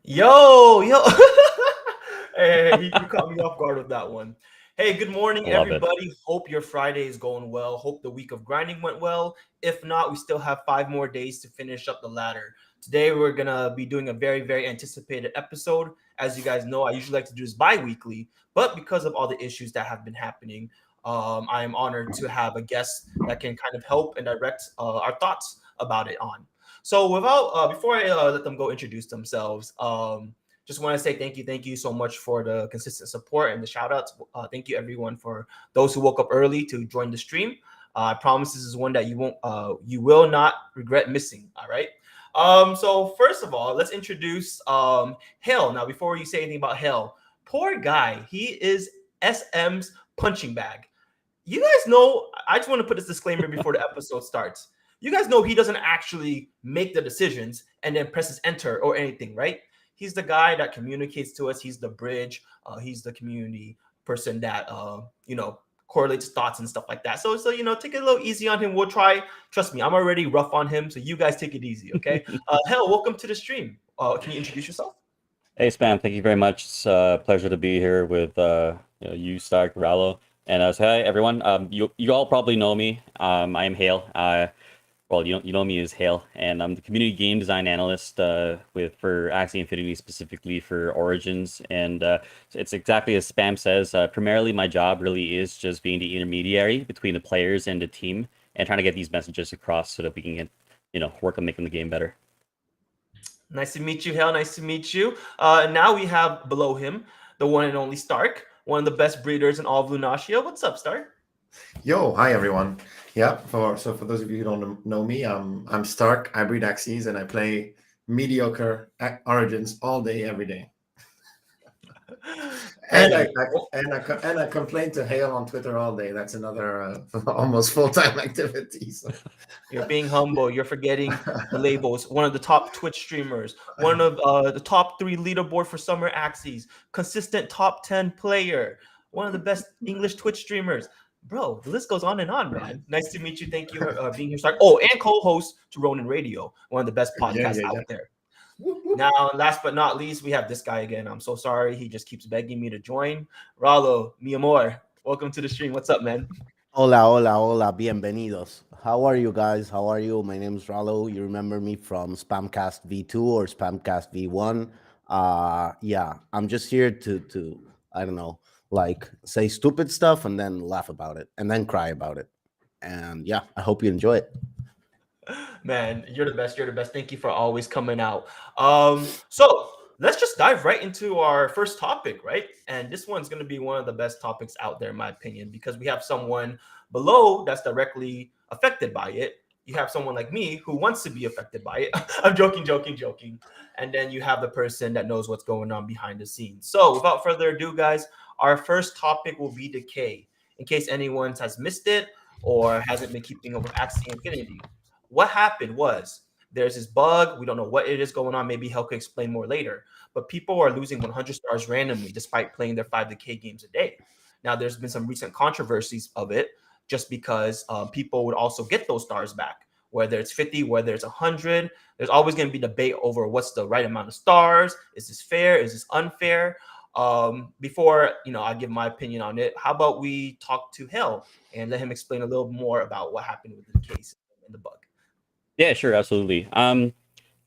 Yo. Hey, you caught me off guard with that one. Hey, good morning, I love it. everybody. Hope your Friday is going well. Hope the week of grinding went well. If not, we still have 5 more days to finish up the ladder. Today, we're gonna be doing a very anticipated episode. As you guys know, I usually like to do this bi-weekly, but because of all the issues that have been happening, I am honored to have a guest that can kind of help and direct our thoughts about it on. So without before I let them go introduce themselves, just want to say thank you so much for the consistent support and the shout outs. Thank you everyone for those who woke up early to join the stream. I promise this is one that you will not regret missing. All right. So first of all, let's introduce Hale. Now, before you say anything about Hale, poor guy, he is SM's punching bag. You guys know, I just want to put this disclaimer before the episode starts. You guys know he doesn't actually make the decisions and then presses enter or anything, right? He's the guy that communicates to us. He's the bridge. He's the community person that correlates thoughts and stuff like that. So take it a little easy on him. We'll try. Trust me, I'm already rough on him. So you guys take it easy, okay? Hell, welcome to the stream. Can you introduce yourself? Hey, Spam, thank you very much. It's a pleasure to be here with you, Stark, Ralo, and so hi everyone. You all probably know me. I am Hale. Well, you know me as Hale, and I'm the community game design analyst for Axie Infinity, specifically for Origins. And it's exactly as Spam says. Primarily, my job really is just being the intermediary between the players and the team, and trying to get these messages across so that we can get, work on making the game better. Nice to meet you, Hell. Nice to meet you. Now we have below him the one and only Stark, one of the best breeders in all of Lunatia. What's up, Stark? Yo, hi everyone. Yeah, for those of you who don't know me, I'm Stark. I breed Axies and I play mediocre Origins all day, every day. And I, Hey, I and I complain to Hale on Twitter all day. That's another almost full-time activity. So. you're being humble. You're forgetting the labels. One of the top Twitch streamers, one of the top 3 leaderboard for Summer Axes, consistent top 10 player, one of the best English Twitch streamers. Bro, the list goes on and on, man. Nice to meet you. Thank you for being here, Stark. Oh, and co-host to Ronin Radio, one of the best podcasts Yeah. out there. Now, last but not least, we have this guy again. I'm so sorry. He just keeps begging me to join. Ralo, mi amor, welcome to the stream. What's up, man? Hola, bienvenidos. How are you guys? How are you? My name is Ralo. You remember me from Spamcast V2 or Spamcast V1. Yeah, I'm just here to I don't know, like say stupid stuff and then laugh about it and then cry about it. And yeah, I hope you enjoy it. Man, you're the best. You're the best. Thank you for always coming out. So let's just dive right into our first topic, right? And this one's going to be one of the best topics out there, in my opinion, because we have someone below that's directly affected by it. You have someone like me who wants to be affected by it. I'm joking. And then you have the person that knows what's going on behind the scenes. So without further ado, guys, our first topic will be decay. In case anyone has missed it or hasn't been keeping up with Axie Infinity, what happened was there's this bug. We don't know what it is going on. Maybe Hell can explain more later. But people are losing 100 stars randomly despite playing their 5 decay games a day. Now, there's been some recent controversies of it just because people would also get those stars back, whether it's 50, whether it's 100. There's always going to be debate over what's the right amount of stars. Is this fair? Is this unfair? Before I give my opinion on it, how about we talk to Hell and let him explain a little more about what happened with the case and the bug. Yeah, sure, absolutely.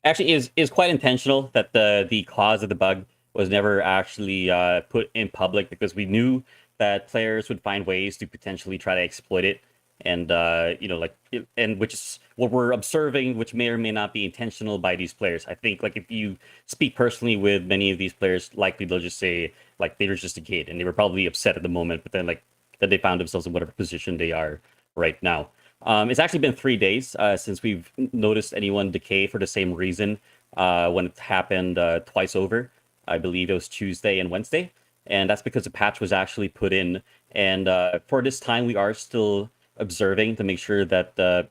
Actually, is quite intentional that the cause of the bug was never actually put in public because we knew that players would find ways to potentially try to exploit it, and and which is what we're observing, which may or may not be intentional by these players. I think like if you speak personally with many of these players, likely they'll just say like they were just a kid and they were probably upset at the moment, but then like that they found themselves in whatever position they are right now. It's actually been 3 days since we've noticed anyone decay for the same reason when it happened twice over. I believe it was Tuesday and Wednesday. And that's because the patch was actually put in. And for this time, we are still observing to make sure that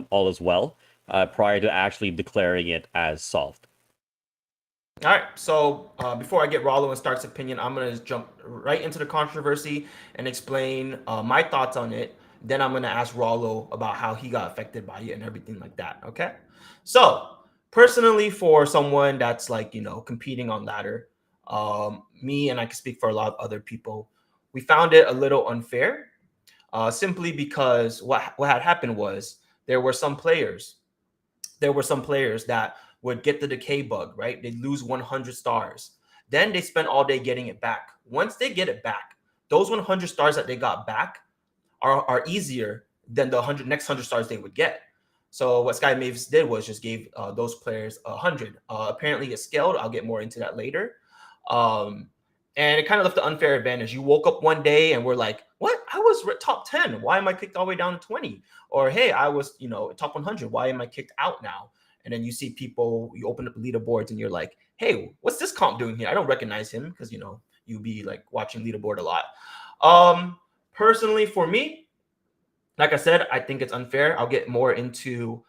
all is well prior to actually declaring it as solved. All right. So before I get Rollo and Stark's opinion, I'm going to jump right into the controversy and explain my thoughts on it. Then I'm going to ask Rollo about how he got affected by it and everything like that. Okay. So personally, for someone that's like, competing on ladder, me and I can speak for a lot of other people, we found it a little unfair, simply because what had happened was there were some players that would get the decay bug, right? They'd lose 100 stars. Then they spend all day getting it back. Once they get it back, those 100 stars that they got back are easier than the next 100 stars they would get. So what Sky Mavis did was just gave those players 100. Apparently it scaled. I'll get more into that later. And it kind of left the unfair advantage. You woke up one day and were like, what? I was top 10. Why am I kicked all the way down to 20? Or, hey, I was, top 100. Why am I kicked out now? And then you see people, you open up leaderboards and you're like, hey, what's this comp doing here? I don't recognize him, because, you be like watching leaderboard a lot. Personally, for me, like I said, I think it's unfair. I'll get more into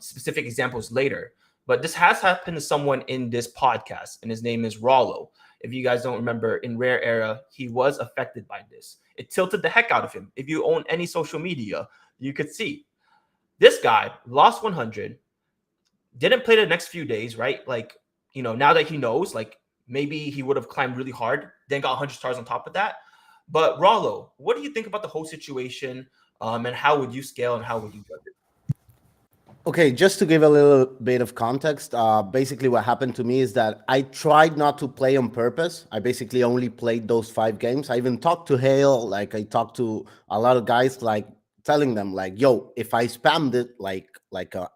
specific examples later. But this has happened to someone in this podcast, and his name is Ralo. If you guys don't remember, in Rare Era, he was affected by this. It tilted the heck out of him. If you own any social media, you could see. This guy lost 100, didn't play the next few days, right? Like, now that he knows, like, maybe he would have climbed really hard, then got 100 stars on top of that. But Ralo, what do you think about the whole situation? And how would you scale and how would you judge it? Okay, just to give a little bit of context, basically what happened to me is that I tried not to play on purpose. I basically only played those 5 games. I even talked to Hale, like I talked to a lot of guys, like telling them like, yo, if I spammed it like a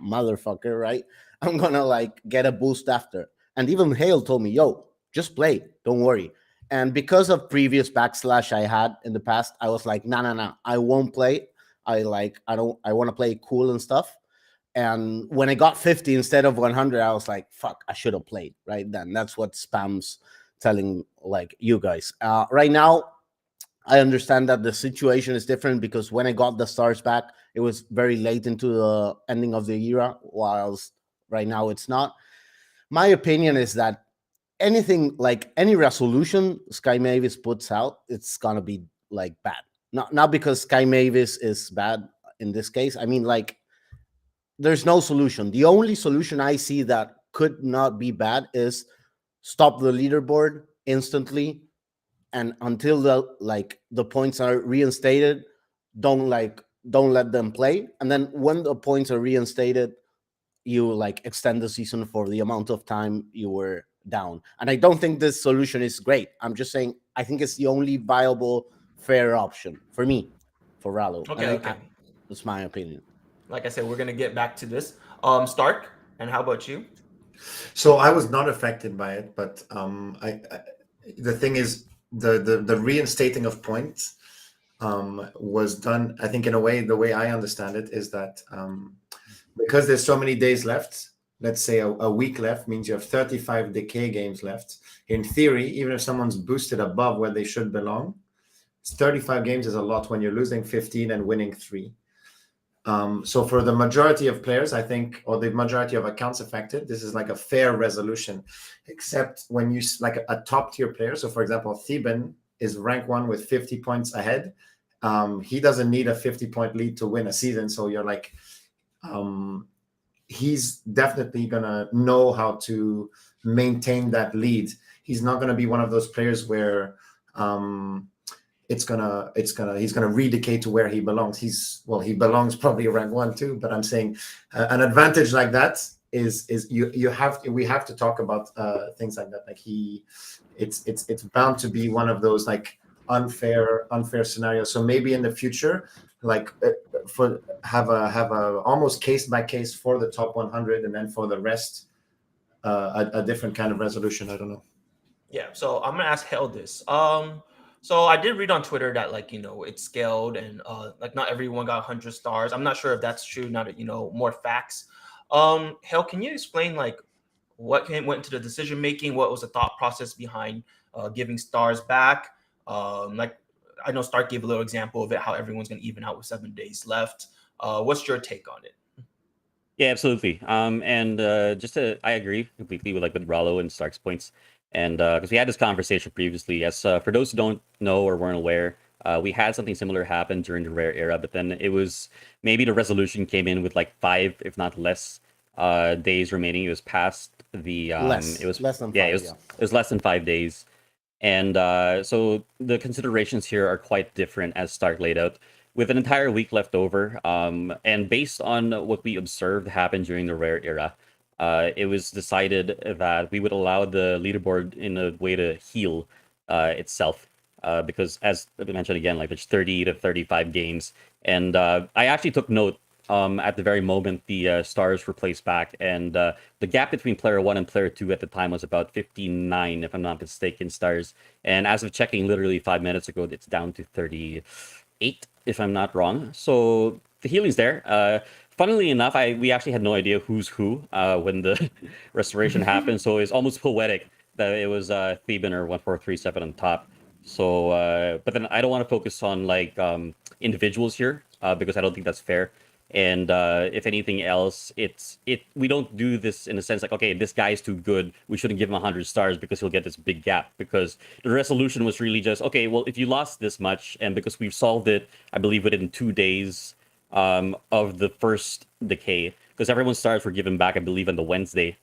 motherfucker, right, I'm gonna like get a boost after. And even Hale told me, yo, just play, don't worry. And because of previous backslash I had in the past, I was like, no, I won't play. I want to play cool and stuff. And when I got 50 instead of 100, I was like, fuck, I should have played right then. That's what Spam's telling like you guys. Right now, I understand that the situation is different because when I got the stars back, it was very late into the ending of the era, whilst right now it's not. My opinion is that anything like any resolution Sky Mavis puts out, it's gonna be like bad. Not because Sky Mavis is bad in this case. I mean, like, there's no solution. The only solution I see that could not be bad is stop the leaderboard instantly, and until the points are reinstated, don't let them play. And then when the points are reinstated, you like extend the season for the amount of time you were down. And I don't think this solution is great. I'm just saying I think it's the only viable, fair option for me, for Ralo. Okay. That's my opinion. Like I said, we're gonna get back to this. Stark, and how about you? So I was not affected by it, but the thing is, the reinstating of points was done, I think, in a way. The way I understand it is that because there's so many days left, let's say a week left means you have 35 decay games left. In theory, even if someone's boosted above where they should belong, 35 games is a lot when you're losing 15 and winning 3. So for the majority of players, I think, or the majority of accounts affected, this is like a fair resolution, except when you like a top tier player. So for example, Theban is rank 1 with 50 points ahead. He doesn't need a 50-point lead to win a season. So you're like, he's definitely gonna know how to maintain that lead. He's not gonna be one of those players where he's gonna re-decay to where he belongs. He belongs probably rank 1 too, but I'm saying an advantage like that is we have to talk about things like that. Like it's bound to be one of those like unfair scenarios. So maybe in the future, like have a almost case by case for the top 100, and then for the rest a different kind of resolution. I don't know. Yeah, so I'm gonna ask Hell this. So I did read on Twitter that it's scaled and like not everyone got 100 stars. I'm not sure if that's true. Now that more facts. Hell, can you explain like what went into the decision making? What was the thought process behind giving stars back? Like I know Stark gave a little example of it, how everyone's gonna even out with 7 days left. What's your take on it? Yeah, absolutely. I agree completely with Ralo and Stark's points. And because we had this conversation previously, as for those who don't know or weren't aware, we had something similar happen during the Rare era, but then it was maybe the resolution came in with like 5, if not less, days remaining. It was past the it was less than yeah, 5, yeah. it was less than 5 days. And so the considerations here are quite different as Stark laid out. With an entire week left over, and based on what we observed happen during the rare era, it was decided that we would allow the leaderboard in a way to heal itself. Because as I mentioned again, like there's 30 to 35 games. And I actually took note at the very moment the stars were placed back, and the gap between player 1 and player 2 at the time was about 59, if I'm not mistaken, stars. And as of checking literally 5 minutes ago, it's down to 38, if I'm not wrong. So the healing's there. Funnily enough, we actually had no idea who's who when the restoration happened, so it's almost poetic that it was Theban or 1437 on top. So, but then I don't want to focus on like individuals here because I don't think that's fair. And if anything else, we don't do this in a sense like, okay, this guy's too good, we shouldn't give him 100 stars because he'll get this big gap. Because the resolution was really just, okay, well, if you lost this much, and because we've solved it, I believe within 2 days of the first decay, because everyone's stars were given back, I believe, on the Wednesday.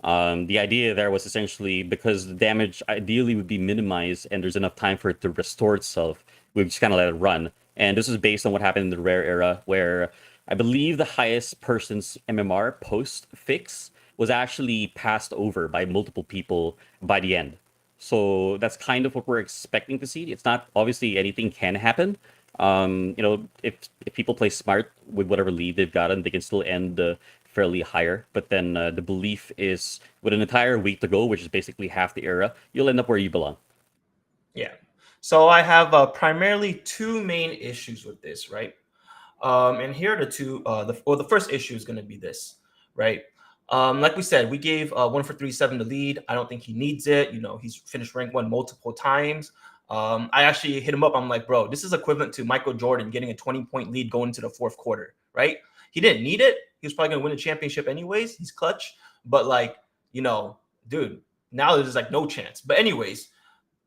The idea there was essentially because the damage ideally would be minimized and there's enough time for it to restore itself, we just kind of let it run. And this is based on what happened in the rare era, where I believe the highest person's MMR post fix was actually passed over by multiple people by the end. So that's kind of what we're expecting to see. It's not obviously anything can happen. If people play smart with whatever lead they've gotten, they can still end fairly higher. But then the belief is with an entire week to go, which is basically half the era, you'll end up where you belong. Yeah. So I have primarily two main issues with this, right? And here are the two. The first issue is going to be this, right? Like we said, we gave 1437 the lead. I don't think he needs it. He's finished rank 1 multiple times. I actually hit him up. I'm like, bro, this is equivalent to Michael Jordan getting a 20-point lead going into the fourth quarter, right? He didn't need it. He was probably going to win a championship anyways. He's clutch. But dude, now there's like no chance. But anyways,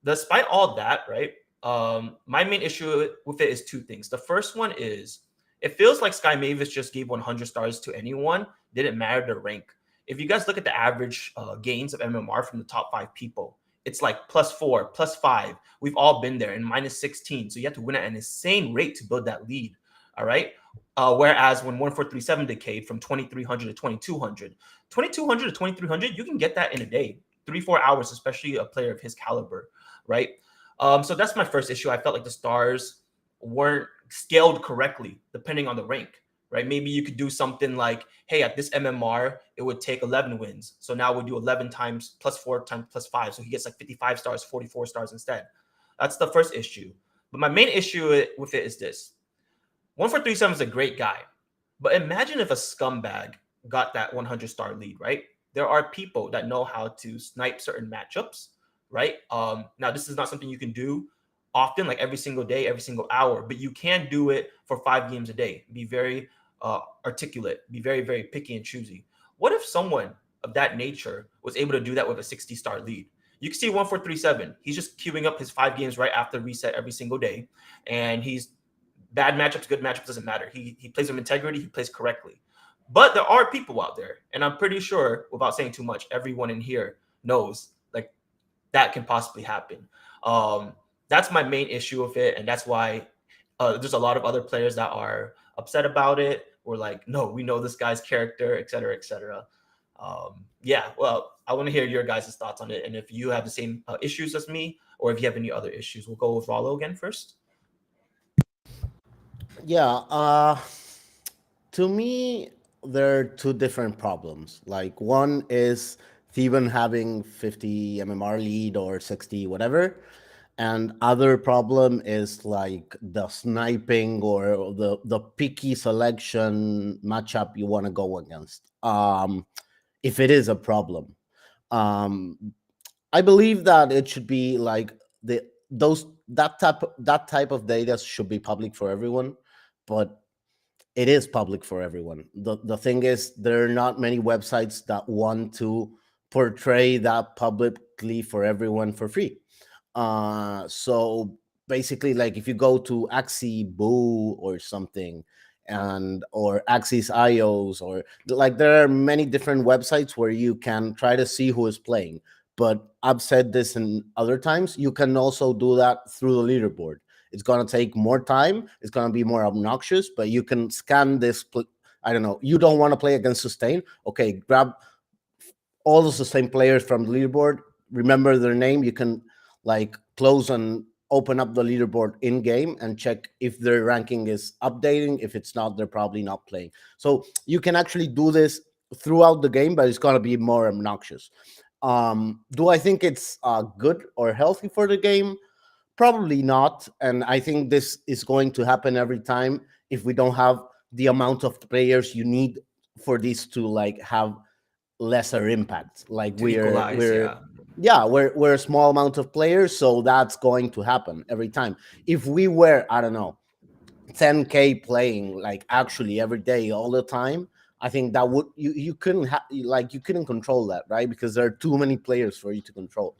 despite all that, right? My main issue with it is two things. The first one is it feels like Sky Mavis just gave 100 stars to anyone. Didn't matter the rank. If you guys look at the average gains of MMR from the top 5 people, it's like +4, +5. We've all been there, and -16. So you have to win at an insane rate to build that lead. All right. Whereas when 1437 decayed from 2300 to 2200, 2200 to 2300, you can get that in a day, 3-4 hours, especially a player of his caliber, right? So that's my first issue. I felt like the stars weren't scaled correctly depending on the rank, right? Maybe you could do something like, hey, at this MMR, it would take 11 wins. So now we'll do 11 times +4 times +5. So he gets like 55 stars, 44 stars instead. That's the first issue. But my main issue with it is this. 1437 is a great guy. But imagine if a scumbag got that 100-star lead, right? There are people that know how to snipe certain matchups, right? Now, this is not something you can do often, like every single day, every single hour, but you can do it for 5 games a day. Be very articulate, be very, very picky and choosy. What if someone of that nature was able to do that with a 60-star lead? You can see 1437. He's just queuing up his 5 games right after reset every single day. And he's bad matchups, good matchups, doesn't matter. He plays with integrity, he plays correctly. But there are people out there, and I'm pretty sure, without saying too much, everyone in here knows like that can possibly happen. That's my main issue with it, and that's why there's a lot of other players that are upset about it. We're like, no, we know this guy's character, et cetera, et cetera. Yeah, well, I want to hear your guys' thoughts on it, and if you have the same issues as me, or if you have any other issues. We'll go with Ralo again first. Yeah, to me, there are two different problems. Like, one is Theban having 50 MMR lead or 60, whatever. And other problem is like the sniping or the picky selection matchup you want to go against. If it is a problem, um, I believe that it should be like that type of data should be public for everyone, but it is public for everyone. The thing is, there are not many websites that want to portray that publicly for everyone for free. So basically, like if you go to Axie Boo or something, and or Axis IOs, or like there are many different websites where you can try to see who is playing. But I've said this in other times, you can also do that through the leaderboard. It's going to take more time, it's going to be more obnoxious, but you can scan this. I don't know, you don't want to play against Sustain, okay, grab all the Sustain players from the leaderboard, remember their name, you can like close and open up the leaderboard in game and check if their ranking is updating. If it's not, they're probably not playing. So you can actually do this throughout the game, but it's going to be more obnoxious. Do I think it's good or healthy for the game? Probably not. And I think this is going to happen every time if we don't have the amount of players you need for this to like have lesser impact. Like To equalize, we're a small amount of players, so that's going to happen every time. If we were, I don't know, 10K playing like actually every day all the time, I think that would you couldn't you couldn't control that, right? Because there are too many players for you to control.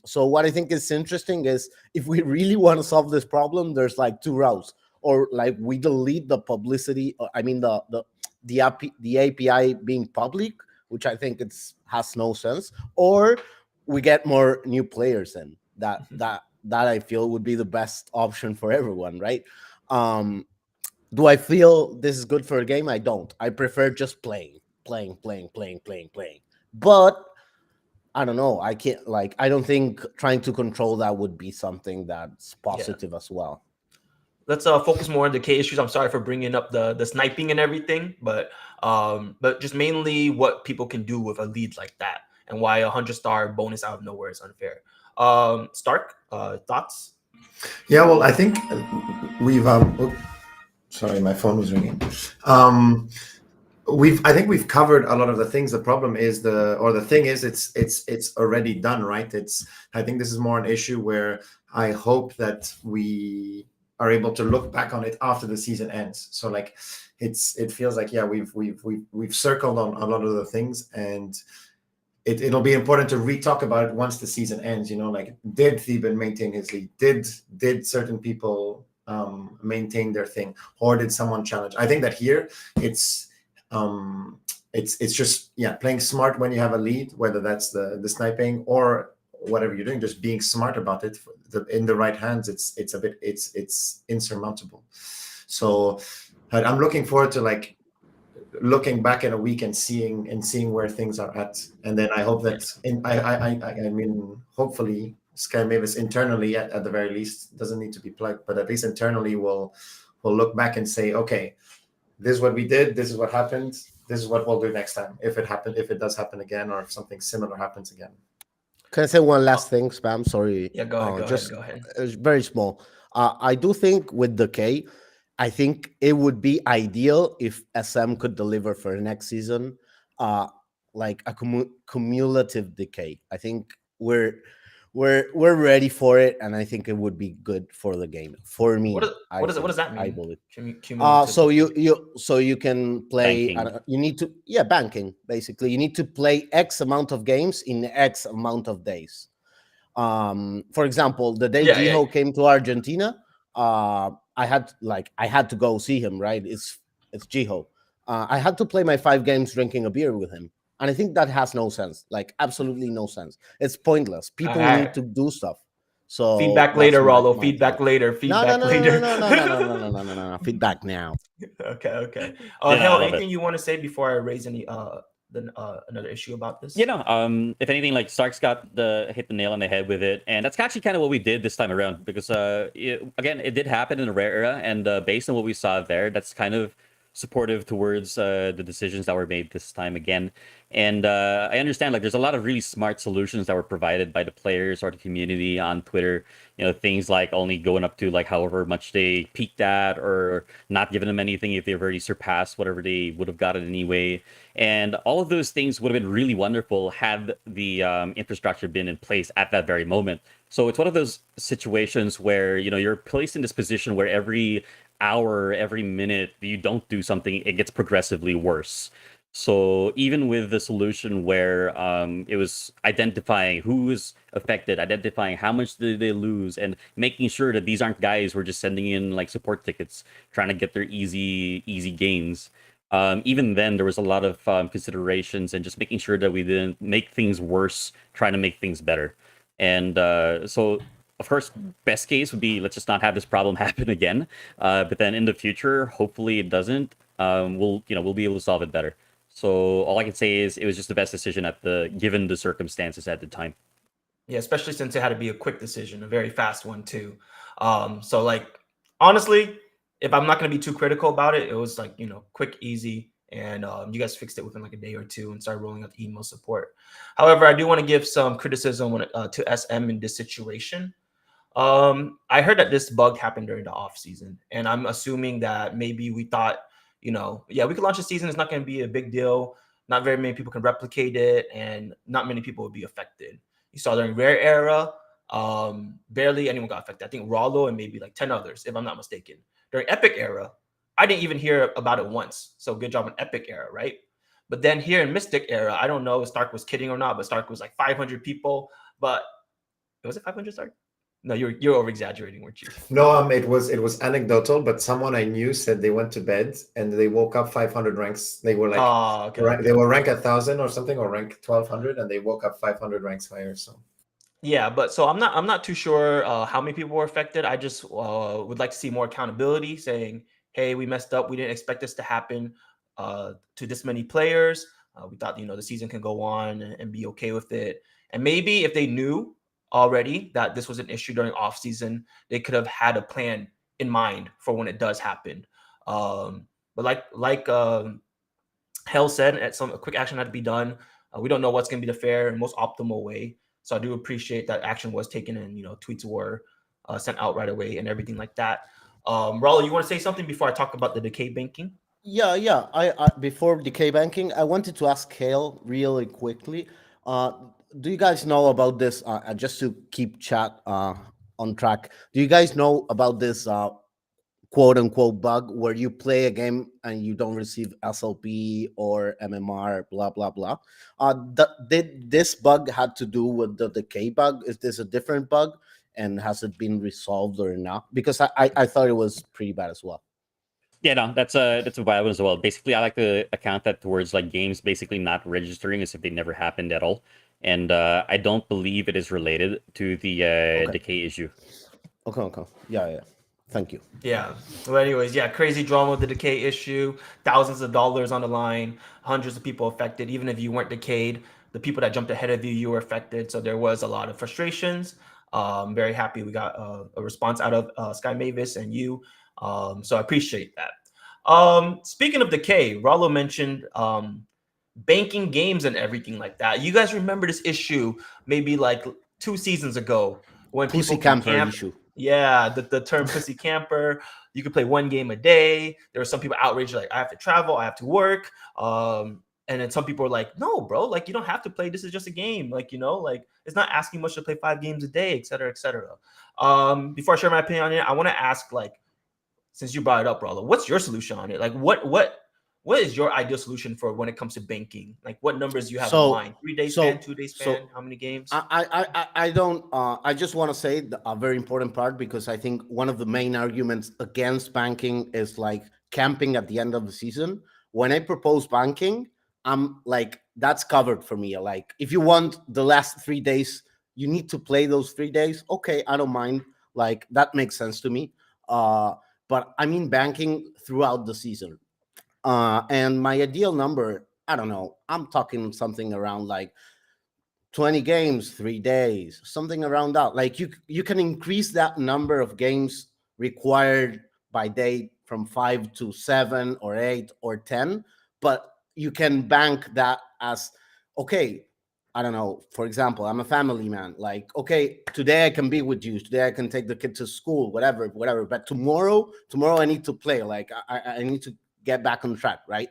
So what I think is interesting is if we really want to solve this problem, there's like two routes. Or like we delete the publicity, I mean the API being public, which I think has no sense, or we get more new players in. That I feel would be the best option for everyone, right? Do I feel this is good for a game? I don't. I prefer just playing. But I don't know. I can't I don't think trying to control that would be something that's positive as well. Let's focus more on the K issues. I'm sorry for bringing up the sniping and everything, but just mainly what people can do with a lead like that, and why a 100-star bonus out of nowhere is unfair. Stark, thoughts? Yeah, well, I think we've sorry, my phone was ringing. I think we've covered a lot of the things. The problem is the thing is it's already done, right? I think this is more an issue where I hope that we are able to look back on it after the season ends. So like it feels like, yeah, we've circled on a lot of the things, and it'll be important to re-talk about it once the season ends. You know, like, did Theben maintain his lead? Did certain people maintain their thing, or did someone challenge? I think that here it's just, yeah, playing smart when you have a lead, whether that's the sniping or whatever you're doing, just being smart about it. In the right hands, it's insurmountable. So I'm looking forward to like looking back in a week and seeing where things are at, and then I hope that I mean hopefully Sky Mavis internally at the very least, doesn't need to be plugged, but at least internally we'll look back and say, okay, this is what we did, this is what happened, this is what we'll do next time if it does happen again, or if something similar happens again. Can I say one last thing, Spam? Sorry. Yeah, go ahead. It's very small. I do think with decay, I think it would be ideal if SM could deliver for next season, like a cumulative decay. I think we're ready for it, and I think it would be good for the game. For me, what does that mean? I believe. Cumulative So you can play. You need to banking basically. You need to play X amount of games in X amount of days. For example, the day Jiho came to Argentina, I had to go see him. Right, it's Jiho. I had to play my 5 games drinking a beer with him. And I think that has no sense, like absolutely no sense. It's pointless. People need to do stuff. So feedback later, Ralo. Feedback later. Feedback later. No. Feedback now. Okay. Hell, anything you want to say before I raise any another issue about this? If anything, like Stark's hit the nail on the head with it, and that's actually kind of what we did this time around, because again, it did happen in a rare era, and based on what we saw there, that's kind of supportive towards the decisions that were made this time again. And I understand, like, there's a lot of really smart solutions that were provided by the players or the community on Twitter. Things like only going up to like however much they peaked at, or not giving them anything if they've already surpassed whatever they would have gotten anyway. And all of those things would have been really wonderful had the infrastructure been in place at that very moment. So it's one of those situations where, you're placed in this position where every hour, every minute you don't do something, it gets progressively worse. So even with the solution where it was identifying who is affected, identifying how much did they lose, and making sure that these aren't guys who are just sending in like support tickets, trying to get their easy gains. Even then, there was a lot of considerations and just making sure that we didn't make things worse, trying to make things better. And so, of course, best case would be let's just not have this problem happen again. But then in the future, hopefully it doesn't. We'll be able to solve it better. So all I can say is it was just the best decision at the given the circumstances at the time. Yeah, especially since it had to be a quick decision, a very fast one too. So like honestly, if I'm not gonna be too critical about it, it was like quick, easy, and you guys fixed it within like a day or two and started rolling out the email support. However, I do want to give some criticism to SM in this situation. I heard that this bug happened during the off season, and I'm assuming that maybe we thought, yeah, we could launch a season. It's not going to be a big deal. Not very many people can replicate it, and not many people would be affected. You saw during Rare Era, barely anyone got affected. I think Ralo and maybe like 10 others, if I'm not mistaken. During Epic Era, I didn't even hear about it once. So good job on Epic Era, right? But then here in Mystic Era, I don't know if Stark was kidding or not, but Stark was like 500 people. But was it 500, Stark? No, you're over exaggerating, weren't you? No, it was anecdotal, but someone I knew said they went to bed and they woke up 500 ranks. They were like, they were rank 1,000 or something, or rank 1,200, and they woke up 500 ranks higher. So yeah, but so I'm not too sure how many people were affected. I just would like to see more accountability, saying, "Hey, we messed up. We didn't expect this to happen to this many players. We thought the season can go on and be okay with it. And maybe if they knew already that this was an issue during off season, they could have had a plan in mind for when it does happen. But like Hell said, a quick action had to be done. We don't know what's going to be the fair and most optimal way. So I do appreciate that action was taken and tweets were sent out right away and everything like that. Ralo, you want to say something before I talk about the decay banking? Yeah. I before decay banking, I wanted to ask Hale really quickly. Do you guys know about this? Just to keep chat on track, do you guys know about this quote unquote bug where you play a game and you don't receive SLP or MMR, blah blah blah? Did this bug had to do with the decay bug? Is this a different bug, and has it been resolved or not? Because I thought it was pretty bad as well. Yeah, no, that's a viable one as well. Basically, I like to account that towards like games basically not registering as if they never happened at all, and I don't believe it is related to the decay issue. Okay. Yeah. Thank you. Yeah. Well, anyways, yeah, crazy drama with the decay issue. Thousands of dollars on the line. Hundreds of people affected. Even if you weren't decayed, the people that jumped ahead of you, you were affected. So there was a lot of frustrations. Very happy we got a response out of Sky Mavis and you. So I appreciate that. Speaking of decay, Ralo mentioned banking games and everything like that. You guys remember this issue maybe like 2 seasons ago when Pussy people camper camp. issue. Yeah, the term pussy camper. You could play one game a day. There were some people outraged, like, I have to travel, I have to work. And then some people are like, no, bro, like you don't have to play. This is just a game. Like, like it's not asking much to play 5 games a day, et cetera, et cetera. Before I share my opinion on it, I want to ask, like, since you brought it up, Rollo, what's your solution on it? Like, what is your ideal solution for when it comes to banking? Like, what numbers you have in mind? 3 days span, 2 days span, how many games? I don't. I just want to say a very important part, because I think one of the main arguments against banking is like camping at the end of the season. When I propose banking, I'm like, that's covered for me. Like, if you want the last 3 days, you need to play those 3 days. Okay, I don't mind. Like, that makes sense to me. But I mean banking throughout the season. And my ideal number, I don't know, I'm talking something around like 20 games, 3 days, something around that. Like, you can increase that number of games required by day from 5 to 7 or 8 or 10, but you can bank that as, okay, I don't know, for example, I'm a family man. Like, okay, today I can be with you. Today I can take the kid to school, whatever. But tomorrow I need to play. Like, I need to get back on track, right?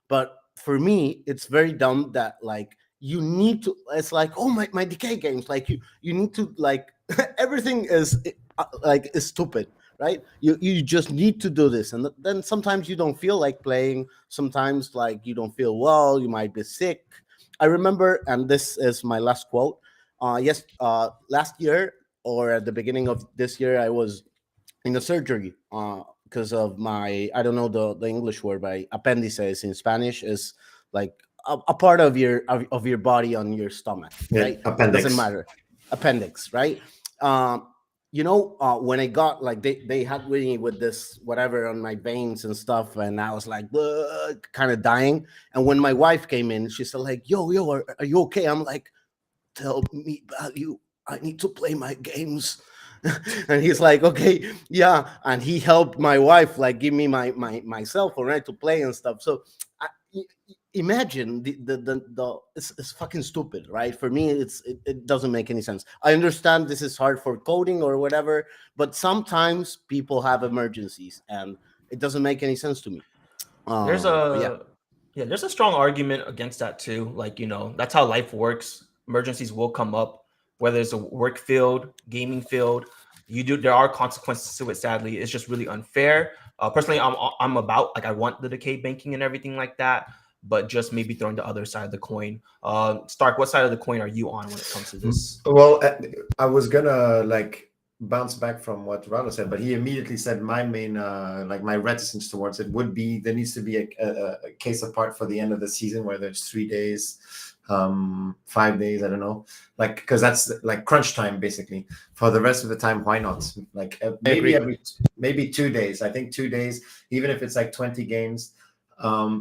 But for me, it's very dumb that, like, you need to, it's like, oh, my decay games, like, you need to, like, everything is like, is stupid, right? You just need to do this, and then sometimes you don't feel like playing. Sometimes like you don't feel well, you might be sick. I remember, and this is my last quote. Last year or at the beginning of this year, I was in a surgery because of my, I don't know the English word, but appendices in Spanish is like a part of your body on your stomach, Yeah, right? Doesn't appendix. matter. Appendix, right? When I got like they had me with this whatever on my veins and stuff, and I was like kind of dying. And when my wife came in, she said like, yo, are you okay? I'm like, tell me about you. I need to play my games. And he's like, okay, yeah. And he helped my wife like give me my cell phone, right, to play and stuff. So imagine it's fucking stupid, right? For me, it doesn't make any sense. I understand this is hard for coding or whatever, but sometimes people have emergencies and it doesn't make any sense to me. There's But yeah. there's a strong argument against that too. Like, that's how life works. Emergencies will come up, whether it's a work field, gaming field. There are consequences to it. Sadly, it's just really unfair. Personally, I'm about, like, I want the decay banking and everything like that, but just maybe throwing the other side of the coin. Stark, what side of the coin are you on when it comes to this? Well, I was gonna like bounce back from what Ralo said, but he immediately said my main like my reticence towards it would be there needs to be a case apart for the end of the season where there's 3 days, 5 days, I don't know, like because that's like crunch time basically. For the rest of the time, why not? Like maybe 2 days. I think 2 days, even if it's like 20 games.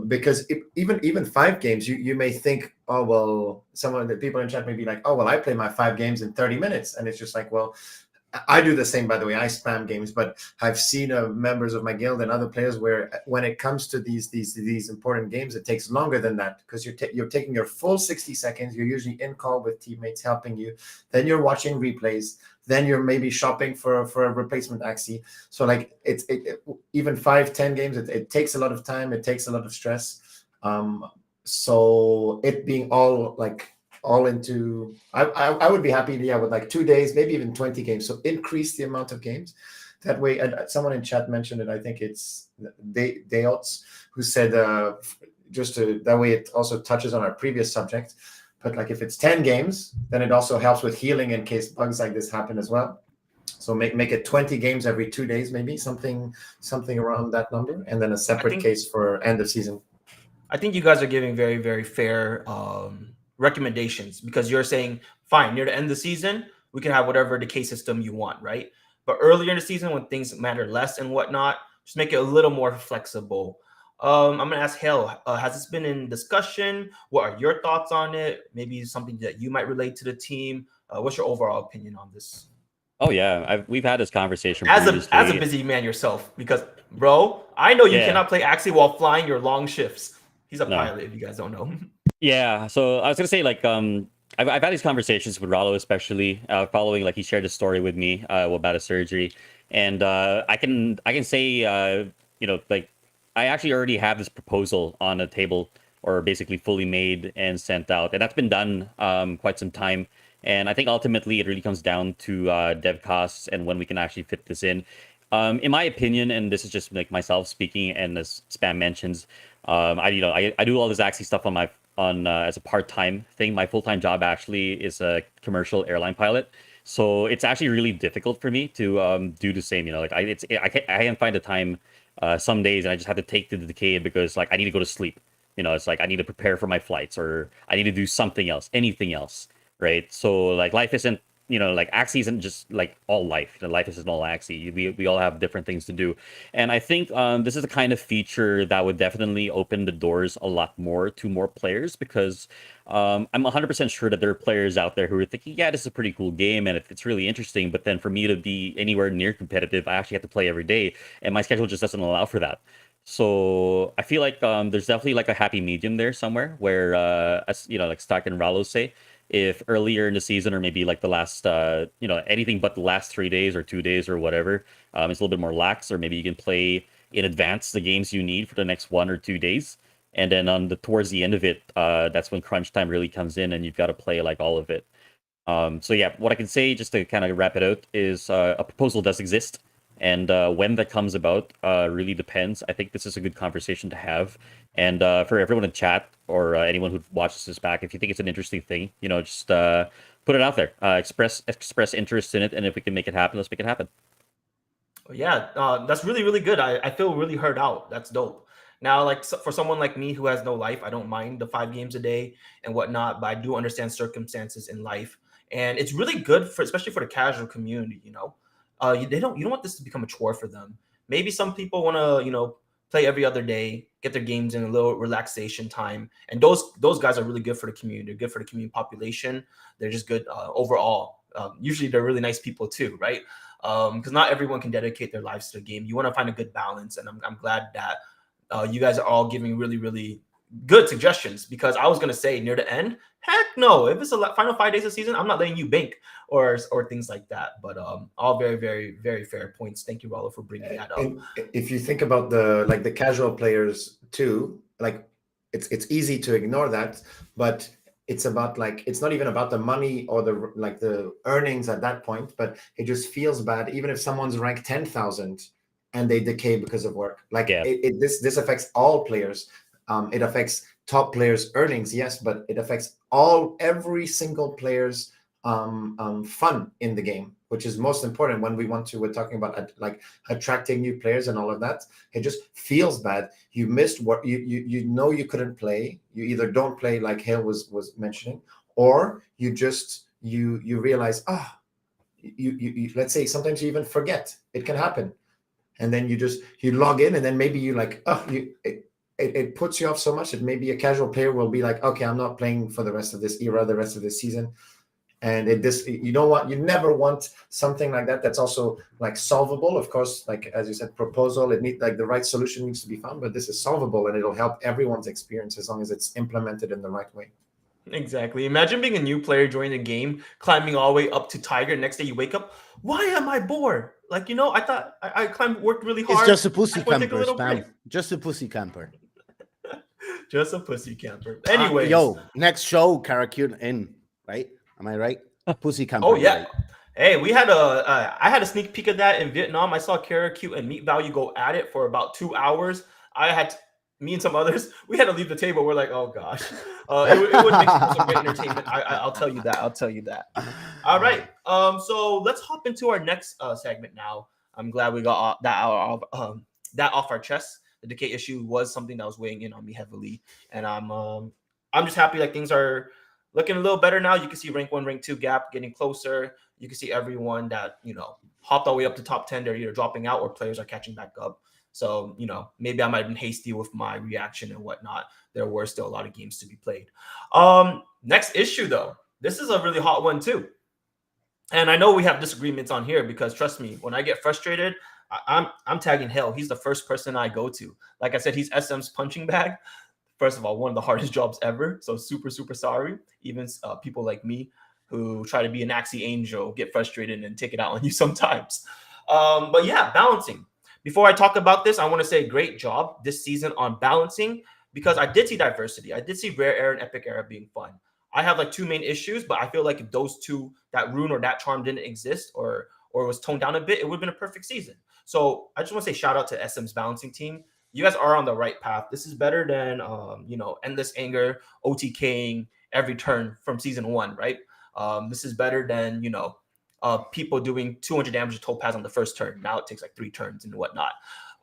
Because even 5 games, you may think, oh well, the people in chat may be like, oh well, I play my 5 games in 30 minutes, and it's just like, well, I do the same, by the way. I spam games, but I've seen members of my guild and other players where when it comes to these important games, it takes longer than that because you're taking your full 60 seconds. You're usually in call with teammates helping you. Then you're watching replays. Then you're maybe shopping for a replacement Axie. So like even 5-10 games, it takes a lot of time. It takes a lot of stress. So it being all into I would be happy with like 2 days, maybe even 20 games. So increase the amount of games. That way, and someone in chat mentioned it. I think it's Deots who said that way it also touches on our previous subject. But like if it's 10 games, then it also helps with healing in case bugs like this happen as well. So make it 20 games every 2 days, maybe something around that number, and then a separate case for end of season. I think you guys are giving very, very fair recommendations because you're saying, fine, near the end of the season, we can have whatever decay system you want, right? But earlier in the season, when things matter less and whatnot, just make it a little more flexible. I'm going to ask Hale, has this been in discussion? What are your thoughts on it? Maybe something that you might relate to the team. What's your overall opinion on this? Oh yeah, we've had this conversation as previously. as a busy man yourself, because bro, I know you cannot play Axie while flying your long shifts. He's a pilot, if you guys don't know. Yeah, so I was gonna say like I've had these conversations with Ralo, especially following like he shared a story with me about a surgery, and I can say like I actually already have this proposal on a table or basically fully made and sent out, and that's been done quite some time. And I think ultimately it really comes down to dev costs and when we can actually fit this in. In my opinion, and this is just like myself speaking, and as Spam mentions, I do all this Axie stuff on as a part-time thing. My full-time job actually is a commercial airline pilot, so it's actually really difficult for me to do the same. I can't find the time some days, and I just have to take to the decay because like I need to go to sleep. It's like I need to prepare for my flights, or I need to do something else, anything else. Right, so like life isn't like Axie isn't just like all life. Life isn't all Axie. We all have different things to do, and I think this is the kind of feature that would definitely open the doors a lot more to more players because I'm 100% sure that there are players out there who are thinking, yeah, this is a pretty cool game and it's really interesting, but then for me to be anywhere near competitive, I actually have to play every day, and my schedule just doesn't allow for that. So I feel like there's definitely like a happy medium there somewhere where, as like Stark and Ralo say, if earlier in the season or maybe like the last, anything but the last 3 days or 2 days or whatever, it's a little bit more lax, or maybe you can play in advance the games you need for the next 1 or 2 days. And then towards the end of it, that's when crunch time really comes in and you've got to play like all of it. So yeah, what I can say just to kind of wrap it out is a proposal does exist. And when that comes about really depends. I think this is a good conversation to have. And for everyone in chat or anyone who watches this back, if you think it's an interesting thing, just put it out there. Express interest in it, and if we can make it happen, let's make it happen. Yeah, that's really, really good. I feel really heard out. That's dope. Now, like for someone like me who has no life, I don't mind the 5 games a day and whatnot, but I do understand circumstances in life, and it's really good for, especially for the casual community. You don't want this to become a chore for them. Maybe some people want to, play every other day, get their games in a little relaxation time, and those guys are really good for the community. They're good for the community population. They're just good overall. Usually, they're really nice people too, right? Because not everyone can dedicate their lives to the game. You want to find a good balance, and I'm glad that you guys are all giving really, really good suggestions. Because I was gonna say near the end, heck no, if it's the final 5 days of the season, I'm not letting you bank or things like that. But all very, very, very fair points. Thank you, Ralo, for bringing that up. And if you think about the casual players too, like it's easy to ignore that, but it's about it's not even about the money or the earnings at that point, but it just feels bad even if someone's ranked 10,000 and they decay because of work. This affects all players. It affects top players' earnings, yes, but it affects every single player's fun in the game, which is most important when we're talking about attracting new players and all of that. It just feels bad. You missed what you couldn't play. You either don't play like Hale was mentioning, or you realize you let's say sometimes you even forget. It can happen, and then you log in, and then maybe it puts you off so much that maybe a casual player will be like, okay, I'm not playing for the rest of this era, the rest of this season. And you never want something like that. That's also solvable, of course. As you said, proposal. It needs the right solution needs to be found, but this is solvable, and it'll help everyone's experience as long as it's implemented in the right way. Exactly. Imagine being a new player joining the game, climbing all the way up to Tiger. Next day you wake up, why am I bored? I thought I worked really hard. It's just a pussy camper, Spam. Just a pussy camper. Just a pussy camper. Anyways. Next show, Karakun in, right? Am I right? Pussy camper. Oh, yeah. Right. Hey, I had a sneak peek of that in Vietnam. I saw Karakut and Meat Value go at it for about 2 hours. Me and some others, we had to leave the table. We're like, oh gosh, it would make for some great entertainment. I'll tell you that. All right. So let's hop into our next segment now. I'm glad we got that off our chest. The decay issue was something that was weighing in on me heavily, and I'm just happy things are looking a little better now. You can see rank 1, rank 2 gap getting closer. You can see everyone that hopped all the way up to top 10. They're either dropping out or players are catching back up. So, maybe I might have been hasty with my reaction and whatnot. There were still a lot of games to be played. Next issue, though. This is a really hot one, too. And I know we have disagreements on here because, trust me, when I get frustrated, I'm tagging Hell. He's the first person I go to. Like I said, he's SM's punching bag. First of all, one of the hardest jobs ever. So super, super sorry. Even people like me who try to be an Axie Angel get frustrated and take it out on you sometimes. But yeah, balancing. Before I talk about this, I want to say great job this season on balancing because I did see diversity. I did see Rare Era and Epic Era being fun. I have 2 main issues, but I feel like if those two, that rune or that charm didn't exist or was toned down a bit, it would have been a perfect season. So I just want to say shout out to SM's balancing team. You guys are on the right path. This is better than, Endless Anger, OTKing every turn from season 1, right? This is better than, people doing 200 damage to Topaz on the first turn. Now it takes 3 turns and whatnot.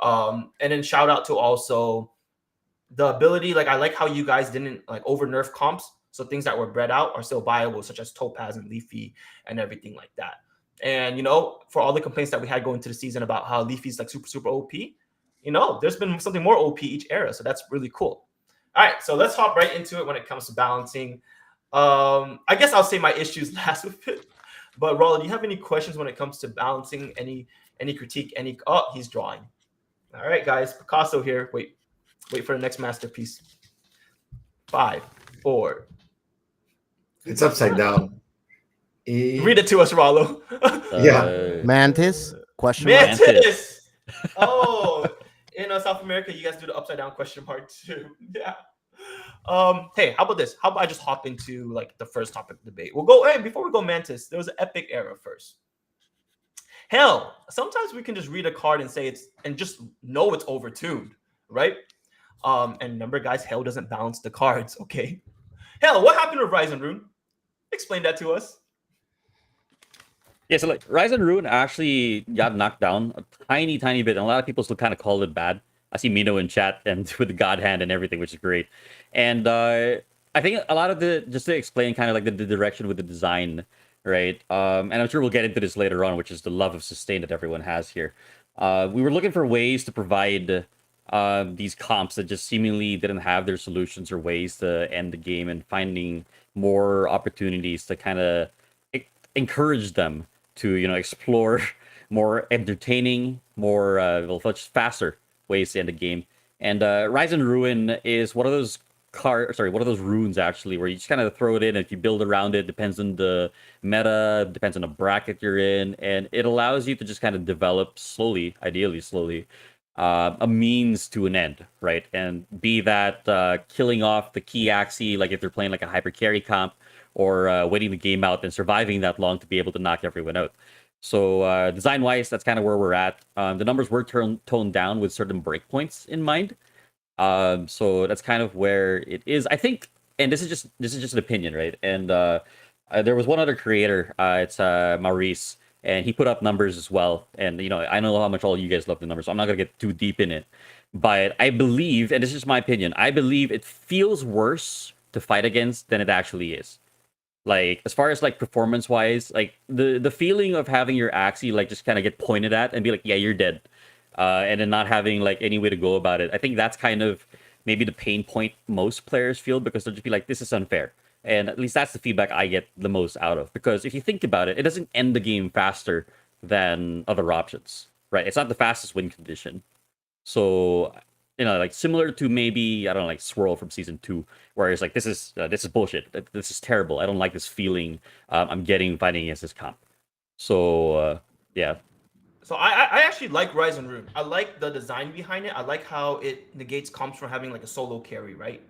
And then shout out to also the ability. I like how you guys didn't over nerf comps. So things that were bred out are still viable, such as Topaz and Leafy and everything like that. And, for all the complaints that we had going into the season about how Leafy's super, super OP, there's been something more OP each era. So that's really cool. All right. So let's hop right into it when it comes to balancing. I guess I'll say my issues last with it. But Ralo, do you have any questions when it comes to balancing? Any critique? He's drawing. All right, guys. Picasso here. Wait for the next masterpiece. 5, 4. It's upside down. Read it to us, Ralo. Yeah. Mantis? Question Mantis. mark? Mantis. Oh, in South America, you guys do the upside down question mark too. Yeah. Hey, how about this? How about I just hop into the first topic debate? We'll go. Hey, before we go Mantis, there was an Epic Era first. Hell, sometimes we can just read a card and say and just know it's overtuned, right? And remember, guys, hell doesn't balance the cards, okay? Hell, what happened with Rise and Rune? Explain that to us. Yeah, so like Rise and Ruin actually got knocked down a tiny bit, and a lot of people still kind of call it bad. I see Mino in chat and with the God Hand and everything, which is great. And I think a lot of just to explain kind of like the direction with the design, right? And I'm sure we'll get into this later on, which is the love of sustain that everyone has here. We were looking for ways to provide these comps that just seemingly didn't have their solutions or ways to end the game, and finding more opportunities to kind of encourage them to explore more entertaining, more much faster ways to end the game. And Rise and Ruin is one of those one of those runes actually, where you just kind of throw it in, and if you build around it, depends on the meta, depends on the bracket you're in, and it allows you to just kind of develop slowly, ideally slowly, a means to an end, right? And be that killing off the key Axie, like if they're playing like a hyper carry comp, or waiting the game out and surviving that long to be able to knock everyone out. So design-wise, that's kind of where we're at. The numbers were toned down with certain breakpoints in mind. So that's kind of where it is. I think, and this is just an opinion, right? And there was one other creator, it's Maurice, and he put up numbers as well. And I know how much all you guys love the numbers, so I'm not gonna get too deep in it. But I believe, and this is just my opinion, I believe it feels worse to fight against than it actually is. Like, as far as like performance wise, like the feeling of having your Axie like just kind of get pointed at and be like, yeah, you're dead, and then not having like any way to go about it. I think that's kind of maybe the pain point most players feel, because they'll just be like, this is unfair. And at least that's the feedback I get the most out of, because if you think about it, it doesn't end the game faster than other options, right? It's not the fastest win condition. So like similar to maybe, I don't know, like Swirl from season 2, where it's like, this is bullshit. This is terrible. I don't like this feeling I'm getting fighting against this comp. So yeah. So I actually like Rise and Rune. I like the design behind it. I like how it negates comps from having like a solo carry, right?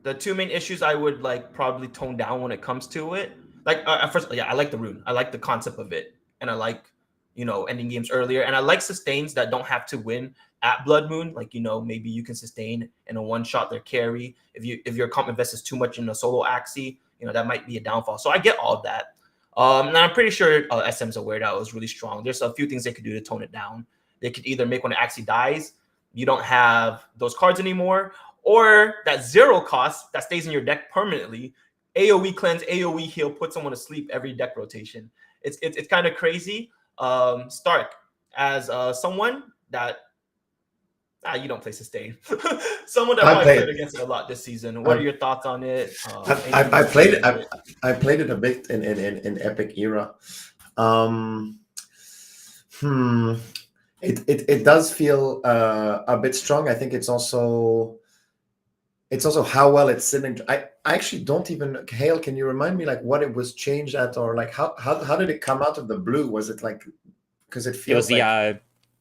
The two main issues I would like probably tone down when it comes to it. Like at first, yeah, I like the rune. I like the concept of it, and I like ending games earlier, and I like sustains that don't have to win at Blood Moon. Like maybe you can sustain in a one shot their carry. If your comp invests too much in a solo Axie, that might be a downfall. So I get all of that. And I'm pretty sure SM's aware that it was really strong. There's a few things they could do to tone it down. They could either make when it actually dies, you don't have those cards anymore, or that 0 cost that stays in your deck permanently. AoE cleanse, AoE heal, put someone to sleep every deck rotation. It's kind of crazy. Stark, as someone that you don't play sustain, someone that probably played against it a lot this season. What are your thoughts on it? I played it. I played it a bit in Epic era. It does feel a bit strong. I think it's also how well it's sitting. I actually don't even, Hale, can you remind me like what it was changed at, or like how did it come out of the blue? Was it like, because it feels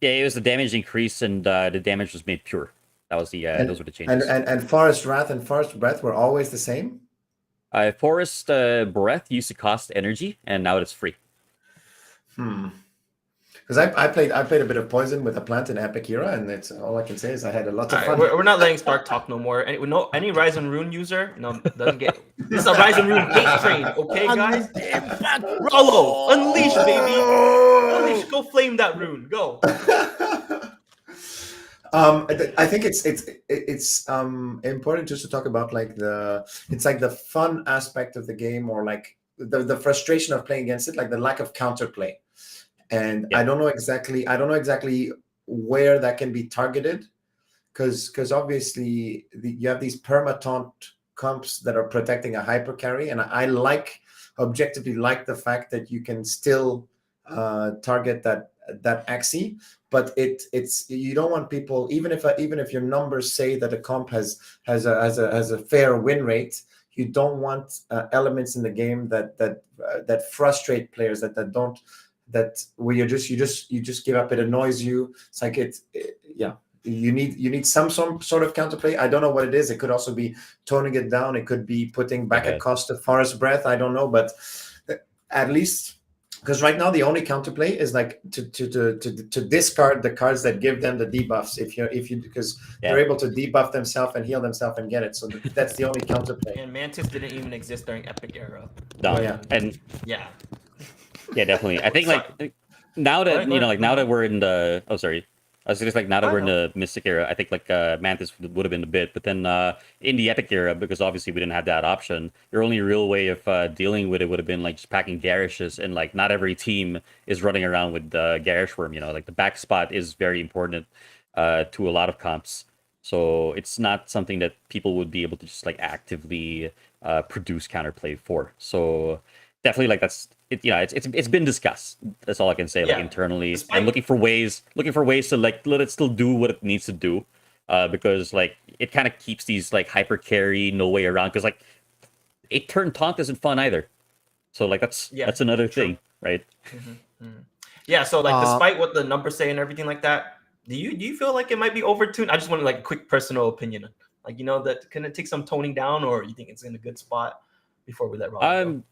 it was the damage increase, and the damage was made pure. That was those were the changes. And Forest Wrath and Forest Breath were always the same? Forest Breath used to cost energy, and now it's free. Because I played a bit of Poison with a plant in Epic era, and it's all I can say is I had a lot of fun. We're not letting Stark talk no more. Any Rise and Rune user doesn't get. This is a Rise and Rune hate train, okay, guys? Ralo, unleash, baby, unleash. Go flame that rune. Go. I think it's important just to talk about like the fun aspect of the game, or like the frustration of playing against it, like the lack of counterplay. And I don't know exactly where that can be targeted, because obviously you have these perma-taunt comps that are protecting a hyper carry, and I objectively like the fact that you can still target that Axie, but it's you don't want people, even if your numbers say that a comp has a fair win rate, you don't want elements in the game that frustrate players, that where you just give up. It annoys you. It's like you need some sort of counterplay. I don't know what it is. It could also be toning it down. It could be putting back a cost of Forest Breath. I don't know, but at least Because right now the only counterplay is like to discard the cards that give them the debuffs if you because Yeah. they're able to debuff themselves and heal themselves and get it. So that's the only counterplay. And Mantis didn't even exist during Epic era. No, Oh, yeah. and Yeah. yeah, definitely. I think Sorry. like now that Go ahead, like go now ahead. that we're in the sorry. I was just like now that I we're in know. the Mystic era, I think like Mantis would have been a bit, but then in the Epic era, because obviously we didn't have that option, your only real way of dealing with it would have been like just packing Garishes, and like not every team is running around with Garish Worm. Like the back spot is very important to a lot of comps, so it's not something that people would be able to just like actively produce counterplay for. So definitely like that's it. It's been discussed. That's all I can say, like Yeah. internally, Despite- and looking for ways to like let it still do what it needs to do, because like it kind of keeps these like hyper carry no way around, because like 8-turn taunt isn't fun either. So like that's another true. thing, right? Yeah, so like despite what the numbers say and everything like that, do you feel like it might be overtuned? I just want like a quick personal opinion. Like, that can it take some toning down, or you think it's in a good spot before we let Rob go?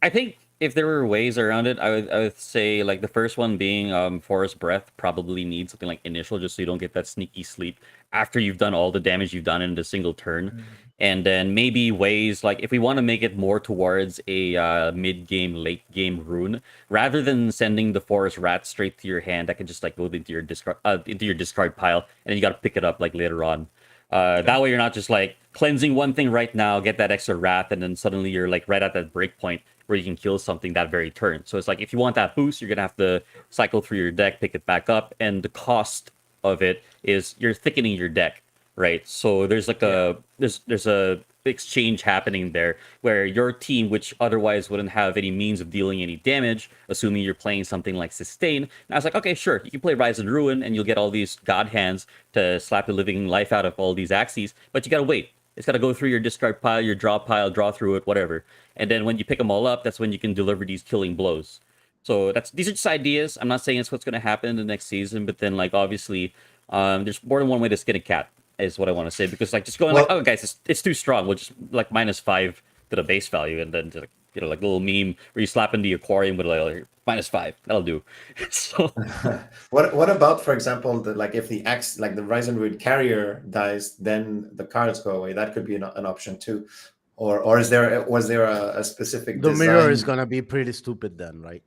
I think if there were ways around it, I would say like the first one being Forest Breath probably needs something like initial, just so you don't get that sneaky sleep after you've done all the damage you've done in a single turn. And then maybe ways like if we want to make it more towards a mid-game, late-game rune, rather than sending the Forest Rat straight to your hand, that can just like go into your discard pile, and then you got to pick it up like later on. That way you're not just like cleansing one thing right now, get that extra wrath, and then suddenly you're like right at that break point where you can kill something that very turn. So it's like if you want that boost, you're gonna have to cycle through your deck, pick it back up, and the cost of it is you're thickening your deck, right? So there's like there's a exchange happening there where your team, which otherwise wouldn't have any means of dealing any damage, assuming you're playing something like Sustain. And I was like, okay, sure, you can play Rise and Ruin, and you'll get all these God Hands to slap the living life out of all these Axies, but you gotta wait. It's got to go through your discard pile, your draw pile, draw through it, whatever. And then when you pick them all up, that's when you can deliver these killing blows. So these are just ideas. I'm not saying it's what's going to happen in the next season, but then like obviously, there's more than one way to skin a cat, is what I want to say. Because like just going like, oh guys, it's too strong. We'll just like -5 to the base value, and then like like a little meme where you slap in the aquarium with like -5. That'll do. So what about, for example, like if the like the Rise and Ruin carrier dies, then the cards go away. That could be an option too. Or was there a specific The design? mirror is gonna be pretty stupid then, right?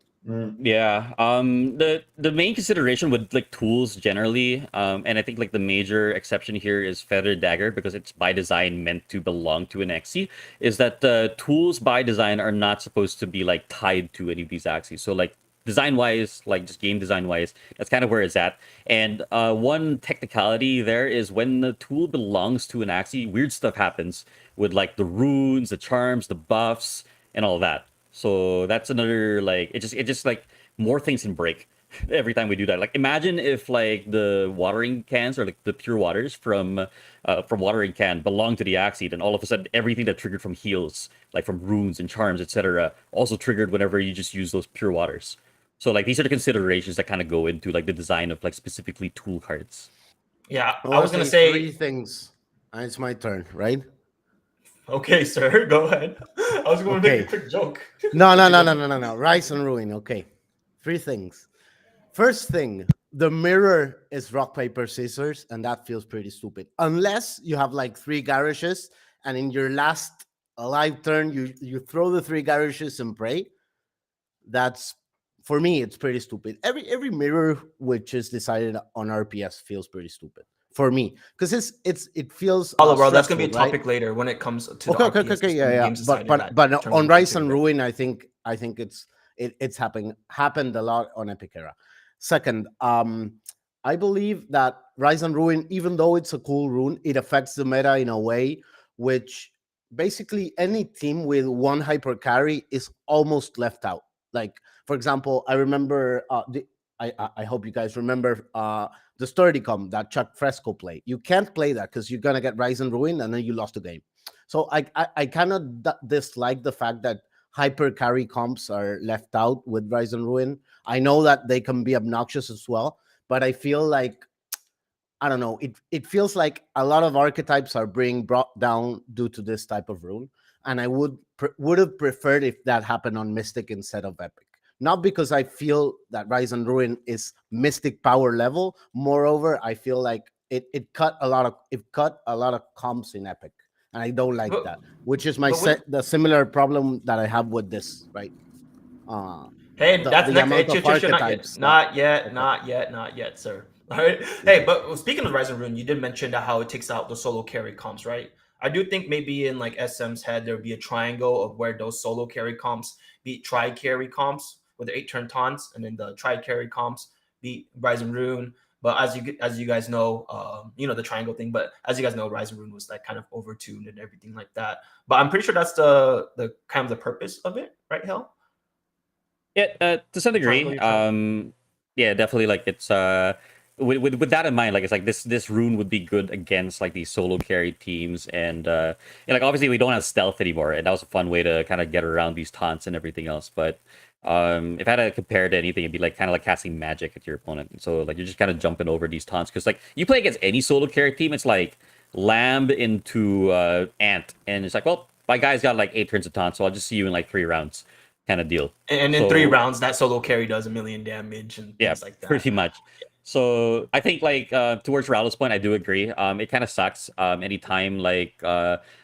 Yeah. The main consideration with like tools generally, and I think like the major exception here is Feather Dagger, because it's by design meant to belong to an Axie, is that the tools by design are not supposed to be like tied to any of these Axies. So like design wise, like just game design wise, that's kind of where it's at. And one technicality there is when the tool belongs to an Axie, weird stuff happens with like the runes, the charms, the buffs, and all that. So that's another like it just like more things can break every time we do that. Like imagine if like the watering cans or like the pure waters from watering can belong to the Axie, then all of a sudden everything that triggered from heals, like from runes and charms, etc., also triggered whenever you just use those pure waters. So like these are the considerations that kind of go into like the design of like specifically tool cards. Yeah, I wanna was gonna say. three things. And it's my turn, right? Okay, sir, go ahead. I was going to make a quick joke. No. Rise and Ruin. Okay. Three things. First thing, the mirror is rock, paper, scissors, and that feels pretty stupid. Unless you have like 3 garages, and in your last live turn, you throw the 3 garages and pray. That's, for me, it's pretty stupid. Every mirror which is decided on RPS feels pretty stupid for me, because it feels Hello, bro. That's gonna be a stressful, right? topic later when it comes to the Okay, RPS yeah. games decided But that but turns on into Rise something and big. Ruin, I think it's happened a lot on Epic Era. Second, I believe that Rise and Ruin, even though it's a cool rune, it affects the meta in a way which basically any team with one hyper carry is almost left out. Like, for example, I remember I hope you guys remember the Sturdicom that Chuck Fresco played. You can't play that because you're gonna get Rise and Ruin and then you lost the game. So I kind of dislike the fact that hyper carry comps are left out with Rise and Ruin. I know that they can be obnoxious as well, but I feel like, I don't know, it feels like a lot of archetypes are being brought down due to this type of rune, and I would have preferred if that happened on Mystic instead of Epic. not because I feel that Rise and Ruin is mystic power level. Moreover, I feel like it cut a lot of comps in Epic, and I don't like But that. Which is but when the similar problem that I have with this, right? Uh, Hey, that's the next. amount of Not yet. archetypes that. Not yet. Okay. Not yet. Not yet, sir. All right. Hey, but speaking of Rise and Ruin, you did mention that how it takes out the solo carry comps, right? I do think maybe in like SM's head there would be a triangle of where those solo carry comps beat tri carry comps with the 8-turn taunts, and then the tri carry comps beat Rise and Ruin. But as you guys know, the triangle thing. But as you guys know, Rise and Ruin was like kind of overtuned and everything like that. But I'm pretty sure that's the kind of the purpose of it, right, Hell? Yeah, to some degree. Yeah, definitely. Like it's with that in mind, like it's like this rune would be good against like these solo carry teams, and like obviously we don't have stealth anymore, and that was a fun way to kind of get around these taunts and everything else. But if I had to compare to anything, it'd be like kind of like casting magic at your opponent. So like you're just kind of jumping over these taunts because like you play against any solo carry team, it's like lamb into ant, and it's like, well, my guy's got like 8 turns of taunt, so I'll just see you in like 3 rounds. Kind of deal. And in 3 rounds, that solo carry does 1,000,000 damage and things like that. Pretty much. So I think like towards Ralo's point, I do agree. It kind of sucks. Anytime like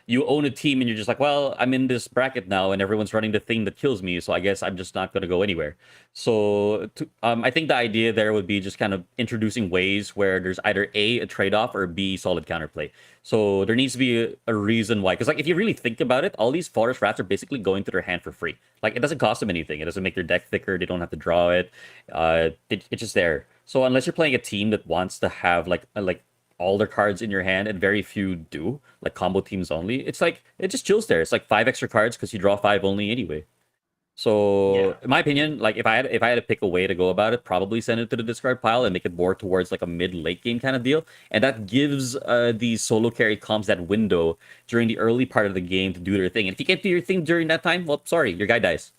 you own a team and you're just like, well, I'm in this bracket now and everyone's running the thing that kills me, so I guess I'm just not gonna go anywhere. So I think the idea there would be just kind of introducing ways where there's either A, a trade-off, or B, solid counterplay. So there needs to be a reason why. Because like if you really think about it, all these forest rats are basically going to their hand for free. Like it doesn't cost them anything. It doesn't make their deck thicker. They don't have to draw it. It's just there. So unless you're playing a team that wants to have like all their cards in your hand, and very few do, like combo teams only, it's like it just chills there. It's like 5 extra cards because you draw 5 only anyway. So in my opinion, like if I had to pick a way to go about it, probably send it to the discard pile and make it more towards like a mid-late game kind of deal, and that gives these solo carry comps that window during the early part of the game to do their thing. And if you can't do your thing during that time, well, sorry, your guy dies.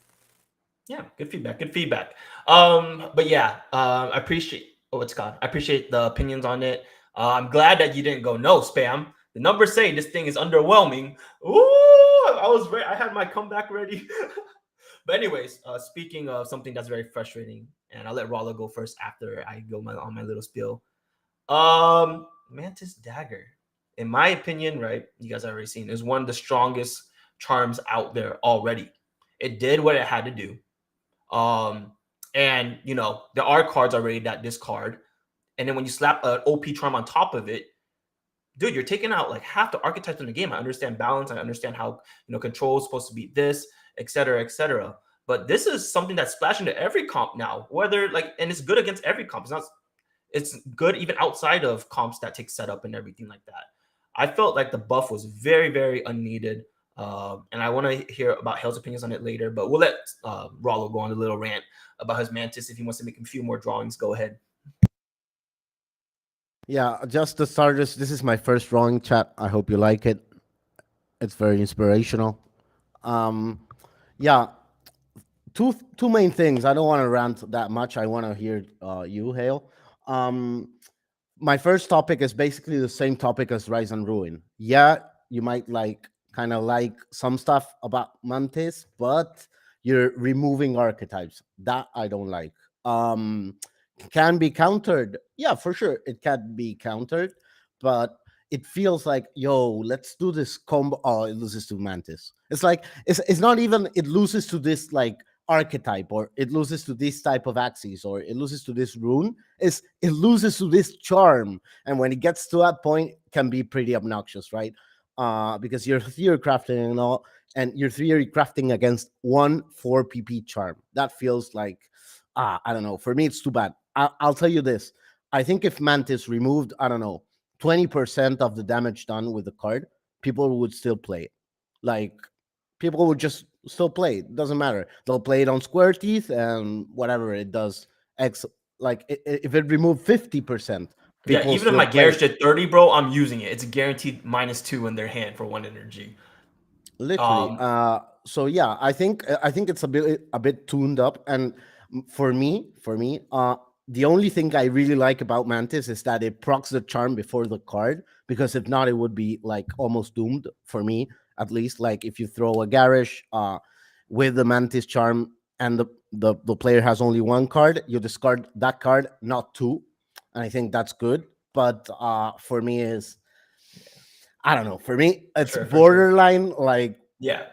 Yeah, good feedback. Good feedback. But yeah, I appreciate I appreciate the opinions on it. I'm glad that you didn't go no spam. The numbers say this thing is underwhelming. Ooh, I had my comeback ready. But anyways, speaking of something that's very frustrating, and I'll let Ralo go first after I go on my little spiel. Mantis Dagger, in my opinion, right? You guys have already seen, is one of the strongest charms out there already. It did what it had to do. And there are cards already that discard, and then when you slap an OP charm on top of it, dude, you're taking out like half the archetypes in the game. I understand balance. I understand how control is supposed to be this, etc., etc. But this is something that's splashing to every comp now. Whether and it's good against every comp. It's good even outside of comps that take setup and everything like that. I felt like the buff was very, very unneeded. And I want to hear about Hale's opinions on it later, but we'll let Ralo go on a little rant about his Mantis. If he wants to make a few more drawings, go ahead. Yeah, just to start this is my first drawing, chat. I hope you like it. It's very inspirational. Yeah, two main things. I don't want to rant that much. I want to hear you, Hale. My first topic is basically the same topic as Rise and Ruin. Yeah, you might kind of like some stuff about Mantis, but you're removing archetypes. That I don't like. Can be countered. Yeah, for sure, it can be countered, but it feels like, yo, let's do this combo. Oh, it loses to Mantis. It's like it's not even it loses to this archetype, or it loses to this type of axis, or it loses to this rune. It loses to this charm, and when it gets to that point, can be pretty obnoxious, right? Because you're theory crafting and all, and you're theory crafting against 1/4 PP charm. That feels like I don't know. For me, it's too bad. I'll tell you this. I think if Mantis removed, I don't know, 20% of the damage done with the card, people would still play it. Like, people would just still play it. Doesn't matter. They'll play it on Square Teeth and whatever it does. If it removed 50%, yeah, even if my Garish did 30, bro, I'm using it. It's a guaranteed -2 in their hand for 1 energy. Literally. So yeah, I think it's a bit tuned up, and for me, the only thing I really like about Mantis is that it procs the charm before the card, because if not, it would be almost doomed for me, at least. Like if you throw a Garish with the Mantis charm, and the player has only one card, you discard that card, not two. And I think that's good. But for me is, I don't know. For me, it's For sure. borderline like Yeah.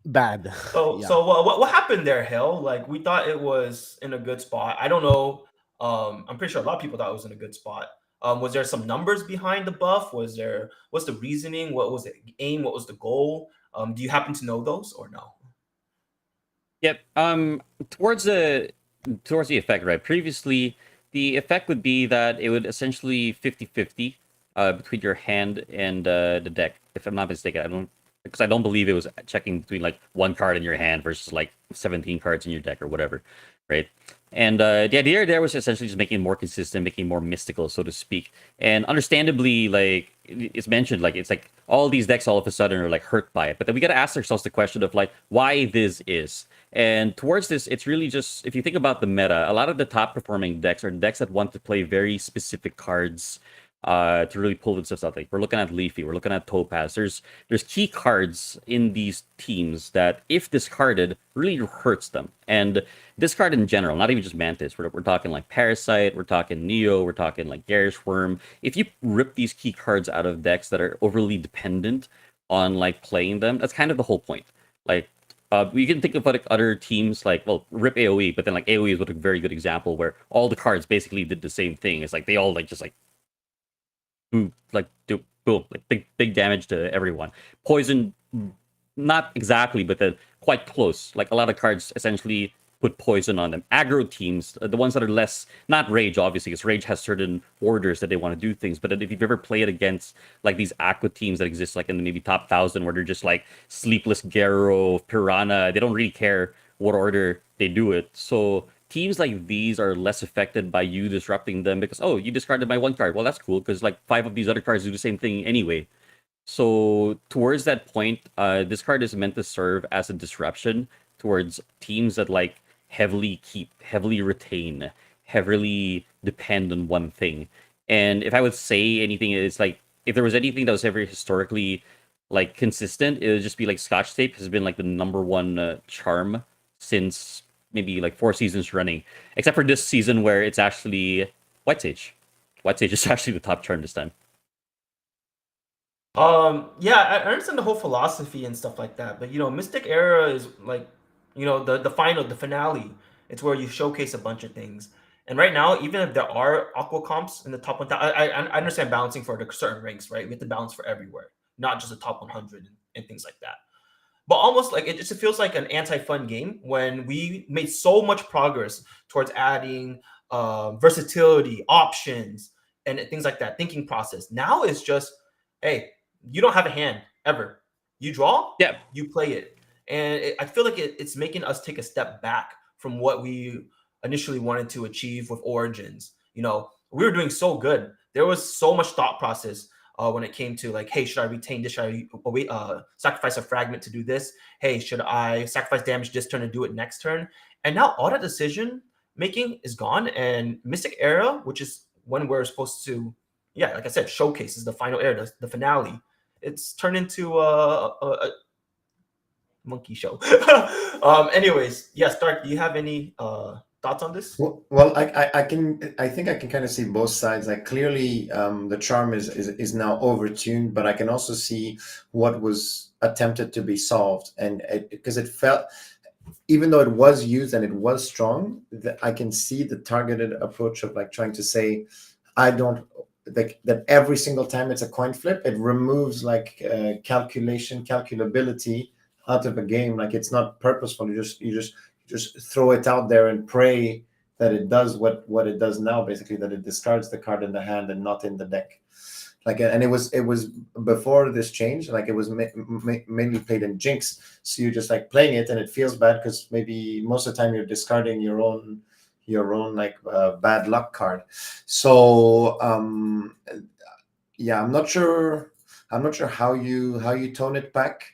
bad. So Yeah. so what happened there, Hill? Like we thought it was in a good spot. I don't know. I'm pretty sure a lot of people thought it was in a good spot. Was there some numbers behind the buff? What's the reasoning? What was the aim? What was the goal? Do you happen to know those or no? Yep. Towards the effect, right? Previously, the effect would be that it would essentially 50-50 between your hand and the deck. If I'm not mistaken, I don't believe it was checking between like one card in your hand versus like 17 cards in your deck or whatever, right? And the idea there was essentially just making it more consistent, making it more mystical, so to speak. And understandably, like it's mentioned, like it's like all these decks all of a sudden are like hurt by it. But then we got to ask ourselves the question of like why this is. And towards this, it's really just if you think about the meta, a lot of the top performing decks are decks that want to play very specific cards to really pull themselves out. Like we're looking at Leafy, we're looking at Topaz. There's key cards in these teams that, if discarded, really hurts them. And discard in general, not even just Mantis. We're talking like Parasite, we're talking Neo, we're talking like Garish Worm. If you rip these key cards out of decks that are overly dependent on like playing them, that's kind of the whole point. Like we can think of like other teams like, well, rip AoE, but then like AoE is a very good example where all the cards basically did the same thing. It's like they all like just like boom, like do boom, like big damage to everyone. Poison, not exactly, but then quite close. Like a lot of cards essentially put poison on them. Aggro teams, the ones that are less, not Rage, obviously, because Rage has certain orders that they want to do things. But if you've ever played against like these Aqua teams that exist like in the maybe top 1,000, where they're just like Sleepless Garo, Piranha, they don't really care what order they do it. So teams like these are less affected by you disrupting them because, oh, you discarded my one card. Well, that's cool because like 5 of these other cards do the same thing anyway. So towards that point, this card is meant to serve as a disruption towards teams that like heavily retain, heavily depend on one thing. And if I would say anything, it's like if there was anything that was ever historically like consistent, it would just be like Scotch tape has been like the number one charm since maybe like 4 seasons running, except for this season where it's actually White Sage. White Sage is actually the top charm this time. Yeah, I understand the whole philosophy and stuff like that, but Mystic Era is like, the finale. It's where you showcase a bunch of things. And right now, even if there are aqua comps in the top 1,000, I understand balancing for the certain ranks, right? We have to balance for everywhere, not just the top 100 and things like that. But almost like it just feels like an anti-fun game when we made so much progress towards adding versatility, options, and things like that, thinking process. Now it's just, hey, you don't have a hand ever. You draw, Yeah. you play it. And I feel like it's making us take a step back from what we initially wanted to achieve with Origins. We were doing so good. There was so much thought process when it came to like, hey, should I retain this? Should I sacrifice a fragment to do this? Hey, should I sacrifice damage this turn and do it next turn? And now all that decision making is gone. And Mystic Era, which is when we're supposed to, yeah, like I said, showcases the final era, the finale. It's turned into a monkey show. Anyways, yeah, Stark, do you have any thoughts on this? Well, I think I can kind of see both sides. Like clearly, the charm is now overtuned, but I can also see what was attempted to be solved, and because it felt, even though it was used and it was strong, I can see the targeted approach of like trying to say, I don't like that every single time it's a coin flip, it removes like calculability out of a game. Like it's not purposeful. You just throw it out there and pray that it does what it does now, basically, that it discards the card in the hand and not in the deck. Like, and it was before this change, like it was mainly played in Jinx. So you're just like playing it and it feels bad because maybe most of the time you're discarding your own like bad luck card. So yeah, I'm not sure how you tone it back.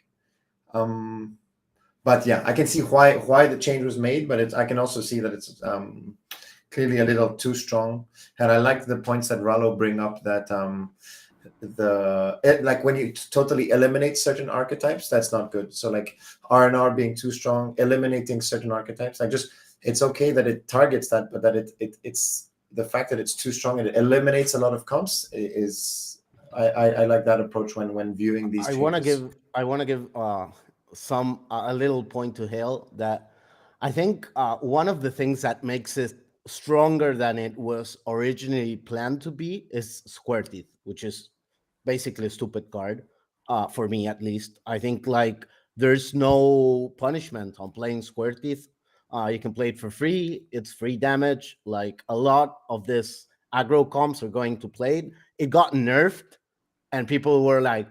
But yeah, I can see why the change was made, but I can also see that it's clearly a little too strong. And I like the points that Ralo bring up, that like when you totally eliminate certain archetypes, that's not good. So like R&R being too strong, eliminating certain archetypes, like just it's okay that it targets that, but that it's the fact that it's too strong and it eliminates a lot of comps is I like that approach when viewing these changes. I want to give some a little point to Hale that I think one of the things that makes it stronger than it was originally planned to be is Square Teeth, which is basically a stupid card for me at least. I think like there's no punishment on playing Square Teeth. You can play it for free. It's free damage. Like a lot of this aggro comps are going to play it. It got nerfed, and people were like,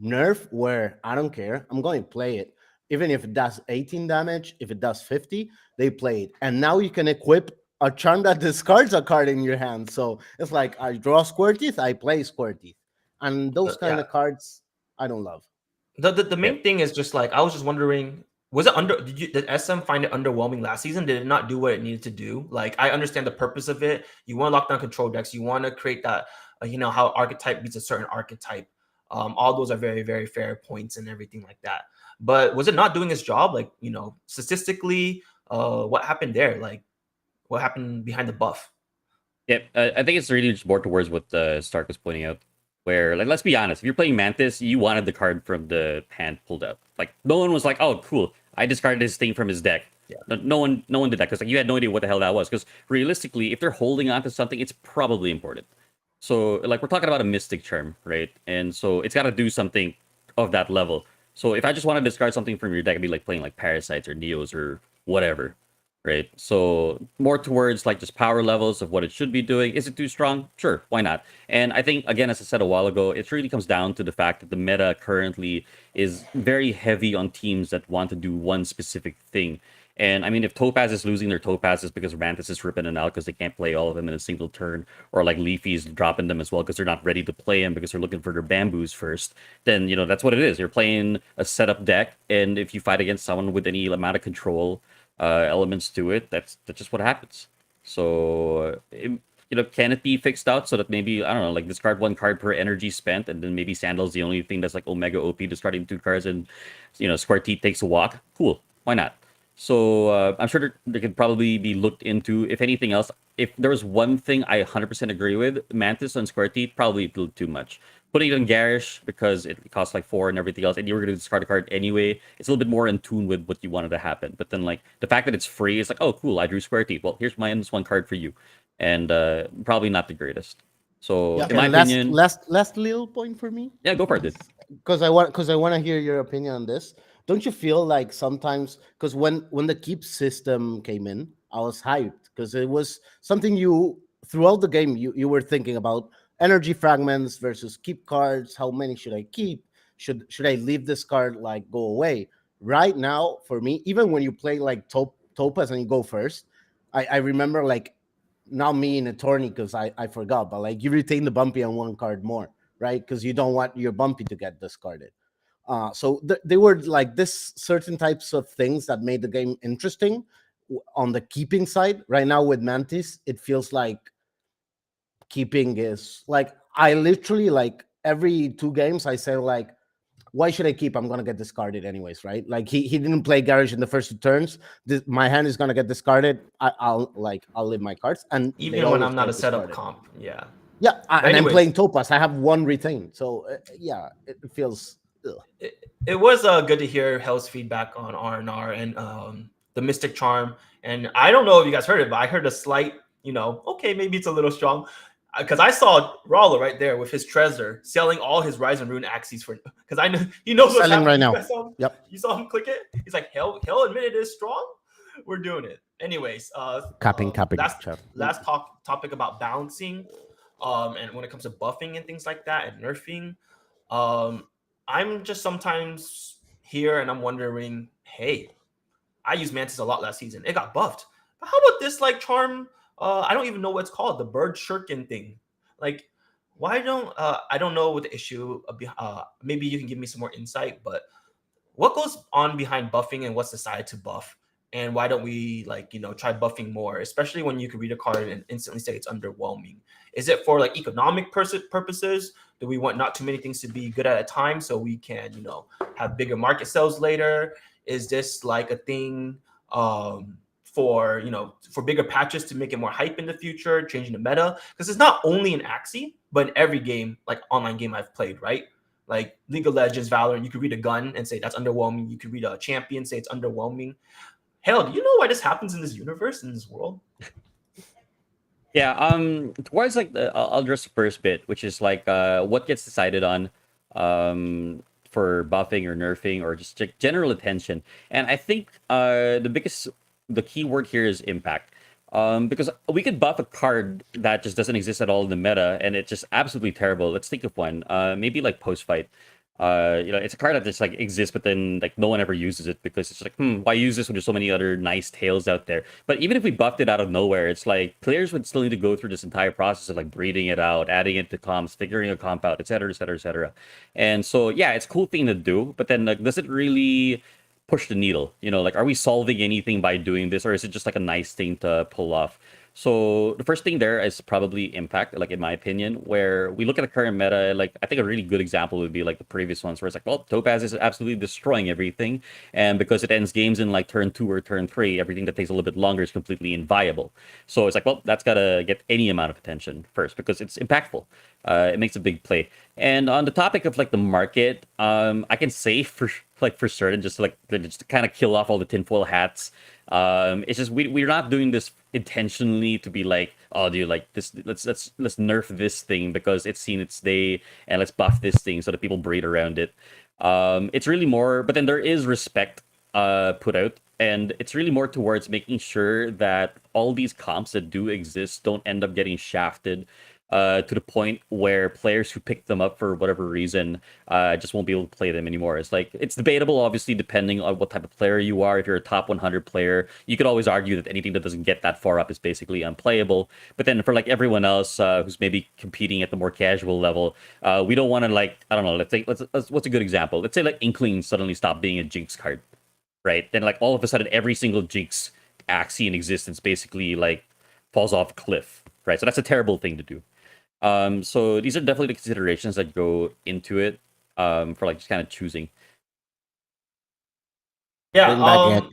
nerf where I don't care. I'm going to play it. Even if it does 18 damage, if it does 50, they play it. And now you can equip a charm that discards a card in your hand. So it's like I draw Square Teeth, I play Square Teeth. And those kind Yeah. of cards I don't love. The main thing is just like I was just wondering, was it did SM find it underwhelming last season? Did it not do what it needed to do? Like I understand the purpose of it. You want to lock down control decks. You want to create that, how archetype beats a certain archetype. All those are very, very fair points and everything like that. But was it not doing its job? Like, statistically, what happened there? Like, what happened behind the buff? Yeah, I think it's really just more towards what Stark was pointing out. Where, like, let's be honest, if you're playing Mantis, you wanted the card from the hand pulled out. Like, no one was like, "Oh, cool, I discarded his thing from his deck." Yeah. No one did that because like you had no idea what the hell that was. Because realistically, if they're holding on to something, it's probably important. So, like, we're talking about a Mystic Charm, right? And so it's got to do something of that level. So if I just want to discard something from your deck, I'd be like playing like Parasites or Neos or whatever, right? So more towards like just power levels of what it should be doing. Is it too strong? Sure, why not? And I think, again, as I said a while ago, it really comes down to the fact that the meta currently is very heavy on teams that want to do one specific thing. And I mean, if Topaz is losing their Topazes because Mantis is ripping it out because they can't play all of them in a single turn, or like Leafy's dropping them as well because they're not ready to play them because they're looking for their bamboos first, then, that's what it is. You're playing a setup deck, and if you fight against someone with any amount of control elements to it, that's just what happens. So, can it be fixed out so that maybe, I don't know, like discard one card per energy spent, and then maybe Sandal's the only thing that's like Omega OP, discarding two cards, and Square Teeth takes a walk? Cool, why not? So I'm sure there could probably be looked into. If anything else, if there was one thing I 100% agree with, Mantis on Square Teeth probably a little too much. Putting it on Garish because it costs like 4 and everything else, and you were going to discard a card anyway, it's a little bit more in tune with what you wanted to happen. But then like the fact that it's free, it's like, oh cool, I drew Square Teeth. Well, here's one card for you, and probably not the greatest. So Yeah, in my and opinion, last little point for me, yeah, go for it, dude. because I want to hear your opinion on this. Don't you feel like sometimes, because when the keep system came in, I was hyped because it was something you throughout the game you were thinking about energy fragments versus keep cards. How many should I keep? Should I leave this card like go away? Right now, for me, even when you play like Topaz and you go first, I remember like not me in a tourney because I forgot, but like you retain the bumpy on one card more, right? Because you don't want your bumpy to get discarded. So they were like this certain types of things that made the game interesting on the keeping side. Right now with Mantis, it feels like keeping is like I literally like every 2 games I say like, why should I keep? I'm gonna get discarded anyways, right? Like he didn't play Garage in the first 2 turns. My hand is gonna get discarded. I'll leave my cards, and they Even when always I'm not a get setup discarded. comp, yeah. Yeah, and I'm Anyways, playing Topaz. I have 1 retained, so yeah, it feels. Ugh. it was good to hear Hell's feedback on R&R and the Mystic Charm. And I don't know if you guys heard it, but I heard a slight, okay, maybe it's a little strong. Because I saw Ralo right there with his treasure selling all his Rise and Rune Axies for, because I know he knows what's Selling happening. right now. You guys saw him? Yep. You saw him click it? He's like, hell admitted it's strong. We're doing it. Anyways, Capping. last topic about balancing, and when it comes to buffing and things like that and nerfing, I'm just sometimes here and I'm wondering, hey, I used Mantis a lot last season. It got buffed. But how about this like charm? I don't even know what it's called, the bird shuriken thing. Like, why don't I don't know what the issue maybe you can give me some more insight, but what goes on behind buffing and what's decided to buff? And why don't we try buffing more, especially when you can read a card and instantly say it's underwhelming? Is it for like economic purposes? Do we want not too many things to be good at a time so we can, have bigger market sales later? Is this like a thing for bigger patches to make it more hype in the future, changing the meta? Because it's not only in Axie, but in every game, like online game I've played, right? Like League of Legends, Valorant, you could read a gun and say that's underwhelming. You could read a champion, say it's underwhelming. Hell, do you know why this happens in this universe, in this world? Yeah, towards like I'll address the first bit, which is like what gets decided on for buffing or nerfing or just general attention. And I think the key word here is impact. Because we could buff a card that just doesn't exist at all in the meta, and it's just absolutely terrible. Let's think of one. Maybe like post fight. It's a card that just like exists, but then like no one ever uses it because it's just like, why use this when there's so many other nice tails out there? But even if we buffed it out of nowhere, it's like players would still need to go through this entire process of like breeding it out, adding it to comps, figuring a comp out, etc., etc., etc. And so yeah, it's a cool thing to do, but then like, does it really push the needle? Like, are we solving anything by doing this, or is it just like a nice thing to pull off? So the first thing there is probably impact, like in my opinion, where we look at the current meta, like I think a really good example would be like the previous ones where it's like, well, Topaz is absolutely destroying everything. And because it ends games in like turn 2 or turn 3, everything that takes a little bit longer is completely inviable. So it's like, well, that's gotta get any amount of attention first because it's impactful. It makes a big play. And on the topic of like the market, I can say for certain, just to kind of kill off all the tinfoil hats. It's just we're not doing this intentionally to be like, oh, dude, like this, let's nerf this thing because it's seen its day, and let's buff this thing so that people breed around it. It's really more, but then there is respect put out, and it's really more towards making sure that all these comps that do exist don't end up getting shafted to the point where players who pick them up for whatever reason just won't be able to play them anymore. It's like, it's debatable, obviously, depending on what type of player you are. If you're a top 100 player, you could always argue that anything that doesn't get that far up is basically unplayable. But then for like everyone else who's maybe competing at the more casual level, we don't want to, like, I don't know, let's what's a good example? Let's say like Inkling suddenly stopped being a Jinx card, right? Then like all of a sudden every single Jinx Axie in existence basically like falls off a cliff, right? So that's a terrible thing to do. So these are definitely the considerations that go into it for like just kind of choosing. Yeah. Bring back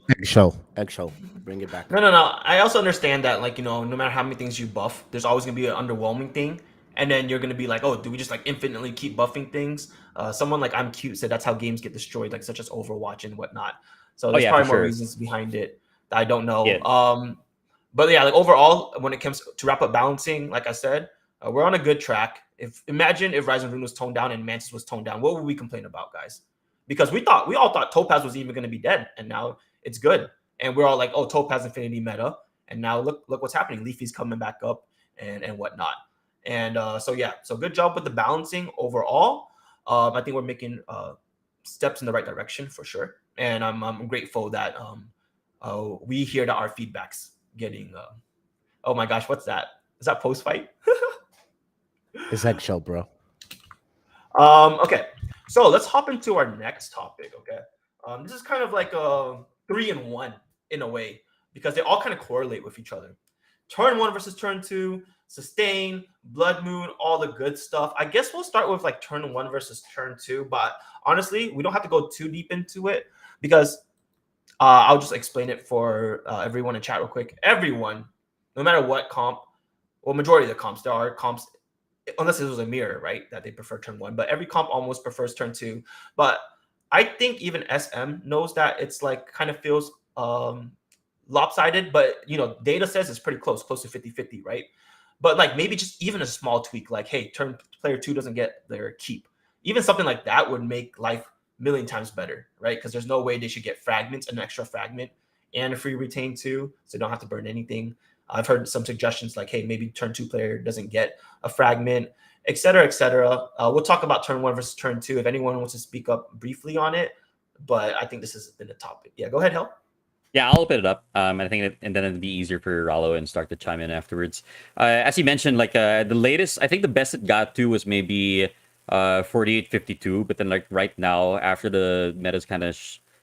eggshell. Bring it back. No. I also understand that, like, no matter how many things you buff, there's always gonna be an underwhelming thing, and then you're gonna be like, oh, do we just like infinitely keep buffing things? Someone like I'm Cute said that's how games get destroyed, like such as Overwatch and whatnot. So there's yeah, probably for more sure. reasons behind it that I don't know. Yeah. But yeah, like overall, when it comes to wrap up balancing, like I said, we're on a good track. Imagine if Rise and Rune was toned down and Mantis was toned down, what would we complain about, guys? Because we all thought Topaz was even going to be dead, and now it's good. And we're all like, oh, Topaz Infinity meta, and now look what's happening. Leafy's coming back up and whatnot. And so good job with the balancing overall. I think we're making steps in the right direction for sure, and I'm grateful that we hear that our feedback's getting. Oh my gosh, what's that? Is that post fight? It's eggshell, bro. Okay, so let's hop into our next topic. Okay, this is kind of like a 3-in-1 in a way because they all kind of correlate with each other. Turn 1 versus turn 2, sustain, blood moon, all the good stuff. I guess we'll start with like turn 1 versus turn 2, but honestly, we don't have to go too deep into it because I'll just explain it for everyone in chat real quick. Everyone, no matter what comp, well, majority of the comps, there are comps, unless it was a mirror, right, that they prefer turn 1, but every comp almost prefers turn 2. But I think even SM knows that it's like kind of feels lopsided, but data says it's pretty close to 50-50, right? But like maybe just even a small tweak, like, hey, turn player 2 doesn't get their keep. Even something like that would make life a million times better, right? Because there's no way they should get fragments, an extra fragment, and a free retain 2, so they don't have to burn anything. I've heard some suggestions like, hey, maybe turn 2 player doesn't get a fragment, etc., etc. We'll talk about turn 1 versus turn 2 if anyone wants to speak up briefly on it. But I think this has been a topic. Yeah, go ahead, Hel. Yeah, I'll open it up. I think and then it'd be easier for Ralo and start to chime in afterwards. As you mentioned, like the latest, I think the best it got to was maybe 48-52, but then like right now, after the meta's kind of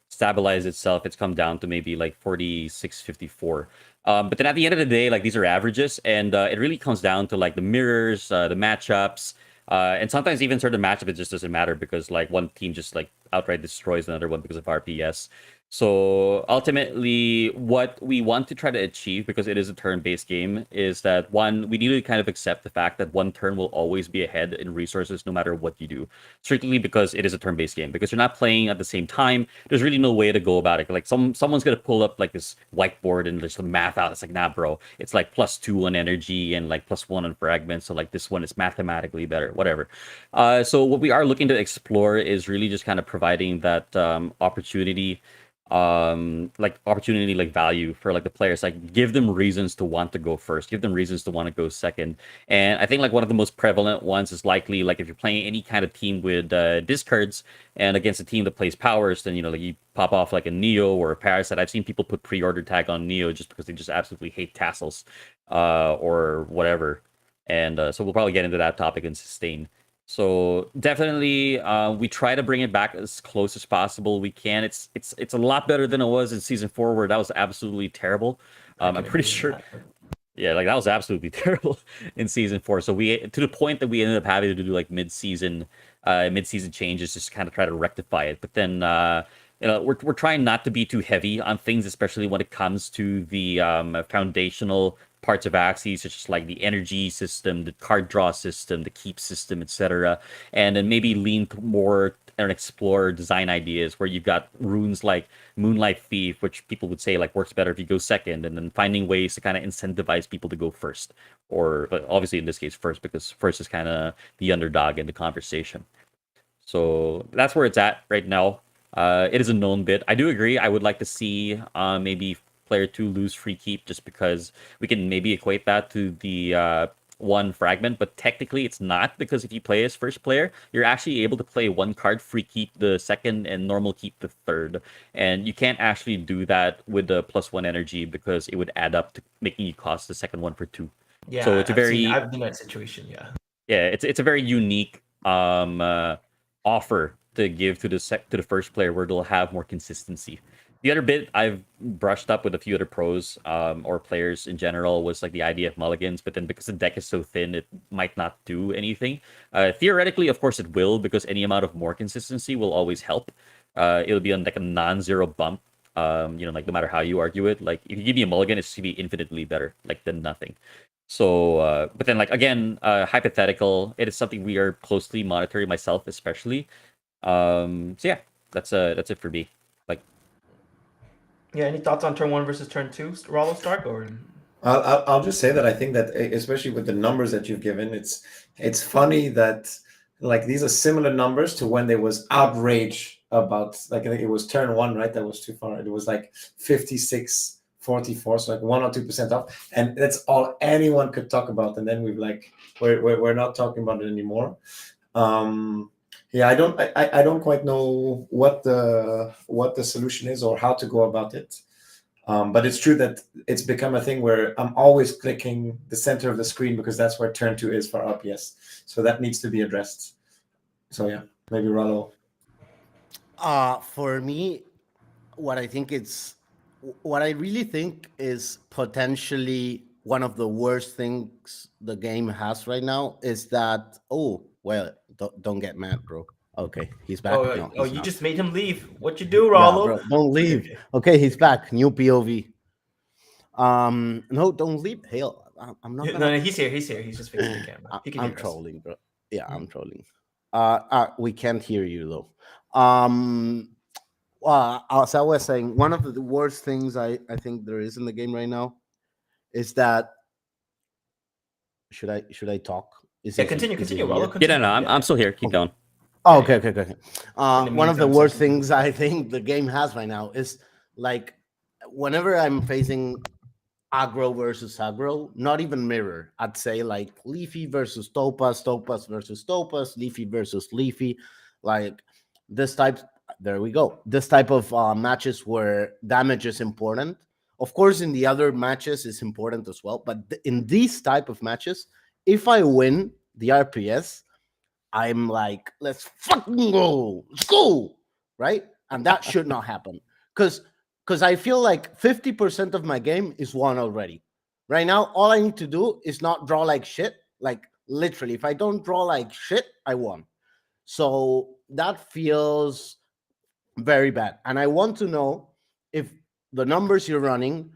stabilized itself, it's come down to maybe like 46-54. But then at the end of the day, like these are averages, and it really comes down to like the mirrors, the matchups, And sometimes even certain matchup, it just doesn't matter because like one team just like outright destroys another one because of RPS. So ultimately, what we want to try to achieve, because it is a turn-based game, is that one, we need to kind of accept the fact that one turn will always be ahead in resources no matter what you do. Strictly because it is a turn-based game. Because you're not playing at the same time, there's really no way to go about it. Like someone's gonna pull up like this whiteboard and just the math out. It's like, nah, bro. It's like +2 on energy and like +1 on fragments. So like this one is mathematically better. Whatever. So what we are looking to explore is really just kind of providing that opportunity like value for like the players, like give them reasons to want to go first, give them reasons to want to go second. And I think like one of the most prevalent ones is likely like if you're playing any kind of team with discards and against a team that plays powers, then like you pop off like a Neo or a Parasite. I've seen people put pre-order tag on Neo just because they just absolutely hate tassels or whatever. And so we'll probably get into that topic in Sustain. So definitely, we try to bring it back as close as possible we can. It's a lot better than it was in season 4, where that was absolutely terrible. I'm pretty sure. Yeah, like that was absolutely terrible in season 4. So we, to the point that we ended up having to do like mid-season changes, just kind of try to rectify it. But then, we're trying not to be too heavy on things, especially when it comes to the foundational parts of Axie, such as like the energy system, the card draw system, the keep system, etc. And then maybe lean more and explore design ideas where you've got runes like Moonlight Thief, which people would say like works better if you go second, and then finding ways to kind of incentivize people to go first, or obviously in this case first, because first is kind of the underdog in the conversation. So that's where it's at right now. It is a known bit. I do agree. I would like to see maybe player 2 lose free keep, just because we can maybe equate that to the one fragment, but technically it's not, because if you play as first player, you're actually able to play one card free keep the second and normal keep the third, and you can't actually do that with the +1 energy because it would add up to making you cost the second one for 2. Yeah, so it's a very I've been in that situation. yeah, it's a very unique offer to give to the first player, where they'll have more consistency. The other bit I've brushed up with a few other pros or players in general was like the idea of mulligans, but then because the deck is so thin, it might not do anything. Theoretically, of course, it will, because any amount of more consistency will always help. It'll be on like a non-zero bump. Like no matter how you argue it, like if you give me a mulligan, it's to be infinitely better, like than nothing. So, but then like again, hypothetical, it is something we are closely monitoring, myself especially. So yeah, that's it for me. Like, yeah. Any thoughts on turn 1 versus turn 2, Ralo Stark? Or I'll just say that I think that, especially with the numbers that you've given, it's funny that like these are similar numbers to when there was outrage about, like, I think it was turn 1, right? That was too far. It was like 56-44, so like 1 or 2% off, and that's all anyone could talk about. And then we're not talking about it anymore. Yeah, I don't quite know what the solution is or how to go about it. But it's true that it's become a thing where I'm always clicking the center of the screen because that's where turn 2 is for RPS. So that needs to be addressed. So yeah, maybe Ralo. For me, what I really think is potentially one of the worst things the game has right now is that, don't get mad, bro. Okay, he's back. No, he's you not. just made him leave. What you do, Yeah, Ralo? bro, don't leave. Okay, he's back. New POV. No, don't leave. Hell, I'm not. No, he's here. He's just fixing the camera. He can I'm hear us. trolling, bro. Yeah, I'm trolling. We can't hear you though. As I was saying, one of the worst things I think there is in the game right now is that should I talk? Continue, Ralo. yeah, Continue. no, I'm still here. Keep going. Oh, okay. One of the meantime, worst since- things I think the game has right now is like whenever I'm facing aggro versus aggro, not even mirror, I'd say like Leafy versus Topaz, Topaz versus Topaz, Leafy versus Leafy, like this type. There we go. This type of matches where damage is important. Of course, in the other matches it's important as well, but in these type of matches, if I win the RPS, I'm like, let's fucking go, let's go, right? And that should not happen because I feel like 50% of my game is won already. Right now, all I need to do is not draw like shit, like Literally, if I don't draw like shit, I won. So that feels very bad. And I want to know if the numbers you're running,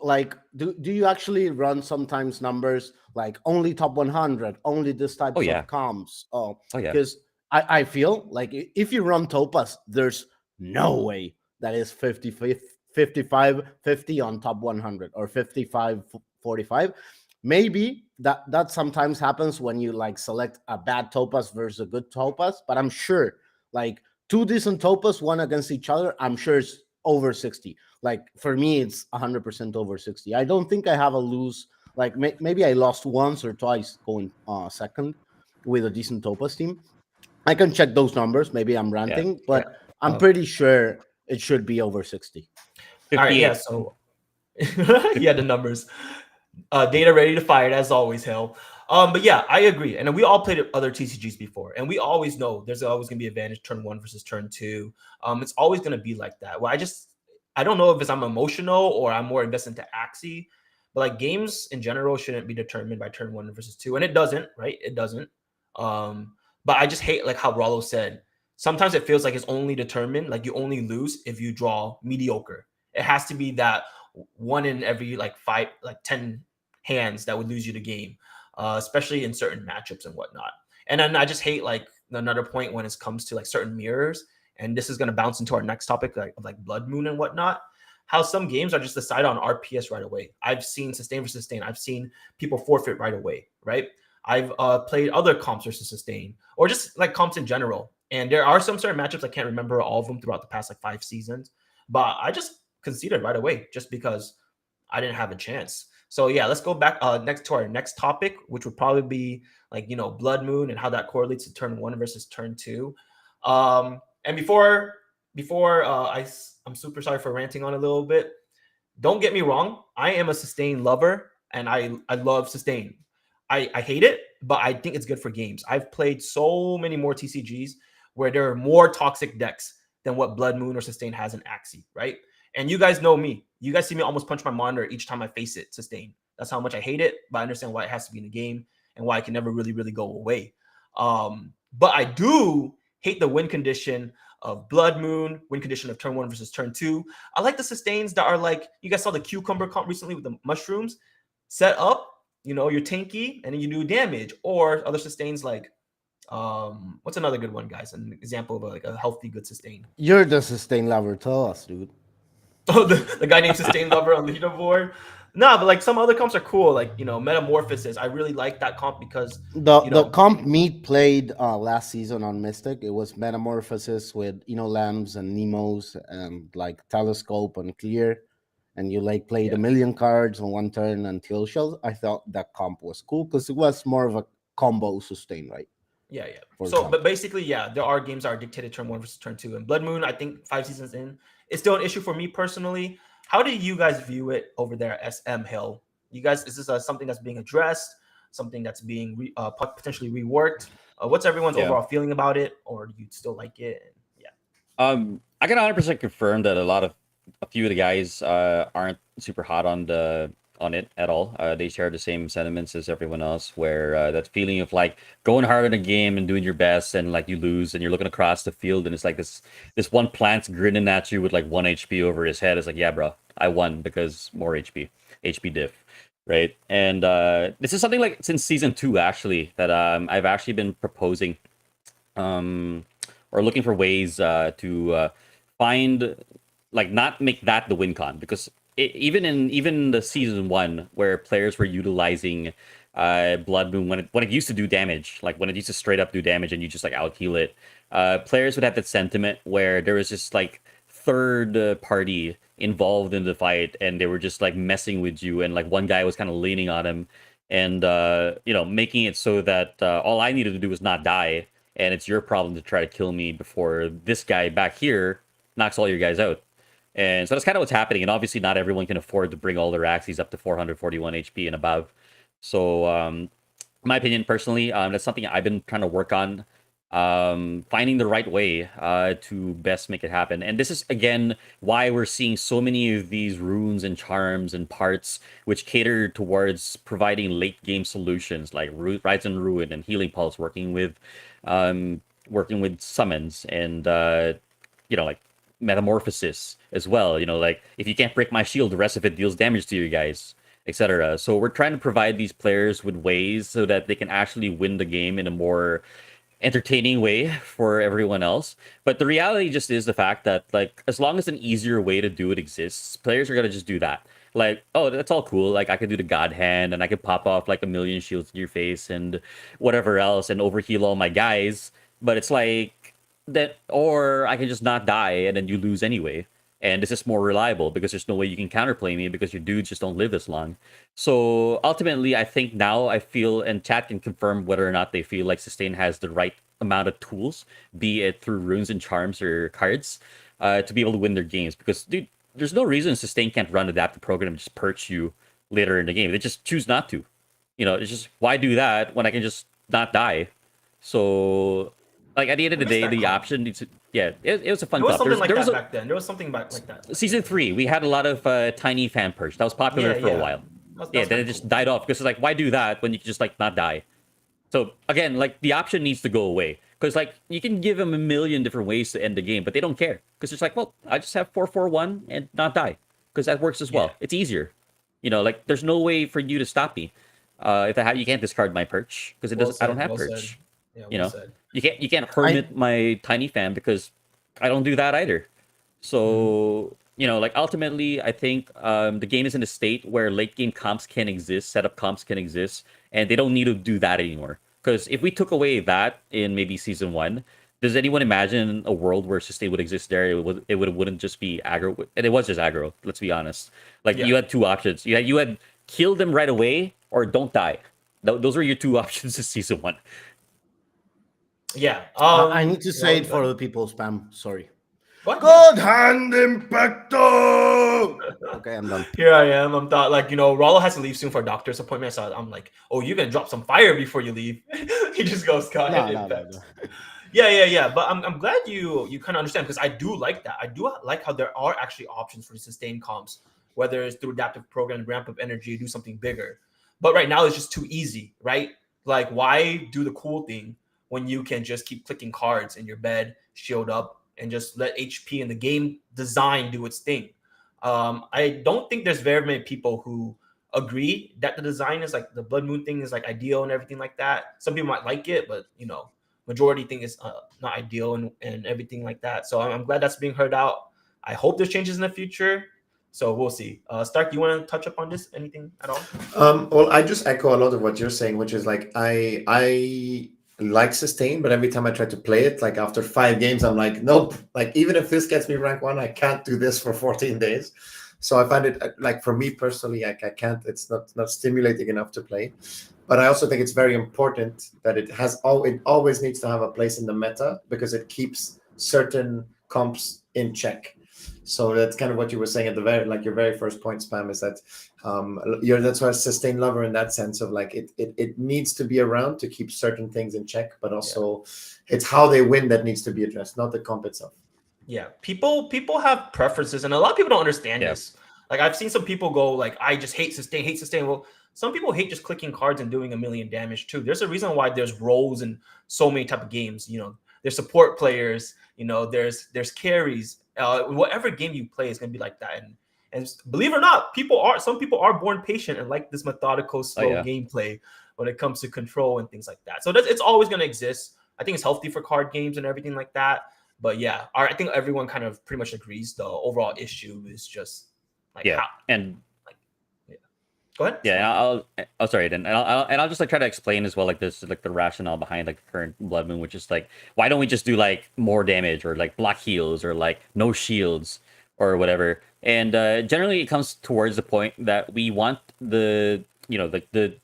like, do you actually run sometimes numbers like only top 100, only this Oh types yeah. of comps? Oh, Oh yeah. because I feel like if you run Topaz, there's no way that is 50, 55, 50 on top 100 or 55, 45. Maybe that sometimes happens when you like select a bad Topaz versus a good Topaz, but I'm sure like two decent Topaz, one against each other, I'm sure it's over 60. Like for me, it's 100% over 60. I don't think I have a lose. Like maybe I lost once or twice going second with a decent Topaz team. I can check those numbers. Maybe I'm Yeah. ranting, Yeah. but I'm pretty sure it should be over 60. All right. Yeah. 58. So yeah, the numbers. Data ready to fight as always, hell. But yeah, I agree. And we all played other TCGs before, and we always know there's always gonna be advantage turn one versus turn two. It's always gonna be like that. Well, I don't know if it's I'm emotional or I'm more invested into Axie, but like games in general shouldn't be determined by turn one versus two, and it doesn't, right? It doesn't. But I just hate like how Ralo said. Sometimes it feels like it's only determined, like you only lose if you draw mediocre. It has to be that one in every like 10 hands that would lose you the game, especially in certain matchups and whatnot. And then I just hate like another point when it comes to like certain mirrors, and this is going to bounce into our next topic like Blood Moon and whatnot. How some games are just decided on RPS right away. I've seen sustain versus sustain. I've seen people forfeit right away, right? I've played other comps versus sustain, or just like comps in general. And there are some certain matchups I can't remember all of them throughout the past like 5 seasons, but I just conceded right away just because I didn't have a chance. So yeah, let's go back next to our next topic, which would probably be like Blood Moon and how that correlates to turn one versus turn two. And before I'm super sorry for ranting on a little bit. Don't get me wrong, I am a sustain lover and I love sustain. I hate it, but I think it's good for games. I've played so many more TCGs where there are more toxic decks than what Blood Moon or sustain has in Axie, right? And you guys know me. You guys see me almost punch my monitor each time I face it, sustain. That's how much I hate it, but I understand why it has to be in the game and why it can never really, really go away. But I do hate the win condition of Blood Moon, win condition of turn one versus turn two. I like the sustains that are like, you guys saw the cucumber comp recently with the mushrooms. Set up, you're tanky and then you do damage. Or other sustains like, what's another good one, guys? An example of like a healthy, good sustain. You're the sustain lover. Tell us, dude. Oh, the guy named Sustain Lover on leaderboard. No, but like some other comps are cool. Like Metamorphosis. I really like that comp because The comp Meat played last season on Mystic. It was Metamorphosis with Lambs and Nemos and like Telescope and Clear, and you like played a million cards on one turn until shells. I thought that comp was cool because it was more of a combo sustain, right? Yeah. For So, comp. but basically, yeah, there are games that are dictated turn one versus turn two. And Blood Moon, I think 5 seasons in, is still an issue for me personally. How do you guys view it over there at SM Hill? You guys, is this something that's being addressed? Something that's being potentially reworked? What's everyone's Yeah. overall feeling about it? Or do you still like it? Yeah. I can 100% confirm that a few of the guys aren't super hot on it at all. They share the same sentiments as everyone else, where that feeling of like going hard in a game and doing your best, and like you lose, and you're looking across the field, and it's like this one plant's grinning at you with like 1 HP over his head. It's like, yeah, bro, I won because more HP diff, right? And this is something like since season 2 actually that I've actually been proposing, or looking for ways to find, like, not make that the win con, because even in the season 1 where players were utilizing Blood Moon when it used to do damage, like when it used to straight up do damage and you just like out heal it, players would have that sentiment where there was just like third party involved in the fight, and they were just like messing with you, and like one guy was kind of leaning on him, and making it so that all I needed to do was not die, and it's your problem to try to kill me before this guy back here knocks all your guys out. And so that's kind of what's happening. And obviously not everyone can afford to bring all their Axies up to 441 HP and above. So in my opinion, personally, that's something I've been trying to work on finding the right way to best make it happen. And this is again why we're seeing so many of these runes and charms and parts which cater towards providing late game solutions like Rise and Ruin and Healing Pulse, working with summons and like Metamorphosis as well. Like if you can't break my shield, the rest of it deals damage to you guys, etc. So we're trying to provide these players with ways so that they can actually win the game in a more entertaining way for everyone else. But the reality just is the fact that, like, as long as an easier way to do it exists, players are gonna just do that. Like, oh, that's all cool. Like, I could do the God Hand and I could pop off like a million shields in your face and whatever else and overheal all my guys. But it's like that, or I can just not die and then you lose anyway. And this is more reliable because there's no way you can counterplay me because your dudes just don't live this long. So ultimately, I think now I feel, and chat can confirm whether or not they feel like Sustain has the right amount of tools, be it through runes and charms or cards, to be able to win their games. Because, dude, there's no reason Sustain can't run adaptive program and just perch you later in the game. They just choose not to. It's just, why do that when I can just not die? So, like, at the end of the day, the option needs to... Yeah, it was a fun There was stuff. something like that back then. There was something like that. Season 3, we had a lot of tiny fan perch. That was popular for a while. Then it just died off because it's like, why do that when you can just like not die? So again, like the option needs to go away because like you can give them a million different ways to end the game, but they don't care because it's like, well, I just have 4-4-1 and not die because that works as well. Yeah. It's easier, like there's no way for you to stop me. If I have, you can't discard my perch because it doesn't. I don't have perch. Yeah, said. You can't hermit my tiny fan because I don't do that either. So like ultimately, I think the game is in a state where late game comps can exist, setup comps can exist, and they don't need to do that anymore. Because if we took away that in maybe season 1, does anyone imagine a world where Sustain would exist there? Wouldn't just be aggro, and it was just aggro. Let's be honest. Like you had two options. You had kill them right away or don't die. Those were your two options in season 1. Yeah. I need to say it for the people, Spam. Sorry. What? God Hand Impacto! Okay, I'm done. Here I am. I'm thought Ralo has to leave soon for a doctor's appointment. So I'm like, oh, you're gonna drop some fire before you leave. He just goes, God Hand Impact. No. Yeah. But I'm glad you kind of understand because I do like that. I do like how there are actually options for sustained comps, whether it's through adaptive program, ramp up energy, do something bigger. But right now it's just too easy, right? Like, why do the cool thing when you can just keep clicking cards in your bed, shield up, and just let HP and the game design do its thing? I don't think there's very many people who agree that the design is like the Blood Moon thing is like ideal and everything like that. Some people might like it, but majority think it's not ideal and everything like that. So I'm glad that's being heard out. I hope there's changes in the future. So we'll see. Stark, you want to touch up on this? Anything at all? Well, I just echo a lot of what you're saying, which is like I like Sustain, but every time I try to play it, like after 5 games, I'm like, nope. Like even if this gets me rank 1, I can't do this for 14 days. So I find it like for me personally, I can't. It's not stimulating enough to play. But I also think it's very important that it always needs to have a place in the meta because it keeps certain comps in check. So that's kind of what you were saying at the your very first point, Spam, is that that's why a Sustain lover in that sense of like it needs to be around to keep certain things in check, but also it's how they win that needs to be addressed, not the comp itself. Yeah, people have preferences, and a lot of people don't understand this. Like I've seen some people go like, I just hate sustain. Well, some people hate just clicking cards and doing a million damage too. There's a reason why there's roles in so many type of games. There's support players. There's carries. Whatever game you play is gonna be like that. And believe it or not, some people are born patient and like this methodical, slow gameplay when it comes to control and things like that. So it's always gonna exist. I think it's healthy for card games and everything like that. But yeah, I think everyone kind of pretty much agrees the overall issue is just like Go ahead. Yeah, I'll just like try to explain as well like this like the rationale behind like the current Blood Moon, which is like why don't we just do like more damage or like block heals or like no shields or whatever. And generally it comes towards the point that we want the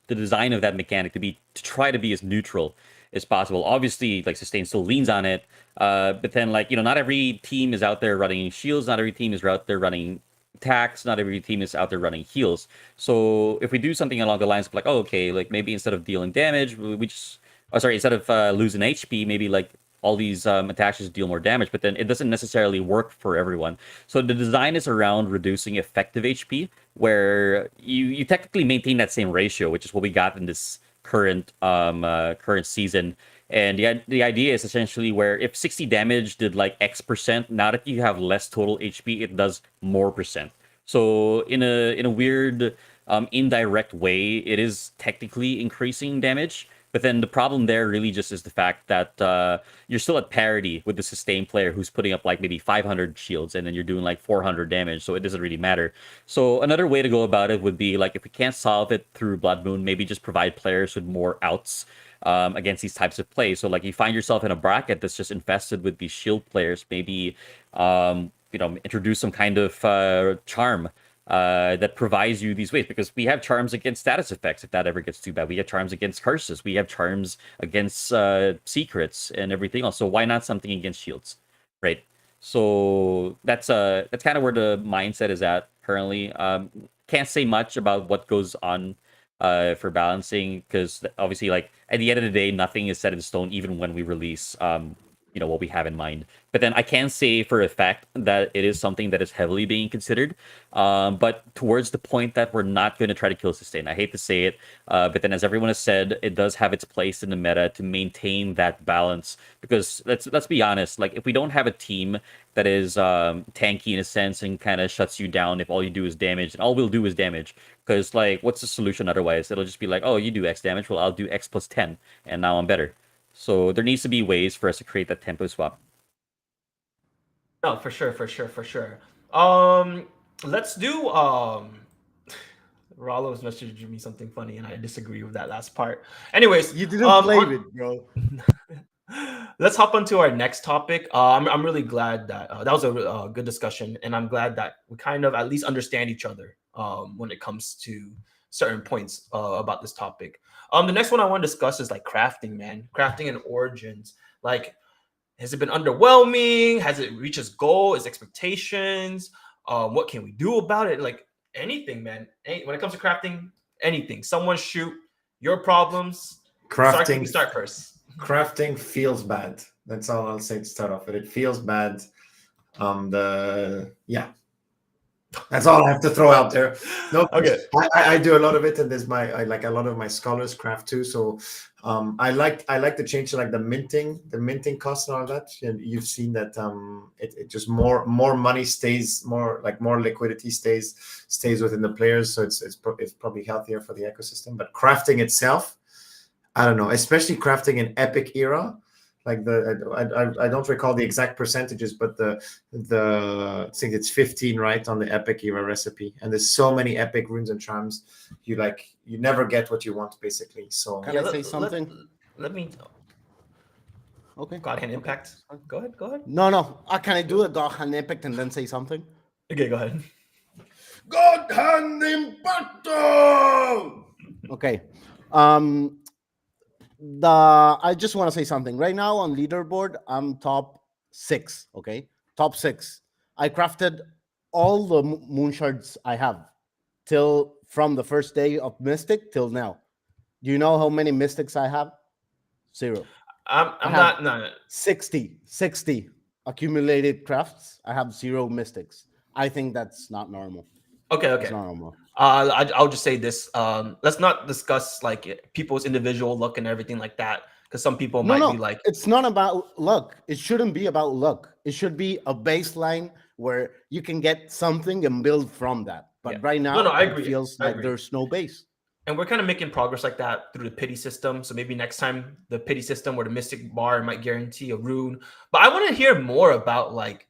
design of that mechanic to try to be as neutral as possible. Obviously, like Sustain still leans on it, but then like not every team is out there running shields, not every team is out there running attacks, not every team is out there running heals. So if we do something along the lines of like, oh, okay, like maybe instead of dealing damage, we just oh sorry, instead of losing HP, maybe like all these attacks deal more damage, but then it doesn't necessarily work for everyone. So the design is around reducing effective HP, where you technically maintain that same ratio, which is what we got in this current season. And the idea is essentially where if 60 damage did like X%, now that you have less total HP, it does more percent. So in a weird indirect way, it is technically increasing damage. But then the problem there really just is the fact that you're still at parity with the sustained player who's putting up like maybe 500 shields and then you're doing like 400 damage, so it doesn't really matter. So another way to go about it would be like if we can't solve it through Blood Moon, maybe just provide players with more outs against these types of plays. So like you find yourself in a bracket that's just infested with these shield players, maybe introduce some kind of charm that provides you these ways, because we have charms against status effects if that ever gets too bad. We have charms against curses. We have charms against secrets and everything else. So why not something against shields, right? So that's kind of where the mindset is at currently. Can't say much about what goes on for balancing, because obviously, like at the end of the day, nothing is set in stone, even when we release what we have in mind. But then I can say for a fact that it is something that is heavily being considered, but towards the point that we're not going to try to kill sustain. I hate to say it, but then as everyone has said, it does have its place in the meta to maintain that balance, because let's be honest, like if we don't have a team that is tanky in a sense and kind of shuts you down if all you do is damage, and all we'll do is damage, because like what's the solution otherwise? It'll just be like, oh, you do X damage, well I'll do X plus 10 and now I'm better. So there needs to be ways for us to create that tempo swap. No, for sure. Let's do Rallo's messaging me something funny, and I disagree with that last part. Anyways, You didn't play it, bro. let's hop onto our next topic. I'm really glad that that was a good discussion, and I'm glad that we kind of at least understand each other when it comes to certain points about this topic. The next one I want to discuss is like crafting, man. Crafting and origins. Like, has it been underwhelming? Has it reached its goal, its expectations? What can we do about it? Like anything, man. When it comes to crafting, anything. Someone shoot your problems. Crafting Start first. Crafting feels bad. That's all I'll say to start off with. It feels bad. That's all I have to throw out there. No, Okay. I do a lot of it, and there's I like a lot of my scholars craft too. So I like the change to like the minting cost and all that. And you've seen that it just more money stays, more liquidity stays within the players. So it's probably healthier for the ecosystem. But crafting itself, I don't know, especially crafting in epic era. Like I don't recall the exact percentages, but the I think it's 15, right, on the epic era recipe. And there's so many epic runes and charms, you never get what you want basically. So Can I say something? Let me. Okay. God hand impact. Go ahead. No. Can I do a God hand impact and then say something? Okay, go ahead. God hand impact. Okay. I just want to say something. Right now on leaderboard, I'm top 6. Okay, top 6. I crafted all the moon shards I have from the first day of Mystic till now. Do you know how many Mystics I have? 0. I'm not 60 accumulated crafts. I have 0 Mystics. I think that's not normal. Okay. It's not normal. I'll just say this. Let's not discuss like people's individual luck and everything like that, because some people might be like, it's not about luck. It shouldn't be about luck. It should be a baseline where you can get something and build from that. But right now, I agree. It feels like there's no base. And we're kind of making progress like that through the pity system. So maybe next time the pity system or the mystic bar might guarantee a rune. But I want to hear more about like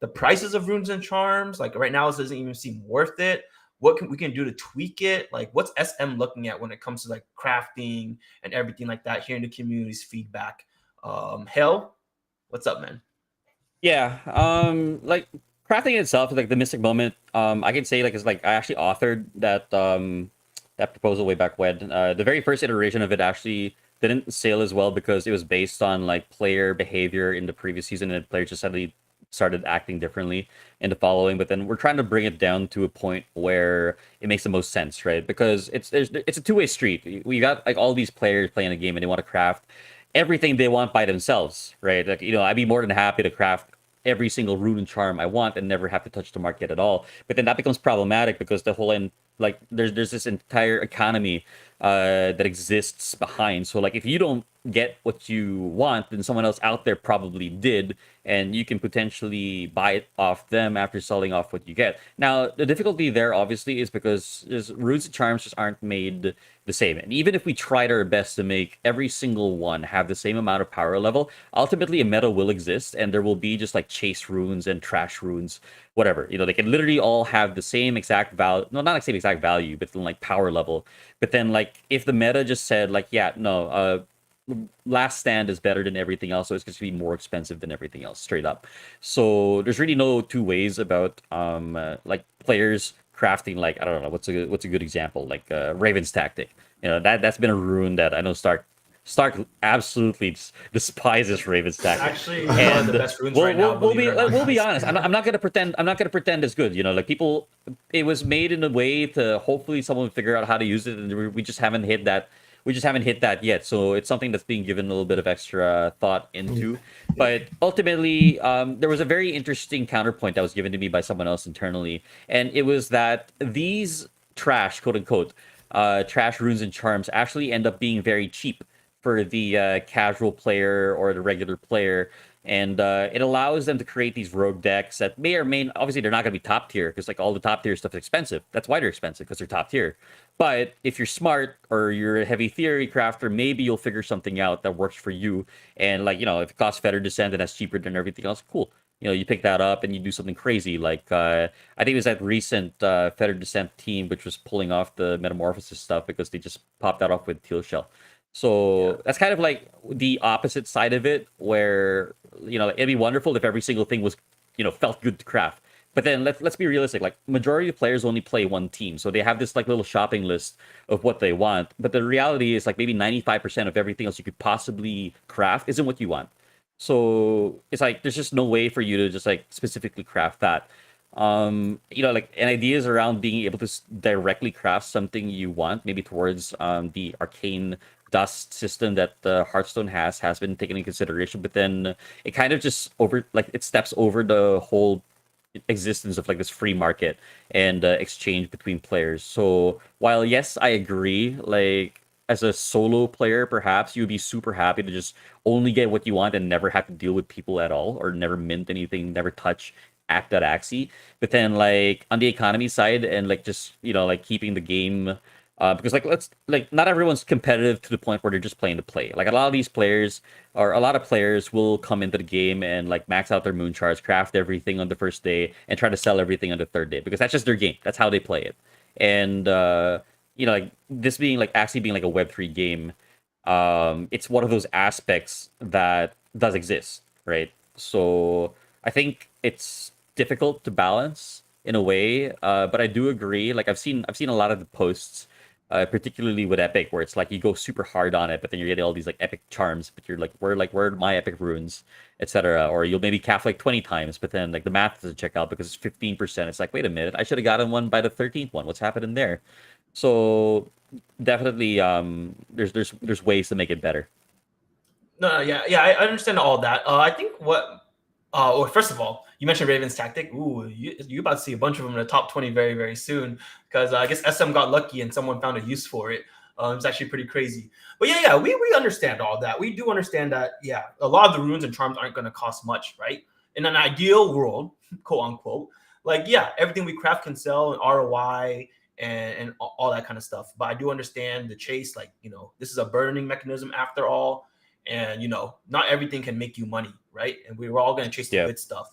the prices of runes and charms. Like right now, it doesn't even seem worth it. What we can do to tweak it? Like what's SM looking at when it comes to like crafting and everything like that? Hearing the community's feedback. Hell, what's up, man? Yeah, like crafting itself, like the mystic moment. I can say like it's like I actually authored that that proposal way back when. The very first iteration of it actually didn't sail as well because it was based on like player behavior in the previous season, and players just suddenly started acting differently in the following, but then we're trying to bring it down to a point where it makes the most sense, right? Because it's a two-way street. We got like all these players playing a game and they want to craft everything they want by themselves, right? Like, I'd be more than happy to craft every single rune and charm I want and never have to touch the market at all. But then that becomes problematic because the whole end, like there's this entire economy that exists behind. So like if you don't get what you want, then someone else out there probably did, and you can potentially buy it off them after selling off what you get. Now the difficulty there obviously is because runes and charms just aren't made the same. And even if we tried our best to make every single one have the same amount of power level, ultimately a meta will exist and there will be just like chase runes and trash runes, whatever. They can literally all have the same exact value. No, not the same exact value, but then like power level. But then like if the meta just said like, yeah, no, last stand is better than everything else, so it's going to be more expensive than everything else, straight up. So there's really no two ways about like players crafting, like I don't know what's a good example, like Raven's tactic. That's been a rune that I know Stark absolutely despises Raven's tactic. Actually, one of the best runes right now. We'll be honest. I'm not gonna pretend. I'm not gonna pretend it's good. Like people, it was made in a way to hopefully someone would figure out how to use it, and we just haven't hit that. We just haven't hit that yet. So it's something that's being given a little bit of extra thought into. But ultimately, there was a very interesting counterpoint that was given to me by someone else internally, and it was that these trash, quote unquote, trash runes and charms actually end up being very cheap for the casual player or the regular player, and it allows them to create these rogue decks that may or may, obviously they're not going to be top tier because like all the top tier stuff is expensive. That's why they're expensive, because they're top tier. But if you're smart or you're a heavy theory crafter, maybe you'll figure something out that works for you. And like, if it costs Fetter Descent and that's cheaper than everything else, cool. You pick that up and you do something crazy. Like I think it was that recent Fetter Descent team which was pulling off the Metamorphosis stuff because they just popped that off with Teal Shell. So that's kind of like the opposite side of it, where it'd be wonderful if every single thing was felt good to craft. But then let's be realistic. Like majority of players only play one team, so they have this like little shopping list of what they want. But the reality is like maybe 95% of everything else you could possibly craft isn't what you want. So it's like there's just no way for you to just like specifically craft that. Like and ideas around being able to directly craft something you want, maybe towards the arcane dust system that the Hearthstone has been taken into consideration, but then it kind of just it steps over the whole existence of like this free market and exchange between players. So while yes, I agree, like as a solo player, perhaps you would be super happy to just only get what you want and never have to deal with people at all, or never mint anything, never touch Axie. But then like on the economy side and like just like keeping the game because not everyone's competitive to the point where they're just playing to play. Like a lot of players will come into the game and like max out their moon charts, craft everything on the first day, and try to sell everything on the third day because that's just their game. That's how they play it. And like this being like actually being like a Web3 game, it's one of those aspects that does exist, right? So I think it's difficult to balance in a way, but I do agree. Like I've seen a lot of the posts, particularly with Epic, where it's like you go super hard on it, but then you're getting all these like epic charms, but you're like, where are my epic runes, etc. Or you'll maybe calf like 20 times, but then like the math doesn't check out because it's 15%. It's like, wait a minute, I should have gotten one by the 13th one. What's happening there? So definitely, there's ways to make it better. No, yeah, I understand all that. I think well, first of all, you mentioned Raven's tactic. Ooh, you about to see a bunch of them in the top 20 very, very soon because I guess SM got lucky and someone found a use for it. It's actually pretty crazy. But yeah, we understand all that. We do understand that, yeah, a lot of the runes and charms aren't going to cost much, right? In an ideal world, quote unquote, like, yeah, everything we craft can sell and ROI and all that kind of stuff. But I do understand the chase. Like, this is a burning mechanism after all. And, not everything can make you money, right? And we were all going to chase the good stuff.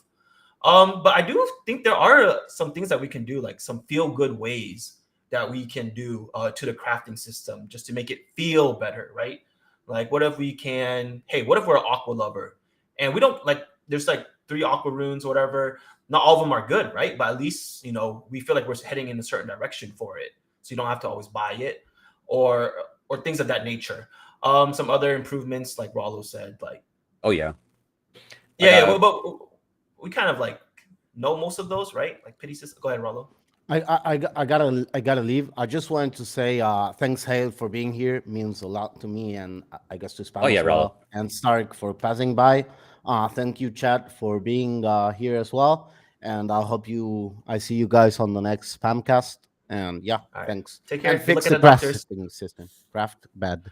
But I do think there are some things that we can do, like some feel-good ways that we can do to the crafting system just to make it feel better, right? Like, what if we're an aqua lover and we don't like, there's like 3 aqua runes or whatever. Not all of them are good, right? But at least, we feel like we're heading in a certain direction for it. So you don't have to always buy it or things of that nature. Some other improvements, like Ralo said, like, oh yeah, yeah, but we kind of like know most of those, right? Like pity system. Go ahead, Ralo. I gotta leave. I just wanted to say thanks, Hale, for being here. It means a lot to me, and I guess to Oh Spam yeah, as Ralo. well, and Stark for passing by. Thank you, Chat, for being here as well. And I see you guys on the next Spamcast. And yeah, All right. thanks. Take care. And Good luck fix at the the doctors. crafting system. Craft bad,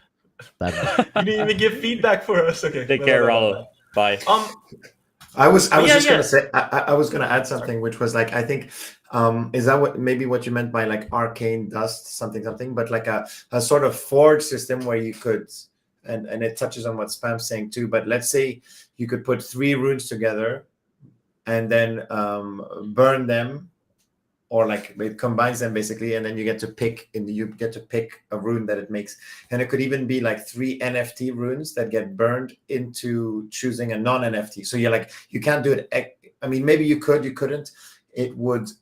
bad. You didn't even give feedback for us. Okay. Take care, Bye, Ralo. Bye. I was But yeah, just yeah. gonna say I was gonna add something, which was like, I think is that what you meant by like arcane dust something, but like a sort of forge system where you could, and it touches on what Spam's saying too, but let's say you could put 3 runes together and then burn them, or like it combines them basically, and then you get to pick a rune that it makes, and it could even be like 3 NFT runes that get burned into choosing a non-NFT. So you can't do it. I mean, maybe you couldn't. It wouldn't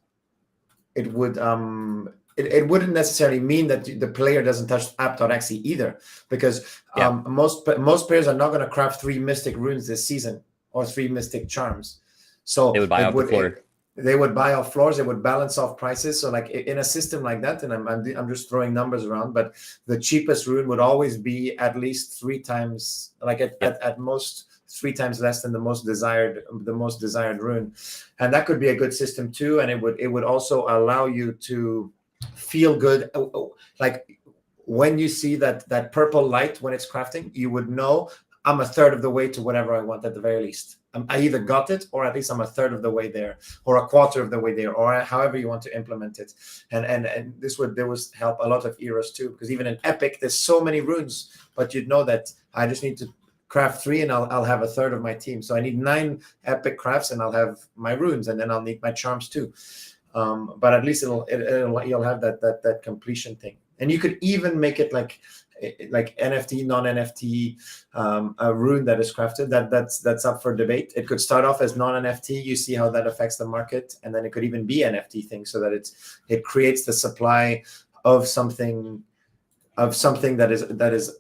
necessarily mean that the player doesn't touch app.exe either, because most players are not going to craft 3 mystic runes this season or 3 mystic charms. So They would buy off the floor. They would buy off floors. They would balance off prices. So like in a system like that, and I'm just throwing numbers around, but the cheapest rune would always be at least 3 times, like at most 3 times less than the most desired rune, and that could be a good system too. And it would also allow you to feel good, like when you see that purple light when it's crafting, you would know I'm a third of the way to whatever I want at the very least. I either got it, or at least I'm a third of the way there, or a quarter of the way there, or however you want to implement it. And this would help a lot of eras too, because even in Epic, there's so many runes, but you'd know that I just need to craft 3 and I'll have a third of my team. So I need 9 Epic crafts and I'll have my runes, and then I'll need my charms too. But at least you'll have that completion thing, and you could even make it like NFT, non-NFT, a rune that is crafted. That's up for debate. It could start off as non-NFT. You see how that affects the market, and then it could even be NFT thing, so that it creates the supply of something that is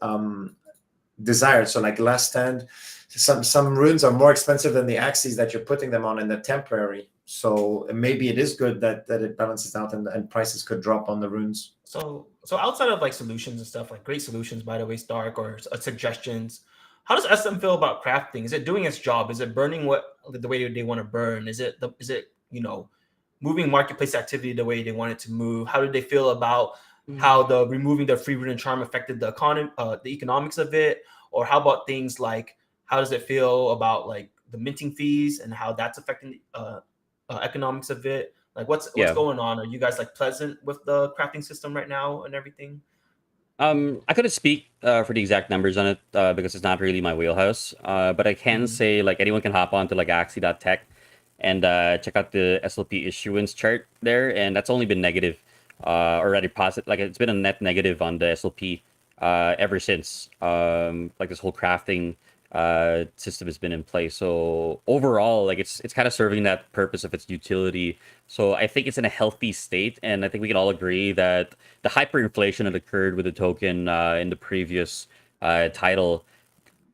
desired. So like Last Stand, some runes are more expensive than the Axies that you're putting them on in the temporary. So maybe it is good that it balances out, and prices could drop on the runes. So outside of like solutions and stuff, like great solutions, by the way, Stark, or suggestions, how does SM feel about crafting? Is it doing its job? Is it burning the way they want to burn? Is it moving marketplace activity the way they want it to move? How do they feel about how the removing the free rune and charm affected the economy, the economics of it? Or how about things like, how does it feel about like the minting fees and how that's affecting economics of it? Like what's going on? Are you guys like pleasant with the crafting system right now and everything? I couldn't speak for the exact numbers on it because it's not really my wheelhouse. But I can say like anyone can hop on to like Axie.tech and check out the SLP issuance chart there, and that's only been negative already positive. Like it's been a net negative on the SLP ever since like this whole crafting system has been in place. So overall, like it's kind of serving that purpose of its utility. So I think it's in a healthy state, and I think we can all agree that the hyperinflation that occurred with the token in the previous title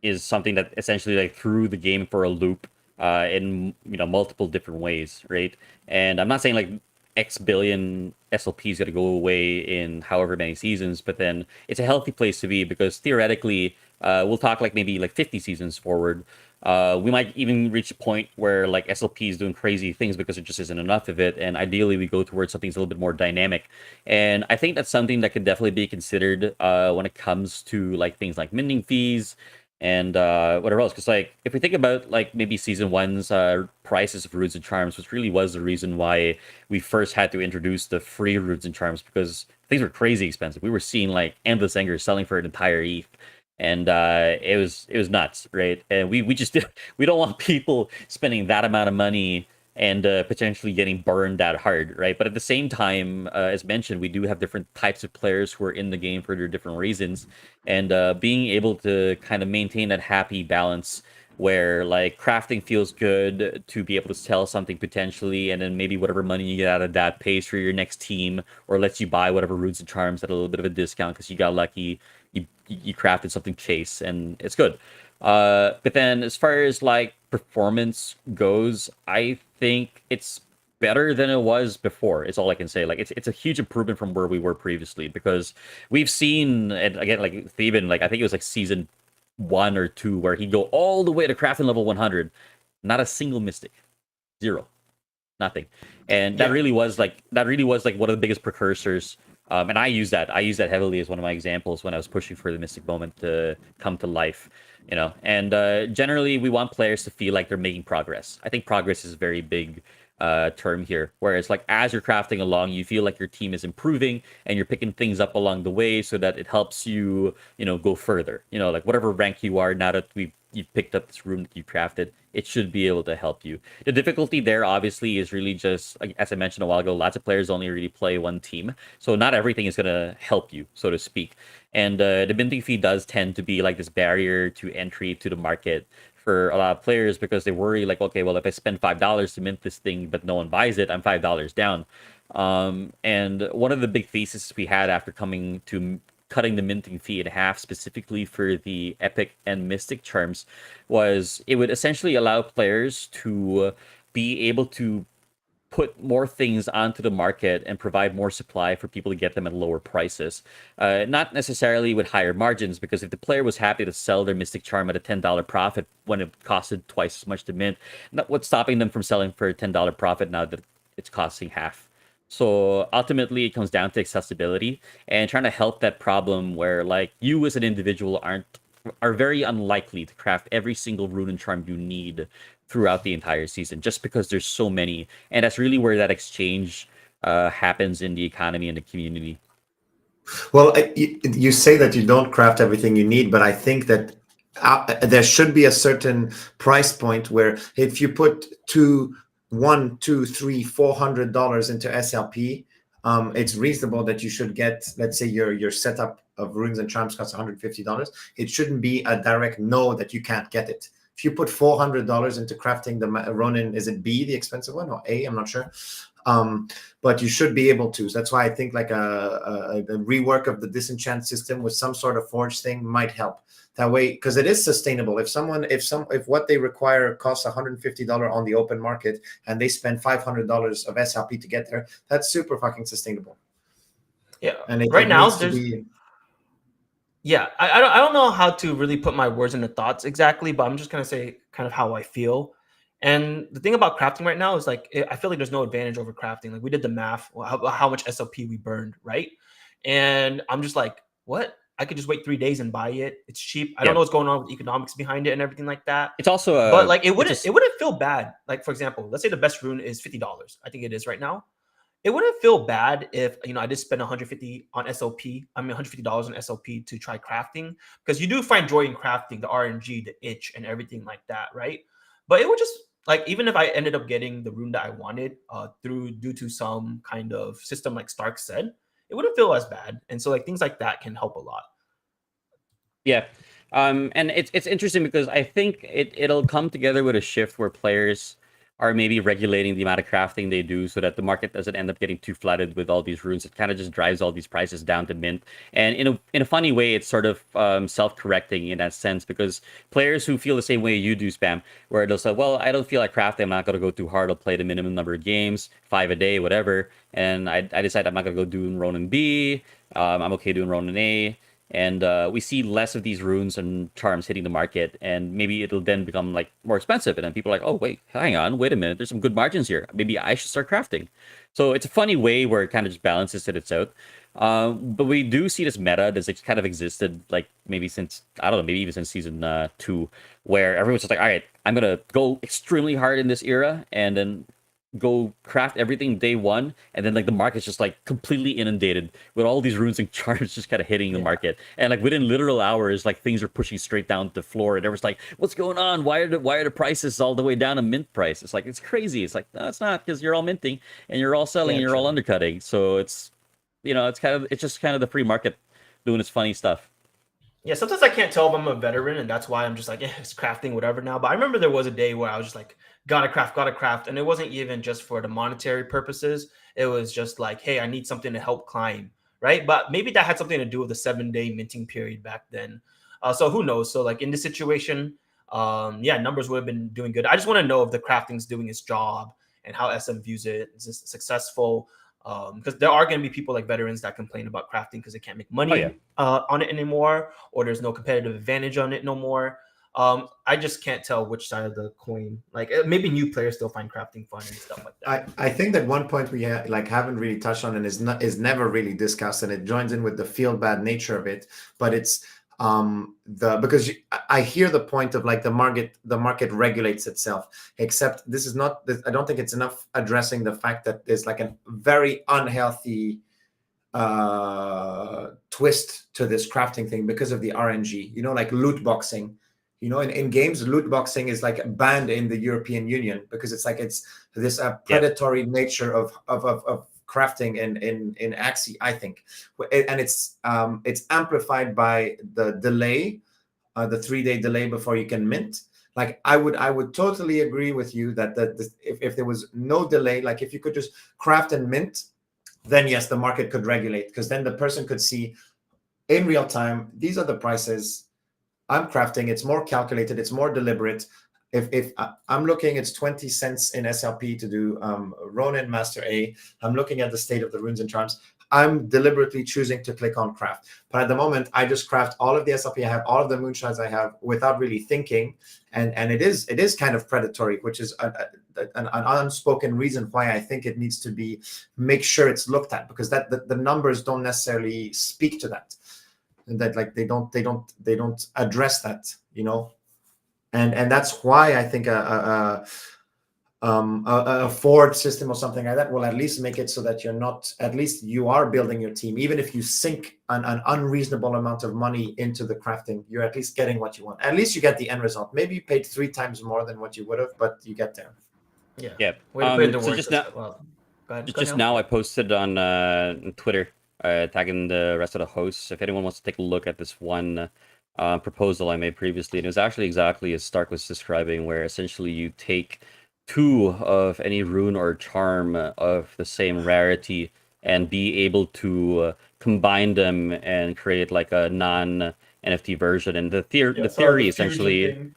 is something that essentially like threw the game for a loop in multiple different ways, right? And I'm not saying like X billion SLP is going to go away in however many seasons, but then it's a healthy place to be, because theoretically, we'll talk like maybe like 50 seasons forward. We might even reach a point where like SLP is doing crazy things because there just isn't enough of it. And ideally we go towards something that's a little bit more dynamic. And I think that's something that could definitely be considered when it comes to like things like minting fees and whatever else. Because like if we think about like maybe season 1's prices of runes and charms, which really was the reason why we first had to introduce the free runes and charms, because things were crazy expensive. We were seeing like Endless Anger selling for an entire ETH. And it was nuts, right? And we don't want people spending that amount of money and potentially getting burned that hard, right? But at the same time, as mentioned, we do have different types of players who are in the game for their different reasons, and being able to kind of maintain that happy balance where like crafting feels good to be able to sell something potentially, and then maybe whatever money you get out of that pays for your next team or lets you buy whatever runes and charms at a little bit of a discount because you got lucky. You crafted something chase, and it's good. But then as far as like performance goes, I think it's better than it was before. It's all I can say. Like it's a huge improvement from where we were previously, because we've seen, and again, like Theban, like I think it was like season 1 or 2 where he'd go all the way to crafting level 100, not a single mystic, zero, nothing. And that Yeah. really was like one of the biggest precursors. And I use that heavily as one of my examples when I was pushing for the mystic moment to come to life, you know. And generally we want players to feel like they're making progress. I think progress is a very big term here, where it's like as you're crafting along, you feel like your team is improving and you're picking things up along the way so that it helps you, you know, go further. You know, like whatever rank you are, now that you've picked up this room that you crafted, it should be able to help you. The difficulty there obviously is really just, like, as I mentioned a while ago, lots of players only really play one team, so not everything is going to help you, so to speak. And the minting fee does tend to be like this barrier to entry to the market for a lot of players, because they worry like, okay, well, if I spend $5 to mint this thing but no one buys it, I'm $5 down. And one of the big theses we had after coming to cutting the minting fee in half specifically for the epic and mystic charms was it would essentially allow players to be able to put more things onto the market and provide more supply for people to get them at lower prices. Not necessarily with higher margins, because if the player was happy to sell their Mystic Charm at a $10 profit when it costed twice as much to mint, what's stopping them from selling for a $10 profit now that it's costing half? So ultimately, it comes down to accessibility and trying to help that problem where, like, you as an individual are very unlikely to craft every single rune and charm you need throughout the entire season, just because there's so many. And that's really where that exchange happens in the economy and the community. Well, you say that you don't craft everything you need, but I think that there should be a certain price point where if you put $400 into SLP, it's reasonable that you should get, let's say your setup of runes and charms costs $150. It shouldn't be a direct no that you can't get it. If you put $400 into crafting the Ronin, is it B, the expensive one, or A? I'm not sure. But you should be able to. So that's why I think like a rework of the disenchant system with some sort of forge thing might help. That way, because it is sustainable. If what they require costs $150 on the open market and they spend $500 of SLP to get there, that's super fucking sustainable. Yeah. And it right now, needs to there's be. Yeah, I don't know how to really put my words into thoughts exactly, but I'm just gonna say kind of how I feel. And the thing about crafting right now is like I feel like there's no advantage over crafting. Like we did the math, how much SOP we burned, right? And I'm just like, what? I could just wait 3 days and buy it. It's cheap. I don't Yeah. know what's going on with economics behind it and everything like that. It's also But like it it's wouldn't feel bad. Like for example, let's say the best rune is $50. I think it is right now. It wouldn't feel bad if I did spend 150 on SOP. I mean $150 on SOP to try crafting, because you do find joy in crafting, the RNG, the itch, and everything like that, right? But it would just like, even if I ended up getting the rune that I wanted due to some kind of system like Stark said, it wouldn't feel as bad. And so like things like that can help a lot. Yeah. And it's interesting because I think it'll come together with a shift where players are maybe regulating the amount of crafting they do so that the market doesn't end up getting too flooded with all these runes. It kind of just drives all these prices down to mint. And in a funny way, it's sort of self-correcting in that sense, because players who feel the same way you do, Spam, where they'll say, well, I don't feel like crafting, I'm not going to go too hard, I'll play the minimum number of games, 5 a day, whatever. And I decide I'm not going to go doing Ronin B, I'm okay doing Ronin A. And we see less of these runes and charms hitting the market, and maybe it'll then become like more expensive, and then people are like, oh wait, hang on, wait a minute, there's some good margins here, maybe I should start crafting. So it's a funny way where it kind of just balances it out. But we do see this meta that's kind of existed like maybe since, I don't know, maybe even since season 2, where everyone's just like, all right, I'm gonna go extremely hard in this era and then go craft everything day one, and then like the market's just like completely inundated with all these runes and charms just kind of hitting the market, and like within literal hours, like things are pushing straight down to the floor, and everyone's like, what's going on? Why are the prices all the way down to mint price? It's like, it's crazy. It's like, no, it's not, because you're all minting and you're all selling and you're all undercutting. So it's, it's just kind of the free market doing its funny stuff. Yeah, sometimes I can't tell if I'm a veteran, and that's why I'm just like, it's crafting, whatever now. But I remember there was a day where I was just like, gotta craft. And it wasn't even just for the monetary purposes. It was just like, hey, I need something to help climb, right? But maybe that had something to do with the 7-day minting period back then. So who knows? So like in this situation, yeah, numbers would have been doing good. I just want to know if the crafting's doing its job and how SM views it. Is this successful? Because there are going to be people like veterans that complain about crafting because they can't make money Oh, yeah. on it anymore, or there's no competitive advantage on it no more. I just can't tell which side of the coin. Like maybe new players still find crafting fun and stuff like that. I think that one point we haven't really touched on and is never really discussed, and it joins in with the feel bad nature of it, but it's because I hear the point of like the market regulates itself, except this is not, I don't think it's enough addressing the fact that there's like a very unhealthy twist to this crafting thing because of the RNG, like loot boxing. In games, loot boxing is like banned in the European Union because it's this predatory nature of crafting in Axie, I think, and it's amplified by the delay, the 3-day delay before you can mint. Like I would totally agree with you that if there was no delay, like if you could just craft and mint, then yes, the market could regulate, because then the person could see in real time, these are the prices I'm crafting. It's more calculated, it's more deliberate. If I'm looking, it's 20 cents in SLP to do Ronin Master A. I'm looking at the state of the runes and charms. I'm deliberately choosing to click on craft. But at the moment, I just craft all of the SLP I have, all of the moonshines I have, without really thinking. And it is kind of predatory, which is an unspoken reason why I think it needs to be, make sure it's looked at, because that the numbers don't necessarily speak to that. And that like they don't address that, and that's why I think a forward system or something like that will at least make it so that you are building your team. Even if you sink an unreasonable amount of money into the crafting, you're at least getting what you want. At least you get the end result. Maybe you paid 3 times more than what you would have, but you get there. Yeah. So just now I posted on Twitter, tagging the rest of the hosts. If anyone wants to take a look at this one proposal I made previously, and it was actually exactly as Stark was describing, where essentially you take 2 of any rune or charm of the same rarity and be able to combine them and create like a non-NFT version. And the theory essentially,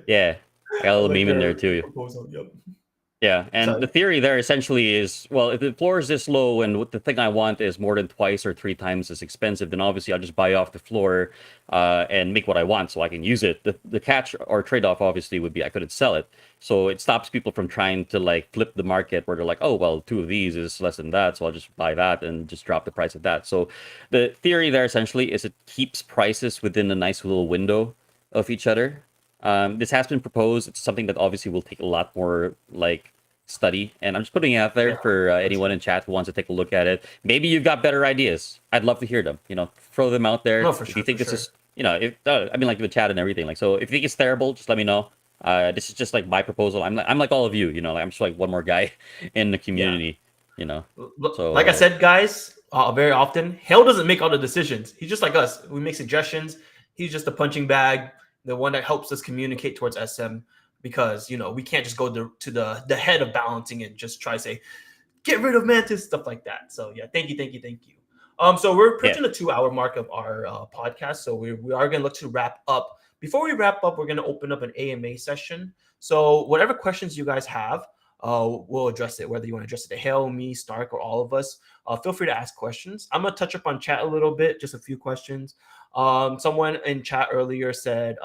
yeah, I got a little meme in there too. Yeah, and the theory there essentially is, well, if the floor is this low and what the thing I want is more than twice or 3 times as expensive, then obviously I'll just buy off the floor and make what I want so I can use it. The catch or trade-off obviously would be I couldn't sell it. So it stops people from trying to like flip the market where they're like, oh, well, 2 of these is less than that, so I'll just buy that and just drop the price of that. So the theory there essentially is it keeps prices within a nice little window of each other. This has been proposed. It's something that obviously will take a lot more like study, and I'm just putting it out there for anyone in chat who wants to take a look at it. Maybe you've got better ideas. I'd love to hear them. Throw them out there. If you think this is, if I mean, like the chat and everything. Like, so if you think it's terrible, just let me know. This is just like my proposal. I'm like all of you. Like, I'm just like one more guy in the community. So like I said, guys, very often Hale doesn't make all the decisions. He's just like us. We make suggestions. He's just a punching bag, the one that helps us communicate towards SM, because we can't just go to the head of balancing and just try to say get rid of Mantis, stuff like that. So yeah, thank you. So we're approaching the 2-hour mark of our podcast, so we are going to look to wrap up. Before we wrap up, we're going to open up an AMA session. So whatever questions you guys have, we'll address it, whether you want to address it to Hale, me, Stark, or all of us. Feel free to ask questions. I'm going to touch up on chat a little bit, just a few questions. Someone in chat earlier said,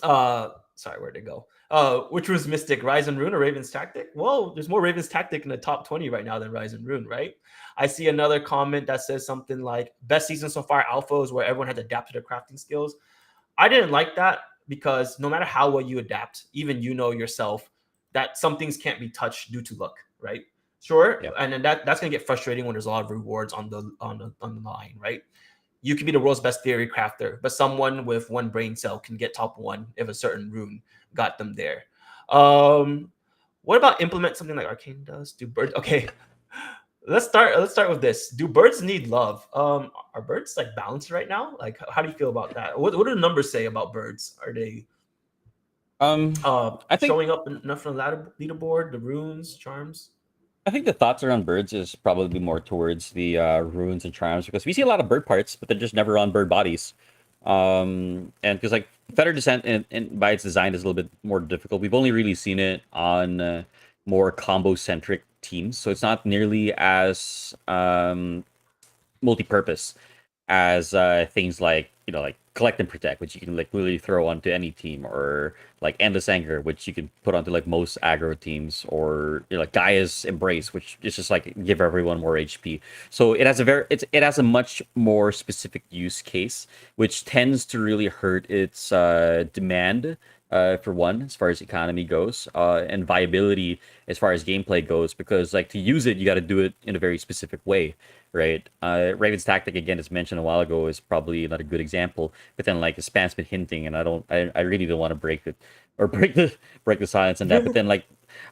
sorry, where'd it go? Which was Mystic, Rise and Rune or Raven's Tactic? Well, there's more Raven's Tactic in the top 20 right now than Rise and Rune, right? I see another comment that says something like, best season so far, Alpha, is where everyone had to adapt to their crafting skills. I didn't like that, because no matter how well you adapt, even yourself, that some things can't be touched due to luck, right? Sure, and then that's going to get frustrating when there's a lot of rewards on the line, right? You could be the world's best theory crafter, but someone with 1 brain cell can get top 1 if a certain rune got them there. What about implement something like Arcane does? Do birds? Okay, let's start with this. Do birds need love? Are birds like balanced right now? Like, how do you feel about that? What do the numbers say about birds? Are they I think showing up enough on the leaderboard? The runes, charms. I think the thoughts around birds is probably more towards the runes and charms, because we see a lot of bird parts, but they're just never on bird bodies. And because like Feather Descent and by its design is a little bit more difficult. We've only really seen it on more combo centric teams, so it's not nearly as multi-purpose as things like like collect and protect, which you can like really throw onto any team, or like endless anger, which you can put onto like most aggro teams, or like Gaia's embrace, which is just like give everyone more HP. So it has it has a much more specific use case, which tends to really hurt its demand. For one, as far as economy goes, and viability as far as gameplay goes, because like to use it, you got to do it in a very specific way, right? Raven's tactic, again, as mentioned a while ago, is probably not a good example. But then like the spam's been hinting, and I really don't want to break it or break the silence on that. But then like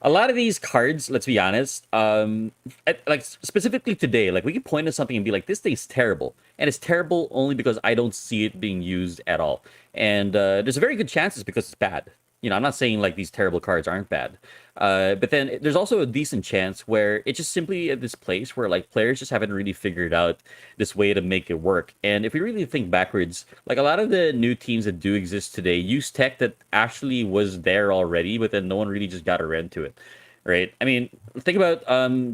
a lot of these cards, let's be honest, like specifically today, like we can point to something and be like, this thing's terrible, and it's terrible only because I don't see it being used at all. And there's a very good chance it's because it's bad. I'm not saying like these terrible cards aren't bad, but then there's also a decent chance where it's just simply at this place where like players just haven't really figured out this way to make it work. And if we really think backwards, like a lot of the new teams that do exist today use tech that actually was there already, but then no one really just got around to it, right? I mean, think about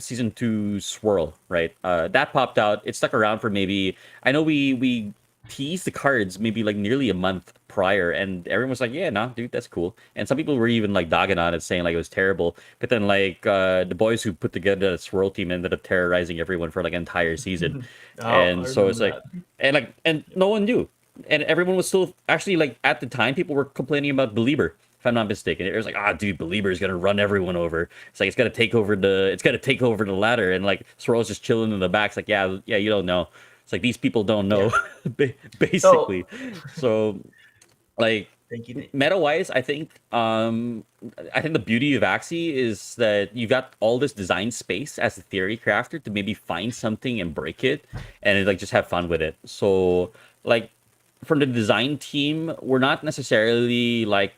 season 2 Swirl, right? That popped out. It stuck around for maybe, I know we teased the cards maybe like nearly a month prior, and everyone was like, yeah, nah, dude, that's cool. And some people were even like dogging on it, saying like it was terrible. But then like the boys who put together the Swirl team ended up terrorizing everyone for like an entire season. And I so it's remember like, that. and no one knew, and everyone was still actually like at the time people were complaining about Belieber, if I'm not mistaken. It was like, dude, Belieber is gonna run everyone over. It's like it's gonna take over the ladder, and like Swirl's just chilling in the back. It's like, yeah, you don't know. It's like these people don't know, So basically. So, like thank you. meta wise, I think the beauty of Axie is that you got all this design space as a theory crafter to maybe find something and break it, and like just have fun with it. So, like from the design team, we're not necessarily like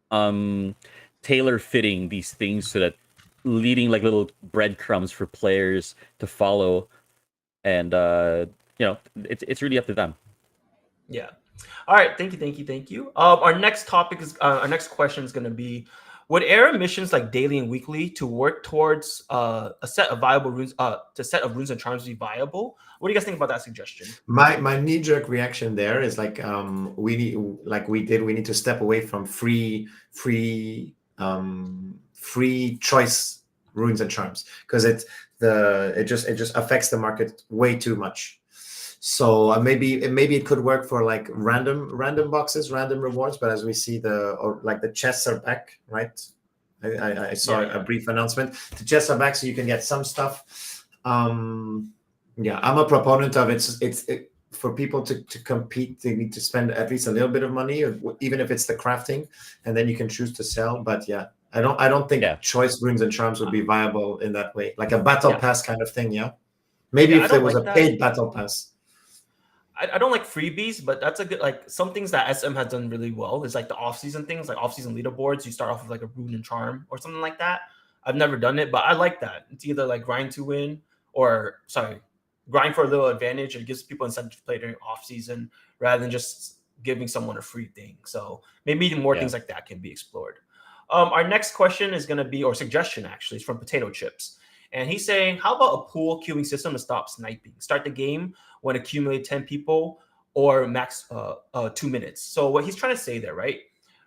tailor fitting these things so that leading like little breadcrumbs for players to follow, and it's really up to them. Yeah. All right. Thank you. Our next topic is our next question is going to be: would era missions like daily and weekly to work towards a set of viable runes, to set of runes and charms be viable? What do you guys think about that suggestion? My knee-jerk reaction there is like we need to step away from free choice runes and charms, because it just affects the market way too much. So maybe it could work for like random boxes, random rewards, but as we see the chests are back, right? I saw a brief announcement. The chests are back, so you can get some stuff. Yeah, I'm a proponent of it, for people to compete, they need to spend at least a little bit of money, or even if it's the crafting, and then you can choose to sell. But yeah, I don't think choice runes and charms would be viable in that way, like a battle pass kind of thing. Yeah, maybe if there was a paid battle pass. I don't like freebies, but that's a good, like, some things that SM has done really well is like the off-season things, like off-season leaderboards. You start off with like a rune and charm or something like that. I've never done it, but I like that. It's either like grind to win, or grind for a little advantage. It gives people incentive to play during off-season rather than just giving someone a free thing. So maybe more things like that can be explored. Our next question is going to be, or suggestion actually, is from Potato Chips. And he's saying, how about a pool queuing system to stop sniping? Start the game when accumulate 10 people or max 2 minutes. So what he's trying to say there, right?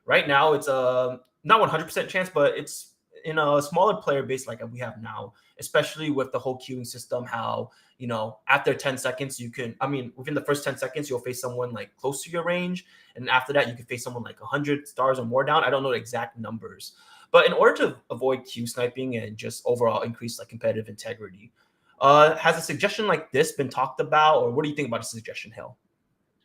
Right now, it's not 100% chance, but it's in a smaller player base like we have now, especially with the whole queuing system, how, after 10 seconds, within the first 10 seconds, you'll face someone like close to your range. And after that, you can face someone like 100 stars or more down. I don't know the exact numbers. But in order to avoid queue sniping and just overall increase like competitive integrity, has a suggestion like this been talked about, or what do you think about a suggestion, Hill?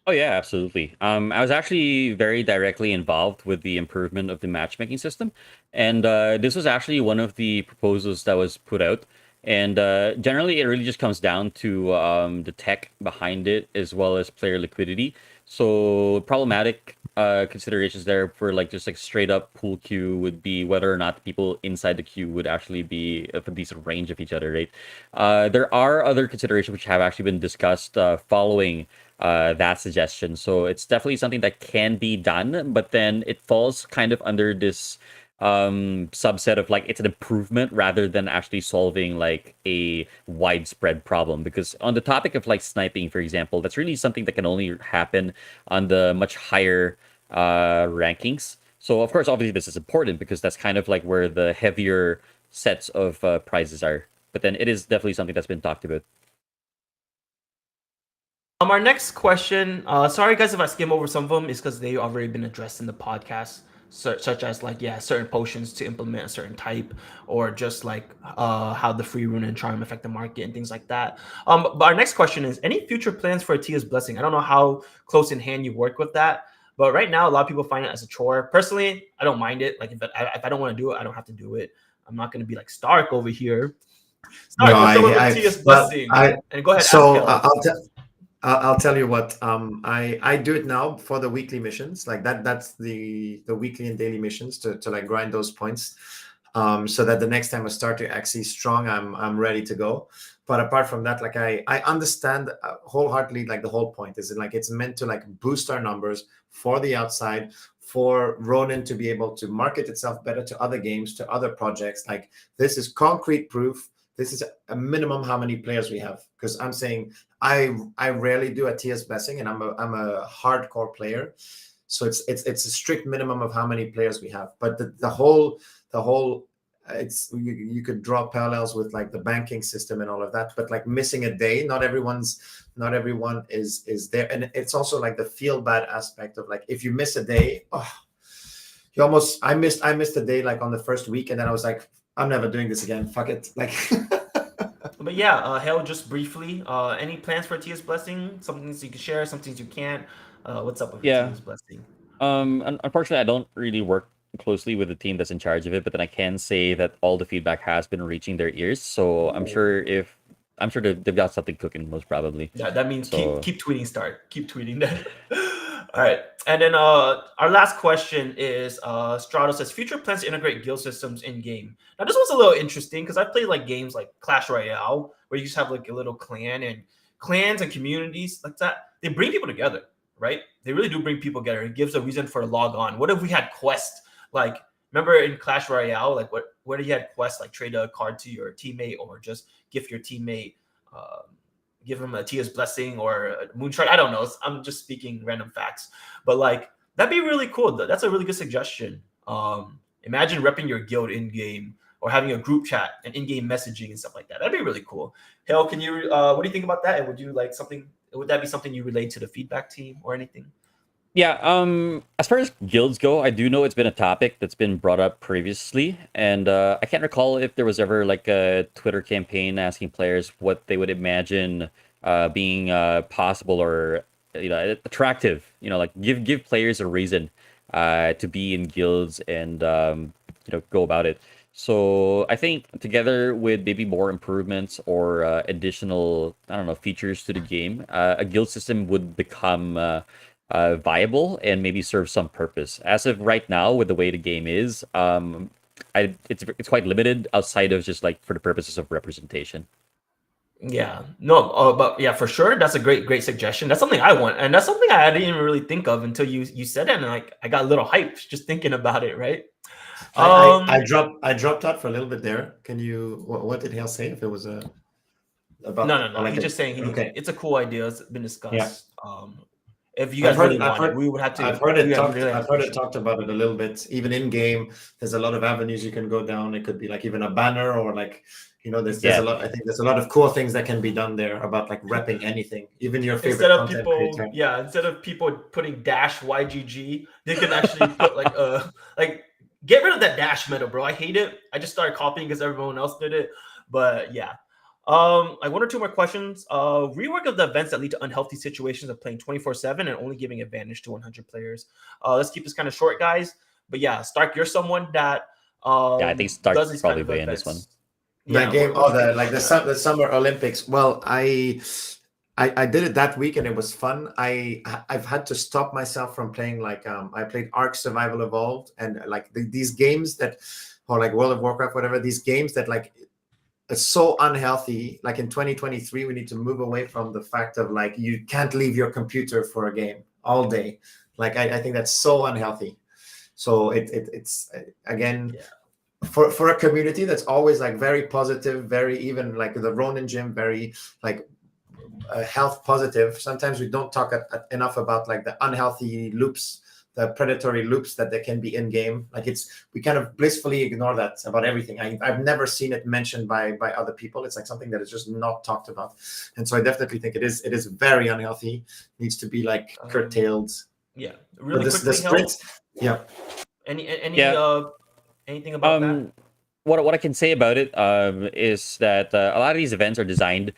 Oh yeah, absolutely. I was actually very directly involved with the improvement of the matchmaking system, and this was actually one of the proposals that was put out. And generally, it really just comes down to the tech behind it, as well as player liquidity. So problematic considerations there for like just like straight up pool queue would be whether or not the people inside the queue would actually be of a decent range of each other, right? There are other considerations which have actually been discussed following that suggestion. So it's definitely something that can be done, but then it falls kind of under this subset of like it's an improvement rather than actually solving like a widespread problem. Because on the topic of like sniping, for example, that's really something that can only happen on the much higher rankings. So of course, obviously, this is important because that's kind of like where the heavier sets of prizes are. But then it is definitely something that's been talked about. Our next question. Sorry guys if I skim over some of them. Is because they already been addressed in the podcast, such as like certain potions to implement a certain type, or just like how the free rune and charm affect the market and things like that. But our next question is: any future plans for Atia's blessing? I don't know how close in hand you work with that, but right now a lot of people find it as a chore. Personally, I don't mind it. Like if I don't want to do it, I don't have to do it. I'm not gonna be like Stark over here. Stark, No, what's up with I Atia's well, blessing? I And go ahead, ask so Hell. I'll tell you what. I do it now for the weekly missions. Like that's the weekly and daily missions to like grind those points. So that the next time I start to Axie strong, I'm ready to go. But apart from that, like I understand wholeheartedly like the whole point is like it's meant to like boost our numbers for the outside, for Ronin to be able to market itself better to other games, to other projects. Like this is concrete proof. This is a minimum how many players we have. Because I'm saying I rarely do a TS blessing, and I'm a hardcore player. So it's a strict minimum of how many players we have. But the whole it's you could draw parallels with like the banking system and all of that, but like missing a day, not everyone is there. And it's also like the feel bad aspect of like if you miss a day, you almost I missed a day like on the first week, and then I was like, I'm never doing this again, fuck it. Like But yeah, Hell, just briefly, any plans for Tia's blessing? Some things you can share, some things you can't. What's up with Yeah. Tia's blessing? Unfortunately, I don't really work closely with the team that's in charge of it, but then I can say that all the feedback has been reaching their ears. So I'm sure they've got something cooking, most probably. Yeah, that means So keep tweeting, Start. Keep tweeting that. All right. And then our last question is Strato says future plans to integrate guild systems in game. Now this one's a little interesting because I've played like games like Clash Royale where you just have like a little clan, and clans and communities like that. They bring people together, right? They really do bring people together. It gives a reason for a log on. What if we had quests like remember in Clash Royale, like what if you had quests like trade a card to your teammate or just gift your teammate give him a Tia's blessing or a moonshot. I don't know. I'm just speaking random facts, but like that'd be really cool. That's a really good suggestion. Imagine repping your guild in game or having a group chat and in-game messaging and stuff like that. That'd be really cool. Hell, can you? What do you think about that? And would you like something? Would that be something you relate to the feedback team or anything? yeah, as far as guilds go, I do know it's been a topic that's been brought up previously, and I can't recall if there was ever like a Twitter campaign asking players what they would imagine being possible or attractive. Like give players a reason to be in guilds and go about it. So I think together with maybe more improvements or additional, I don't know, features to the game, a guild system would become viable and maybe serve some purpose. As of right now, with the way the game is, it's quite limited outside of just like for the purposes of representation. Yeah, no, but yeah, for sure, that's a great suggestion. That's something I want, and that's something I didn't even really think of until you said it, and like I got a little hyped just thinking about it, right? I dropped out for a little bit there. Can you what did Hale say if it was about No. like He's just saying okay. it's a cool idea. It's been Yeah. discussed. If you guys really want it, we would have to. I've heard We it have talked really have I've to heard push it talked about it a little bit. Even in game, there's a lot of avenues you can go down. It could be like even a banner or like there's a Yeah. lot. I think there's a lot of cool things that can be done there about like repping anything, even your Instead favorite of content people, creator. yeah, instead of people putting dash YGG, they can actually put like get rid of that dash meta, bro. I hate it. I just started copying because everyone else did it. But yeah. Like one or two more questions. Rework of the events that lead to unhealthy situations of playing 24/7 and only giving advantage to 100 players. Let's keep this kind of short, guys. But yeah, Stark, you're someone that Yeah, I think Stark's does these kind probably of way in this one. events. That Yeah, game, what do you the think like about that? the Summer Olympics. Well, I did it that week and it was fun. I've had to stop myself from playing like I played Ark Survival Evolved and like these games that or like World of Warcraft, whatever, these games that like it's so unhealthy. Like in 2023, we need to move away from the fact of like you can't leave your computer for a game all day. Like I think that's so unhealthy. So it's again, Yeah. for a community that's always like very positive, very, even like the Ronin gym, very like health positive. Sometimes we don't talk enough about like the unhealthy loops, the predatory loops that there can be in game. Like we kind of blissfully ignore that about everything. I've never seen it mentioned by other people. It's like something that is just not talked about, and so I definitely think it is very unhealthy. Needs to be like curtailed. Yeah, But really the quickly, sprints, yeah. Any anything about that? What I can say about it is that a lot of these events are designed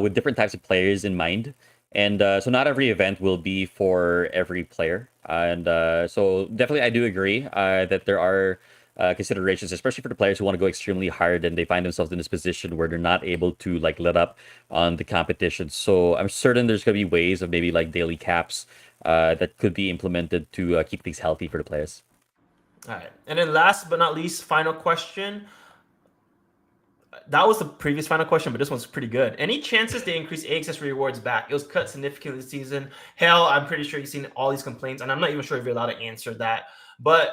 with different types of players in mind, and so not every event will be for every player. And so definitely, I do agree that there are considerations, especially for the players who want to go extremely hard and they find themselves in this position where they're not able to like let up on the competition. So I'm certain there's going to be ways of maybe like daily caps that could be implemented to keep things healthy for the players. All right, and then last but not least, final question. That was the previous final question, but this one's pretty good. Any chances they increase AXS rewards back? It was cut significantly this season. Hell, I'm pretty sure you've seen all these complaints, and I'm not even sure if you're allowed to answer that. But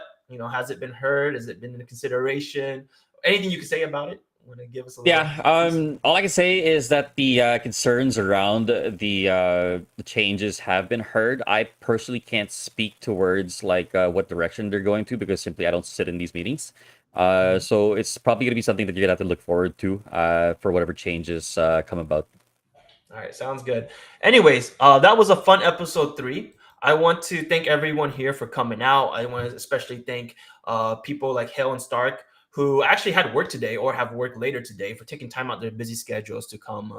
has it been heard? Has it been in consideration? Anything you can say about it? Want to give us a little? Yeah, all I can say is that the concerns around the changes have been heard. I personally can't speak towards like what direction they're going to because simply I don't sit in these meetings. So it's probably going to be something that you're going to have to look forward to for whatever changes come about. All right, sounds good. Anyways, that was a fun episode 3. I want to thank everyone here for coming out. I want to especially thank people like Hale and Stark who actually had work today or have work later today for taking time out their busy schedules to come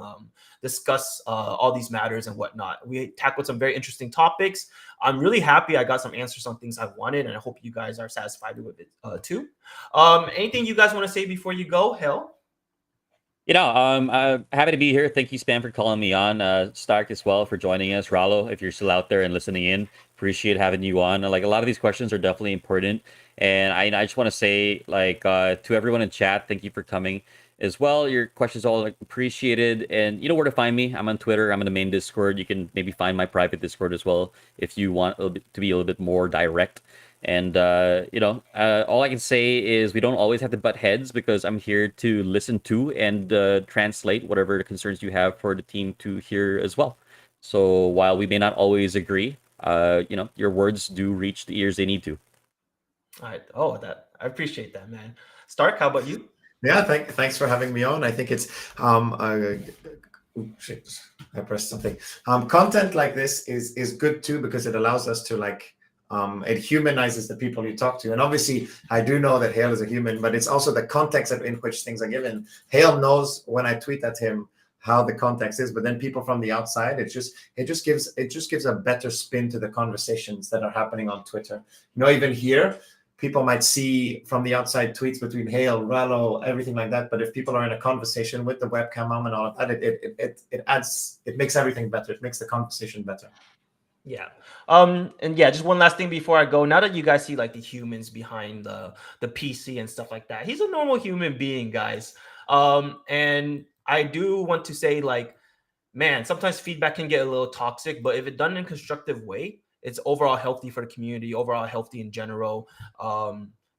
discuss all these matters and whatnot. We tackled some very interesting topics. I'm really happy I got some answers on things I wanted, and I hope you guys are satisfied with it too. Anything you guys want to say before you go, Hale? Happy to be here. Thank you, Spam, for calling me on. Stark as well for joining us. Ralo, if you're still out there and listening in, appreciate having you on. Like a lot of these questions are definitely important, and I just want to say to everyone in chat, thank you for coming as well. Your questions all appreciated, and you know where to find me. I'm on Twitter. I'm in the main Discord. You can maybe find my private Discord as well if you want to be a little bit more direct. And all I can say is we don't always have to butt heads because I'm here to listen to and translate whatever concerns you have for the team to hear as well. So while we may not always agree, your words do reach the ears they need to. All right. Oh, I appreciate that, man. Stark, how about you? Yeah, thanks for having me on. I think it's shit, I pressed something. Content like this is good too because it allows us to like it humanizes the people you talk to. And obviously, I do know that Hale is a human, but it's also the context in which things are given. Hale knows when I tweet at him how the context is, but then people from the outside, it just gives a better spin to the conversations that are happening on Twitter. Even here, people might see from the outside tweets between Hale, Ralo, everything like that. But if people are in a conversation with the webcam on and all of that, it makes everything better. It makes the conversation better. Yeah. And yeah, just one last thing before I go. Now that you guys see like the humans behind the PC and stuff like that, he's a normal human being, guys. And I do want to say, like, man, sometimes feedback can get a little toxic, but if it's done in a constructive way, it's overall healthy for the community, overall healthy in general.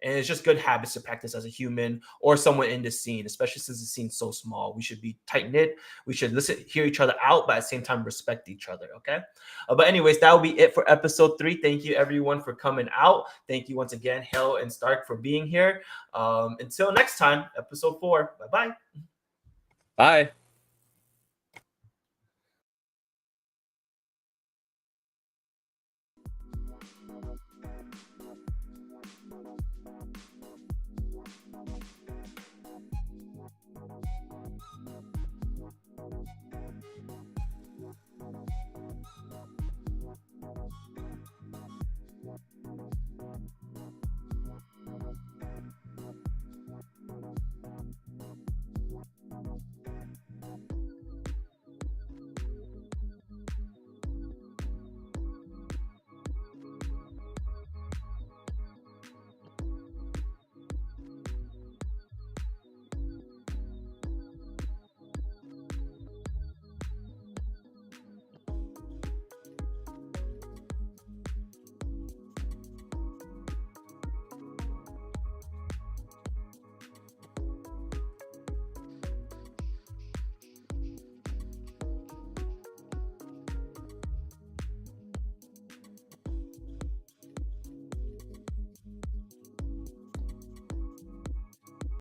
And it's just good habits to practice as a human or someone in the scene, especially since the scene's so small. We should be tight knit. We should hear each other out, but at the same time, respect each other. Okay. But anyways, that will be it for episode 3. Thank you everyone for coming out. Thank you once again, Hale and Stark, for being here. Until next time, episode 4. Bye-bye. Bye.